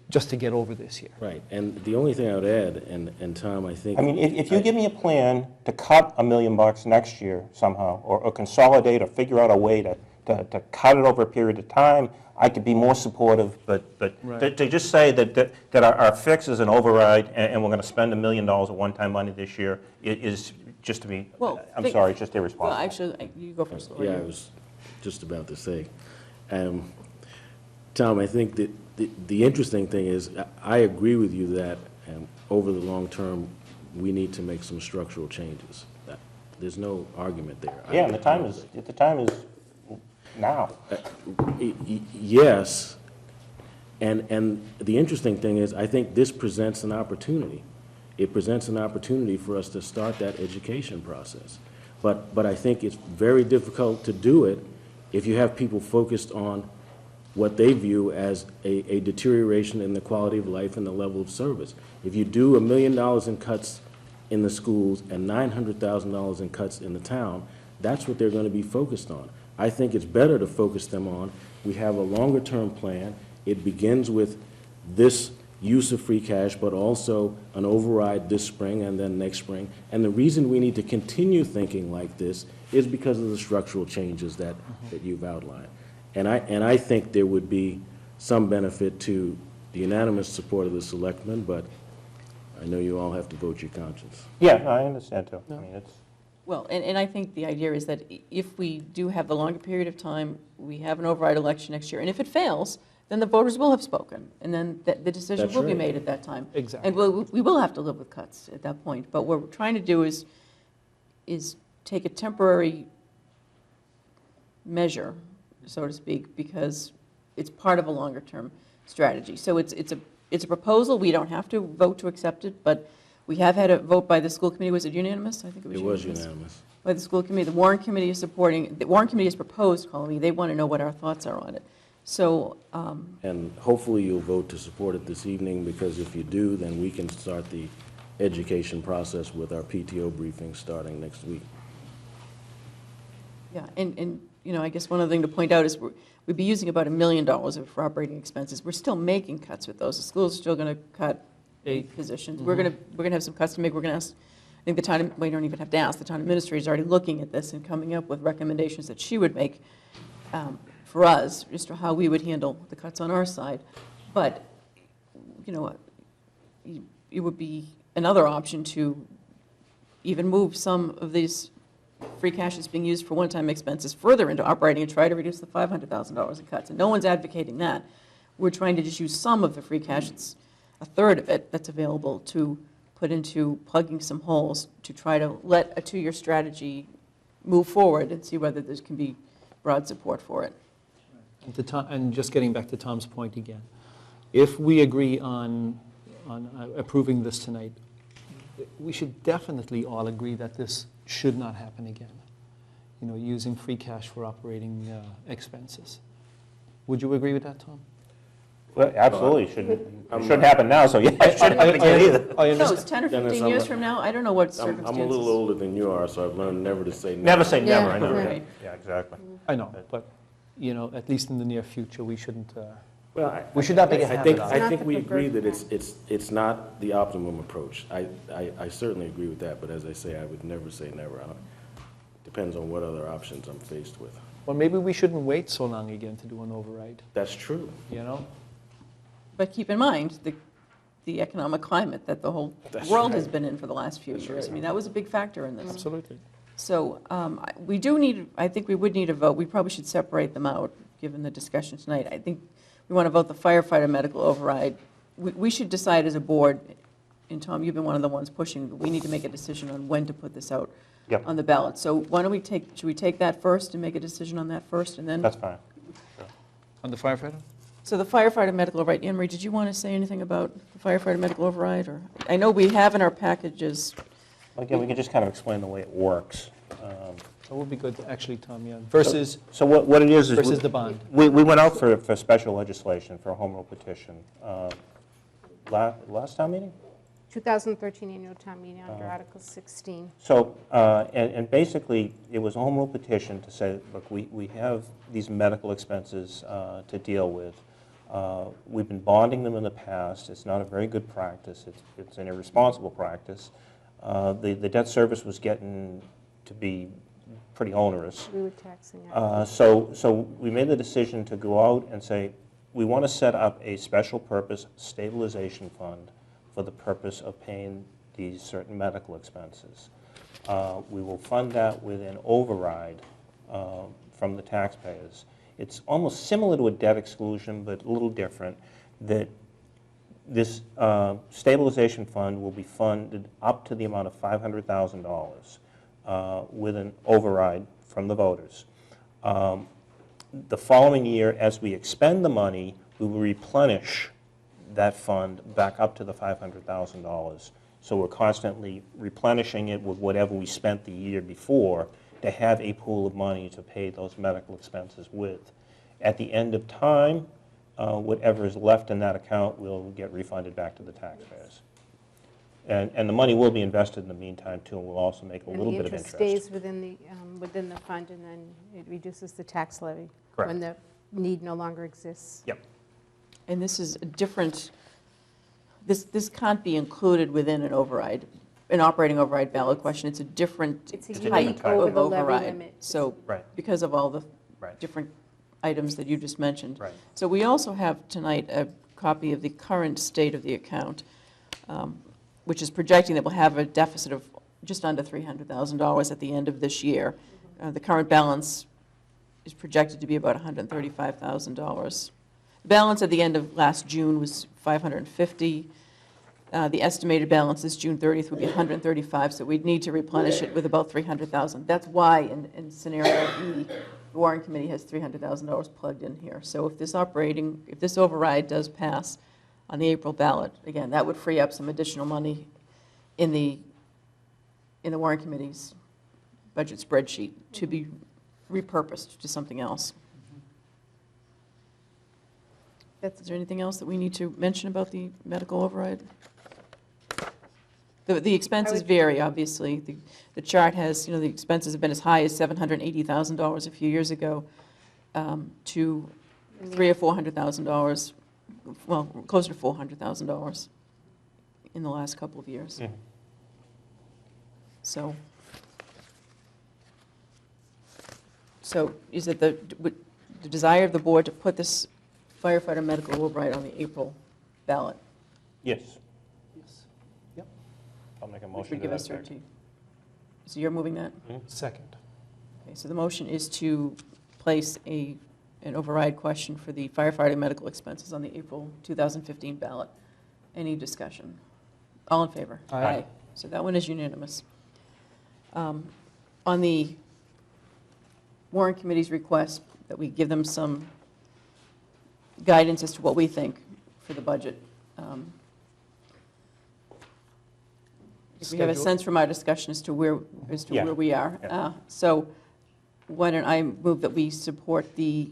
just to get over this year. Right, and the only thing I would add, and Tom, I think... I mean, if you give me a plan to cut $1 million next year somehow, or consolidate, or figure out a way to cut it over a period of time, I could be more supportive, but Right. to just say that our fix is an override, and we're going to spend $1 million of one-time money this year, is just to be, Well, I'm sorry, it's just Well, irresponsible. actually, you go first, Lori. Yeah, I was just about to say. Tom, I think that the interesting thing is, I agree with you that over the long term, we need to make some structural changes. There's no argument there. Yeah, and the time is now. Yes, and the interesting thing is, I think this presents an opportunity. It presents an opportunity for us to start that education process. But I think it's very difficult to do it if you have people focused on what they view as a deterioration in the quality of life and the level of service. If you do $1 million in cuts in the schools and $900,000 in cuts in the town, that's what they're going to be focused on. I think it's better to focus them on, we have a longer-term plan. It begins with this use of free cash, but also an override this spring and then next spring. And the reason we need to continue thinking like this is because of the structural changes that you've outlined. And I think there would be some benefit to the unanimous support of the selectmen, but I know you all have to vote your conscience. Yeah, no, I understand too. I mean, it's, Well, and I think the idea is that if we do have the longer period of time, we have an override election next year, and if it fails, then the voters will have spoken, and then the decision That's will be right. made at that time. Exactly. And we will have to live with cuts at that point, but what we're trying to do is take a temporary measure, so to speak, because it's part of a longer-term strategy. So it's a proposal, we don't have to vote to accept it, but we have had a vote by the school committee. Was it unanimous? I think it was It unanimous. was unanimous. By the school committee. The Warren Committee is supporting, the Warren Committee has proposed, Colleen, they want to know what our thoughts are on it. So, And hopefully you'll vote to support it this evening, because if you do, then we can start the education process with our PTO briefing starting next week. yeah, and, you know, I guess one other thing to point out is we'd be using about $1 million for operating expenses. We're still making cuts with those. The school's still going to cut 8 positions. We're going to have some cuts to make. We're going to ask, I think the town, we don't even have to ask, the town administrator is already looking at this and coming up with recommendations that she would make for us, as to how we would handle the cuts on our side. But, you know, it would be another option to even move some of these free cash that's being used for one-time expenses further into operating and try to reduce the $500,000 in cuts. And no one's advocating that. We're trying to just use some of the free cash, it's a third of it that's available, to put into plugging some holes to try to let a 2-year strategy move forward and see whether there can be broad support for it. And just getting back to Tom's point again, if we agree on approving this tonight, we should definitely all agree that this should not happen again. You know, using free cash for operating expenses. Would you agree with that, Tom? Well, absolutely, it shouldn't happen now, so yeah, it shouldn't happen again either. I No, understand. it's 10 or Dennis, 15 I'm years a- from now, I don't know what I'm circumstances. a little older than you are, so I've learned never to say never. Never say never, Yeah, I know, right. yeah, exactly. I know, but, you know, at least in the near future, we shouldn't, Well, we should not make a I habit think, out of it. I think Not we the agree that preferred it's not the optimum approach. I certainly agree with that, but as I say, I would never say never. Depends on what other options I'm faced with. Well, maybe we shouldn't wait so long again to do an override, That's true. you know? But keep in mind the economic climate that the whole That's world has right. been in for the last few That's years. right. I mean, that was a big factor in this. Absolutely. So we do need, I think we would need a vote. We probably should separate them out, given the discussion tonight. I think we want to vote the firefighter medical override. We should decide as a board, and Tom, you've been one of the ones pushing, but we need to make a decision on when to put this out Yep. on the ballot. So why don't should we take that first and make a decision on that first, and then? That's fine. On the firefighter? So the firefighter medical override, Anne Marie, did you want to say anything about the firefighter medical override? Or, I know we have in our packages, Again, we can just kind of explain the way it works. That would be good, actually, Tom, yeah. Versus So what it is versus the bond. we went out for special legislation, for a home rule petition. Last town meeting? 2013 annual town meeting under Article 16. So, and basically, it was a home rule petition to say, look, we have these medical expenses to deal with. We've been bonding them in the past. It's not a very good practice. It's an irresponsible practice. The debt service was getting to be pretty onerous. We were taxing it. So we made the decision to go out and say, we want to set up a special purpose stabilization fund for the purpose of paying these certain medical expenses. We will fund that with an override from the taxpayers. It's almost similar to a debt exclusion, but a little different, that this stabilization fund will be funded up to the amount of $500,000 with an override from the voters. The following year, as we expend the money, we will replenish that fund back up to the $500,000. So we're constantly replenishing it with whatever we spent the year before to have a pool of money to pay those medical expenses with. At the end of time, whatever is left in that account will get refunded back to the taxpayers. And the money will be invested in the meantime, too, and will also make a little bit of And the interest. interest stays within the fund, and then it reduces the tax levy Correct. when the need no longer exists. Yep. and this is a different, this can't be included within an override, an operating override ballot question. It's a different It's a type unique over of the levy override. limit. So, Right. because of all the Right. different items that you just mentioned. Right. So we also have tonight a copy of the current state of the account, which is projecting that we'll have a deficit of just under $300,000 at the end of this year. The current balance is projected to be about $135,000. The balance at the end of last June was $550. The estimated balance this June 30th would be $135, so we'd need to replenish it with about $300,000. That's why in scenario E, the Warrant Committee has $300,000 plugged in here. So if this override does pass on the April ballot, again, that would free up some additional money in the Warrant Committee's budget spreadsheet to be repurposed to something else. Is there anything else that we need to mention about the medical override? The expenses vary, obviously. The chart has, the expenses have been as high as $780,000 a few years ago to $300,000 or $400,000, well, closer to $400,000 in the last couple of years. Mhm. So is it the desire of the board to put this firefighter medical override on the April ballot? Yes, Yes. Yep. I'll make a Which motion would to give that us effect. certainty. So you're moving that? Second. Okay, so the motion is to place an override question for the firefighter medical expenses on the April 2015 ballot. Any discussion? All in favor? Aye. So that one is unanimous. On the Warrant Committee's request that we give them some guidance as to what we think for the budget. If we have a Schedule. sense from our discussion as to where Yeah. we are. Yeah. So why don't I move that we support the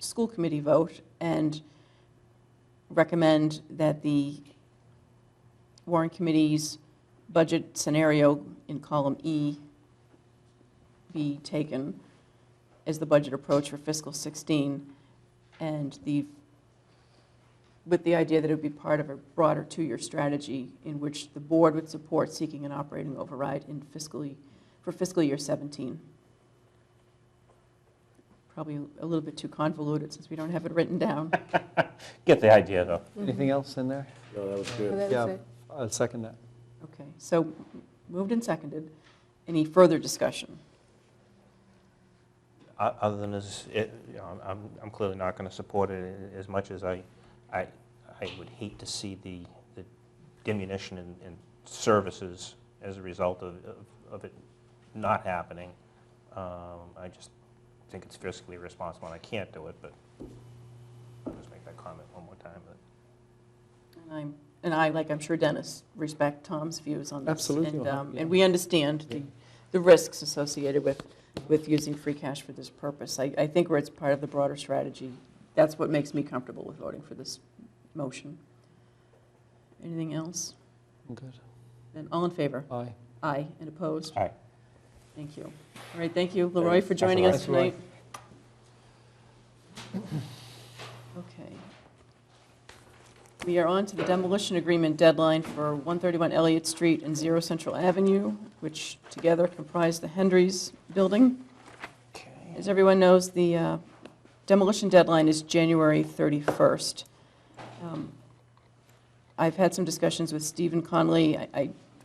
school committee vote and recommend that the Warrant Committee's budget scenario in column E be taken as the budget approach for fiscal 16, and with the idea that it would be part of a broader two-year strategy in which the board would support seeking an operating override for fiscal year 17. Probably a little bit too convoluted since we don't have it written down. Get the idea, though. Anything else in there? No, that was So good. that Yeah. was it. I'll second that. Okay, so moved and seconded. Any further discussion? Other than this, I'm clearly not going to support it as much as I would hate to see the diminution in services as a result of it not happening. I just think it's fiscally irresponsible, and I can't do it, but I'll just make that comment one more time. And I, like I'm sure Dennis, respect Tom's views on this. Absolutely, And, yeah. and we understand the risks associated with using free cash for this purpose. I think where it's part of the broader strategy, that's what makes me comfortable with voting for this motion. Anything else? I'm good. Then all in favor? Aye. Aye. And opposed? Aye. Thank you. All right, thank you, Leroy, for joining us That's all right. tonight. Okay. We are on to the demolition agreement deadline for 131 Elliott Street and 0 Central Avenue, which together comprise the Hendry's building. As everyone knows, the demolition deadline is January 31st. I've had some discussions with Stephen Connolly.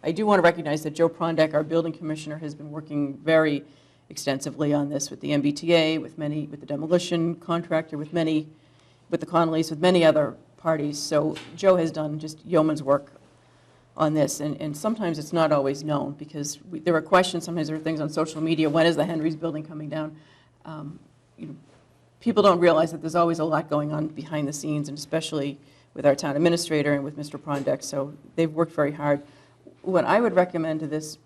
I do want to recognize that Joe Prondak, our building commissioner, has been working very extensively on this with the MBTA, with the demolition contractor, with the Connollys, with many other parties. So Joe has done just yeoman's work on this, and sometimes it's not always known because there are questions, sometimes there are things on social media, when is the Henry's building coming down? People don't realize that there's always a lot going on behind the scenes, and especially with our town administrator and with Mr. Prondak, so they've worked very hard. What I would recommend to this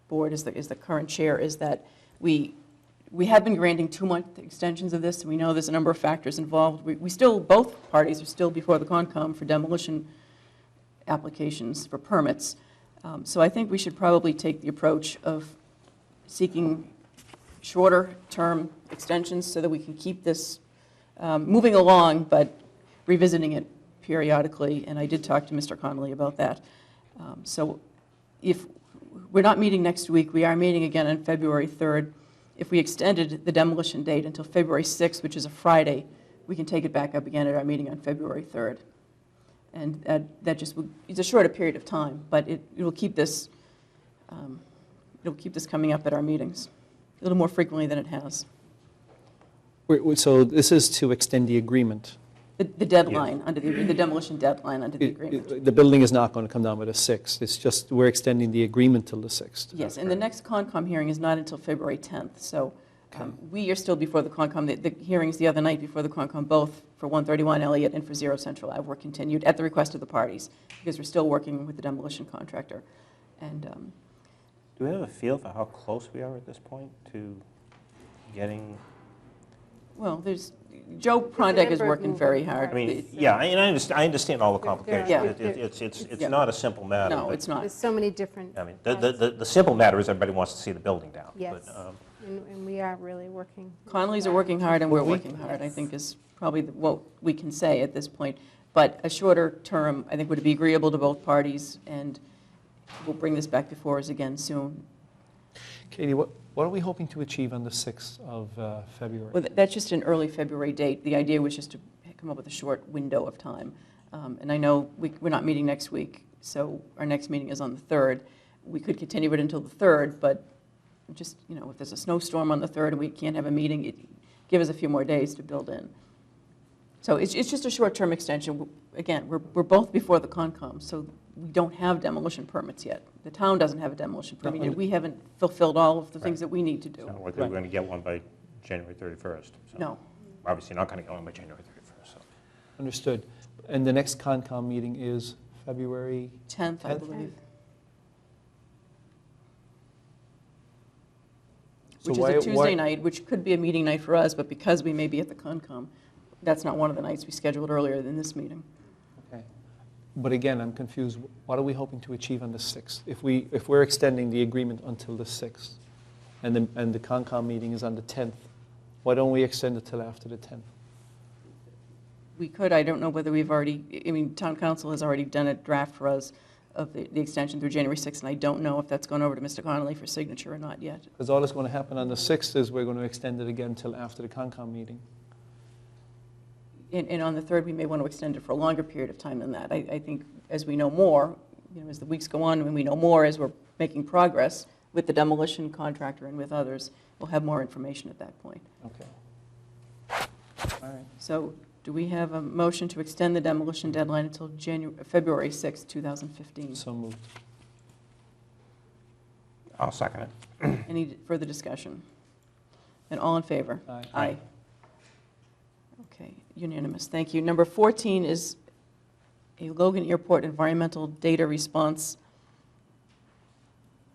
board as the current chair is that we have been granting 2-month extensions of this, and we know there's a number of factors involved. We still, both parties are still before the Concom for demolition applications for permits. So I think we should probably take the approach of seeking shorter-term extensions so that we can keep this moving along, but revisiting it periodically, and I did talk to Mr. Connolly about that. So if we're not meeting next week, we are meeting again on February 3rd. If we extended the demolition date until February 6th, which is a Friday, we can take it back up again at our meeting on February 3rd. And that just will, it's a shorter period of time, but it will keep this it'll keep this coming up at our meetings a little more frequently than it has. So this is to extend the agreement. The deadline, under the demolition deadline under the agreement. The building is not going to come down with a 6th. It's just, we're extending the agreement till the 6th. Yes, and the next Concom hearing is not until February 10th, so we are still before the Concom. The hearings the other night before the Concom, both for 131 Elliott and for 0 Central Ave, were continued at the request of the parties, because we're still working with the demolition contractor. And Do we have a feel for how close we are at this point to getting? well, Joe Prondak is number of working moving very hard. I mean, It's- yeah, and I understand all the There are- complications. Yeah. It's Yeah. not a simple matter. No, but- it's not. There's so many different. I mean, the simple matter is everybody wants to see the building down. Yes. But, And we are really working. Conleys are working hard, and we're working hard, I think is probably what we can say at this point. But a shorter term, I think, would be agreeable to both parties, and we'll bring this back before us again soon. Katie, what are we hoping to achieve on the 6th of February? Well, that's just an early February date. The idea was just to come up with a short window of time. And I know we're not meeting next week, so our next meeting is on the 3rd. We could continue it until the 3rd, but just, if there's a snowstorm on the 3rd and we can't have a meeting, give us a few more days to build in. So it's just a short-term extension. Again, we're both before the Concom, so we don't have demolition permits yet. The town doesn't have a demolition permit yet. We haven't fulfilled all of the things that we need to it's do. not like we're going to get one by January 31st. So No. Obviously not going to get one by January 31st. So. Understood. And the next Concom meeting is February? 10th, I 10th? believe. So Which is a Tuesday night, which could be a meeting night for us, but because we may be at the Concom, that's not one of the nights we scheduled earlier than this meeting. Okay. But again, I'm confused. What are we hoping to achieve on the 6th? If we're extending the agreement until the 6th, and the Concom meeting is on the 10th, why don't we extend it till after the 10th? We could, I don't know whether we've already, Town Council has already done a draft for us of the extension through January 6th, and I don't know if that's gone over to Mr. Connolly for signature or not yet. Because all that's going to happen on the 6th is we're going to extend it again till after the Concom meeting. And on the 3rd, we may want to extend it for a longer period of time than that. I think as we know more, as the weeks go on, and we know more as we're making progress with the demolition contractor and with others, we'll have more information at that point. Okay. All right. So do we have a motion to extend the demolition deadline until February 6, 2015? So moved. I'll second it. Any further discussion? And all in favor? Aye. Aye. Okay, unanimous, thank you. Number 14 is a Logan Airport environmental data response.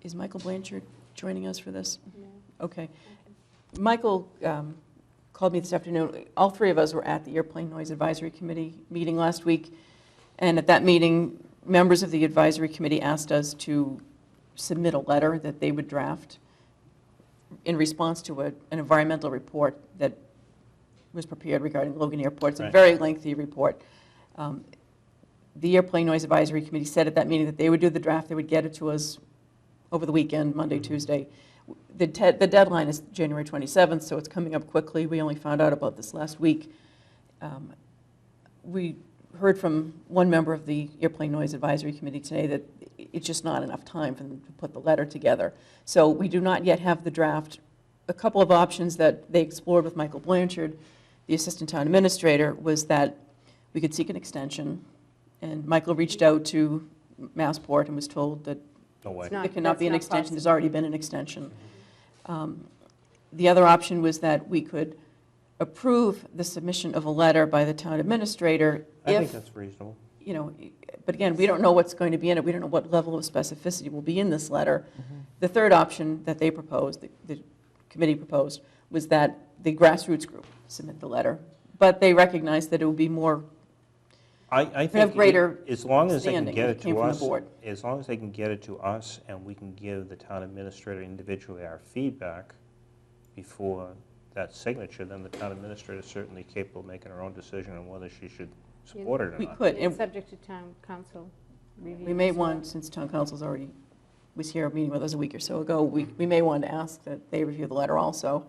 Is Michael Blanchard joining us for this? Okay. Michael called me this afternoon. All three of us were at the Airplane Noise Advisory Committee meeting last week, and at that meeting, members of the advisory committee asked us to submit a letter that they would draft in response to an environmental report that was prepared regarding Logan Airport. It's a Right. very lengthy report. The Airplane Noise Advisory Committee said at that meeting that they would do the draft, they would get it to us over the weekend, Monday, Tuesday. The deadline is January 27th, so it's coming up quickly. We only found out about this last week. We heard from one member of the Airplane Noise Advisory Committee today that it's just not enough time for them to put the letter together. So we do not yet have the draft. A couple of options that they explored with Michael Blanchard, the Assistant Town Administrator, was that we could seek an extension. And Michael reached out to Massport and was told that No way. It's not- there cannot be an that's not extension. There's already been an extension. The other option was that we could approve the submission of a letter by the town administrator I think if, that's reasonable. but again, we don't know what's going to be in it. We don't know what level of specificity will be in this letter. The third option that they proposed, the committee proposed, was that the grassroots group submit the letter. But they recognized that it would be more, I think greater as long as they can standing get if it it came to from the us, board. as long as they can get it to us and we can give the town administrator individually our feedback before that signature, then the town administrator is certainly capable of making her own decision on whether she should support it or we not. could. It's And subject to town council review. we may as well. want, since town council's already, was here meeting with us a week or so ago, we may want to ask that they review the letter also.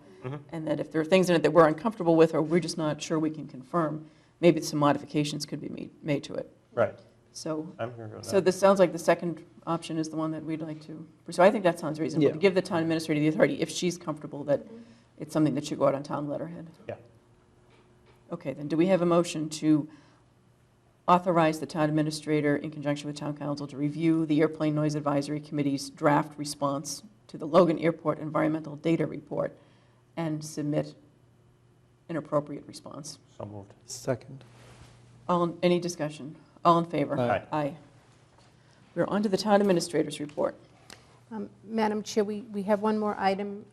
And that if there are things in it that we're uncomfortable with or we're just not sure we can confirm, maybe some modifications could be made to it. Right. So, I'm here with so that. this sounds like the second option is the one that we'd like to pursue. I think that sounds reasonable, to Yeah. give the town administrator the authority, if she's comfortable that it's something that should go out on town letterhead. Yeah. Okay, then do we have a motion to authorize the town administrator in conjunction with town council to review the Airplane Noise Advisory Committee's draft response to the Logan Airport Environmental Data Report and submit an appropriate response? So moved. Second. Any discussion? All in favor? Aye. Aye. We're on to the town administrator's report. Madam Chair, we have one more item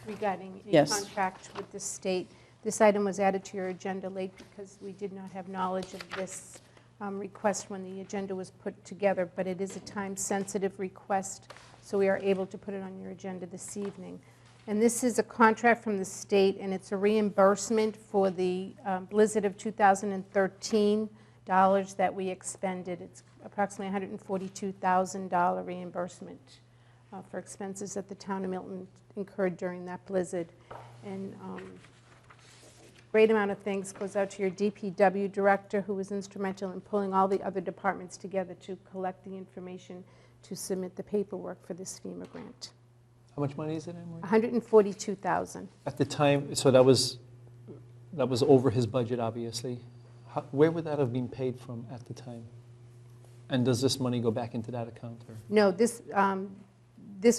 regarding a Yes. contract with the state. This item was added to your agenda late because we did not have knowledge of this request when the agenda was put together, but it is a time-sensitive request, so we are able to put it on your agenda this evening. And this is a contract from the state, and it's a reimbursement for the blizzard of 2013 dollars that we expended. It's approximately $142,000 reimbursement for expenses that the town of Milton incurred during that blizzard. And great amount of thanks goes out to your DPW director, who was instrumental in pulling all the other departments together to collect the information to submit the paperwork for this FEMA grant. How much money is it, Emery? $142,000. At the time, so that was over his budget, obviously. Where would that have been paid from at the time? And does this money go back into that account? Or? No, this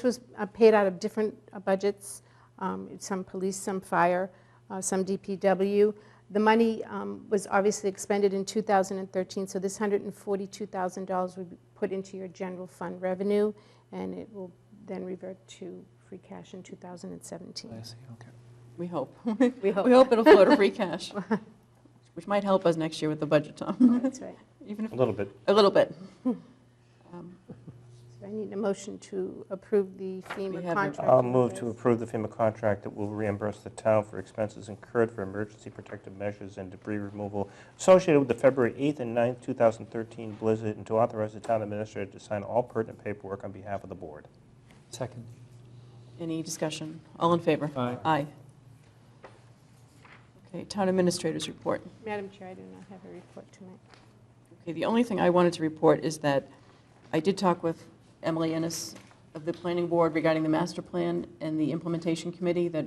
was paid out of different budgets, some police, some fire, some DPW. The money was obviously expended in 2013, so this $142,000 would be put into your general fund revenue, and it will then revert to free cash in 2017. I see, okay. We hope. We hope. We hope it'll flow to free cash, which might help us next year with the budget, Tom. That's right. Even if, A little bit. a little bit. So I need a motion to approve the FEMA We have contract. I'll move to approve the FEMA contract that will reimburse the town for expenses incurred for emergency protective measures and debris removal associated with the February 8th and 9th, 2013 blizzard, and to authorize the town administrator to sign all pertinent paperwork on behalf of the board. Second. Any discussion? All in favor? Aye. Aye. Okay, town administrator's report. Madam Chair, I do not have a report tonight. Okay, the only thing I wanted to report is that I did talk with Emily Ennis of the planning board regarding the master plan and the implementation committee that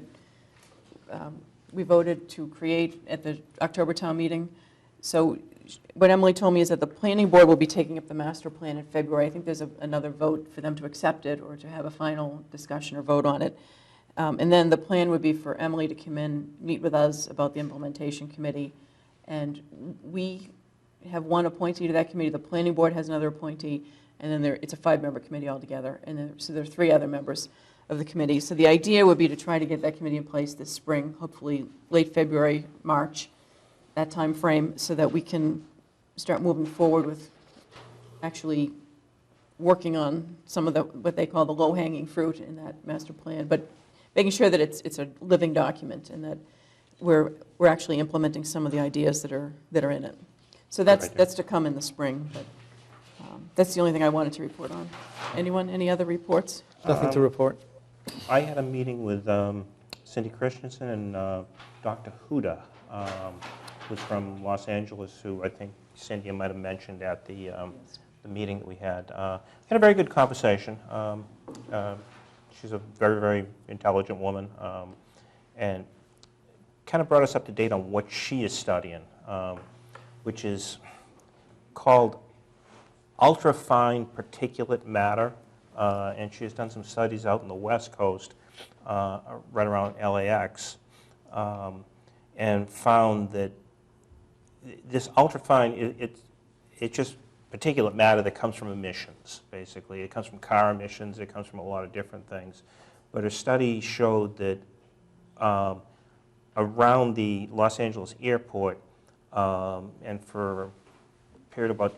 we voted to create at the October town meeting. So what Emily told me is that the planning board will be taking up the master plan in February. I think there's another vote for them to accept it or to have a final discussion or vote on it. And then the plan would be for Emily to come in, meet with us about the implementation committee. And we have one appointee to that committee. The planning board has another appointee. And then it's a 5-member committee altogether. And so there are 3 other members of the committee. So the idea would be to try to get that committee in place this spring, hopefully late February, March, that time frame, so that we can start moving forward with actually working on some of what they call the low-hanging fruit in that master plan, but making sure that it's a living document and that we're actually implementing some of the ideas that are in it. So that's to come in the spring, but that's the only thing I wanted to report on. Anyone, any other reports? Nothing to report. I had a meeting with Cindy Christensen and Dr. Huda, who's from Los Angeles, who I think Cindy might have mentioned at the meeting that we had. Had a very good conversation. She's a very, very intelligent woman, and kind of brought us up to date on what she is studying, which is called ultrafine particulate matter, and she has done some studies out in the West Coast, right around LAX, and found that this ultrafine, it's just particulate matter that comes from emissions, basically. It comes from car emissions, it comes from a lot of different things. But her study showed that around the Los Angeles airport, and for a period of about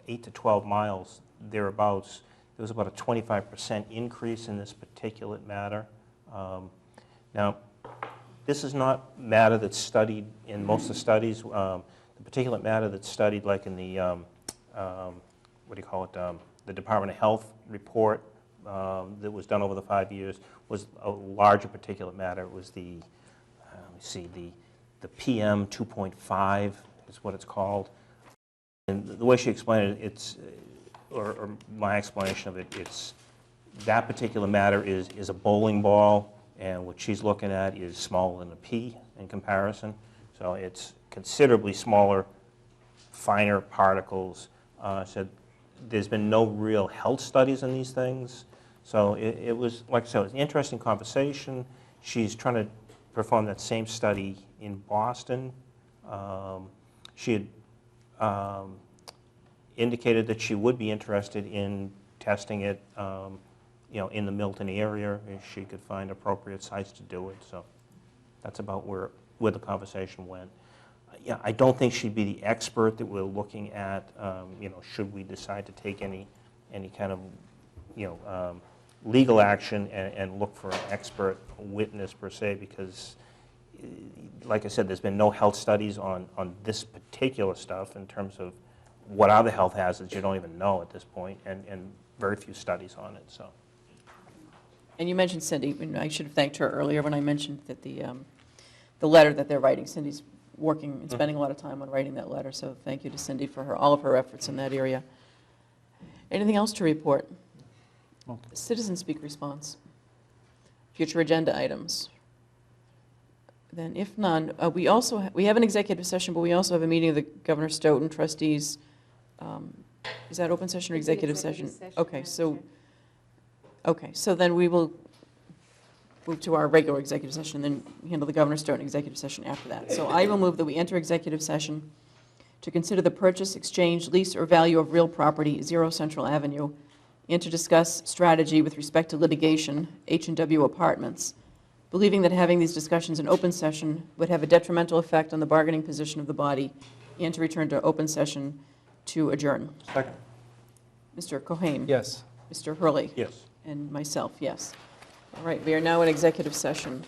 8 to 12 miles thereabouts, there was about a 25% increase in this particulate matter. Now, this is not matter that's studied in most of the studies. The particulate matter that's studied, like in the the Department of Health report that was done over the 5 years, was a larger particulate matter. It was the PM 2.5 is what it's called. And the way she explained it, or my explanation of it, it's that particular matter is a bowling ball, and what she's looking at is smaller than a pea in comparison. So it's considerably smaller, finer particles. So there's been no real health studies on these things. So it was, like I said, it was an interesting conversation. She's trying to perform that same study in Boston. She had indicated that she would be interested in testing it, in the Milton area, if she could find appropriate sites to do it. So that's about where the conversation went. Yeah, I don't think she'd be the expert that we're looking at. Should we decide to take any kind of legal action and look for an expert witness per se, because, like I said, there's been no health studies on this particular stuff in terms of what are the health hazards. You don't even know at this point, and very few studies on it. So. And you mentioned Cindy, and I should have thanked her earlier when I mentioned that the letter that they're writing. Cindy's working and spending a lot of time on writing that letter, so thank you to Cindy for all of her efforts in that area. Anything else to report? Okay. Citizen speak response. Future agenda items. Then if none, we have an executive session, but we also have a meeting of the Governor Stoughton trustees. Is that open session or executive session? Okay, so then we will move to our regular executive session and then handle the Governor Stoughton executive session after that. So I will move that we enter executive session to consider the purchase, exchange, lease, or value of real property, 0 Central Avenue, and to discuss strategy with respect to litigation, H&W Apartments, believing that having these discussions in open session would have a detrimental effect on the bargaining position of the body, and to return to open session to adjourn. Second. Mr. Cohen? Yes. Mr. Hurley? Yes. And myself, yes. All right, we are now in executive session.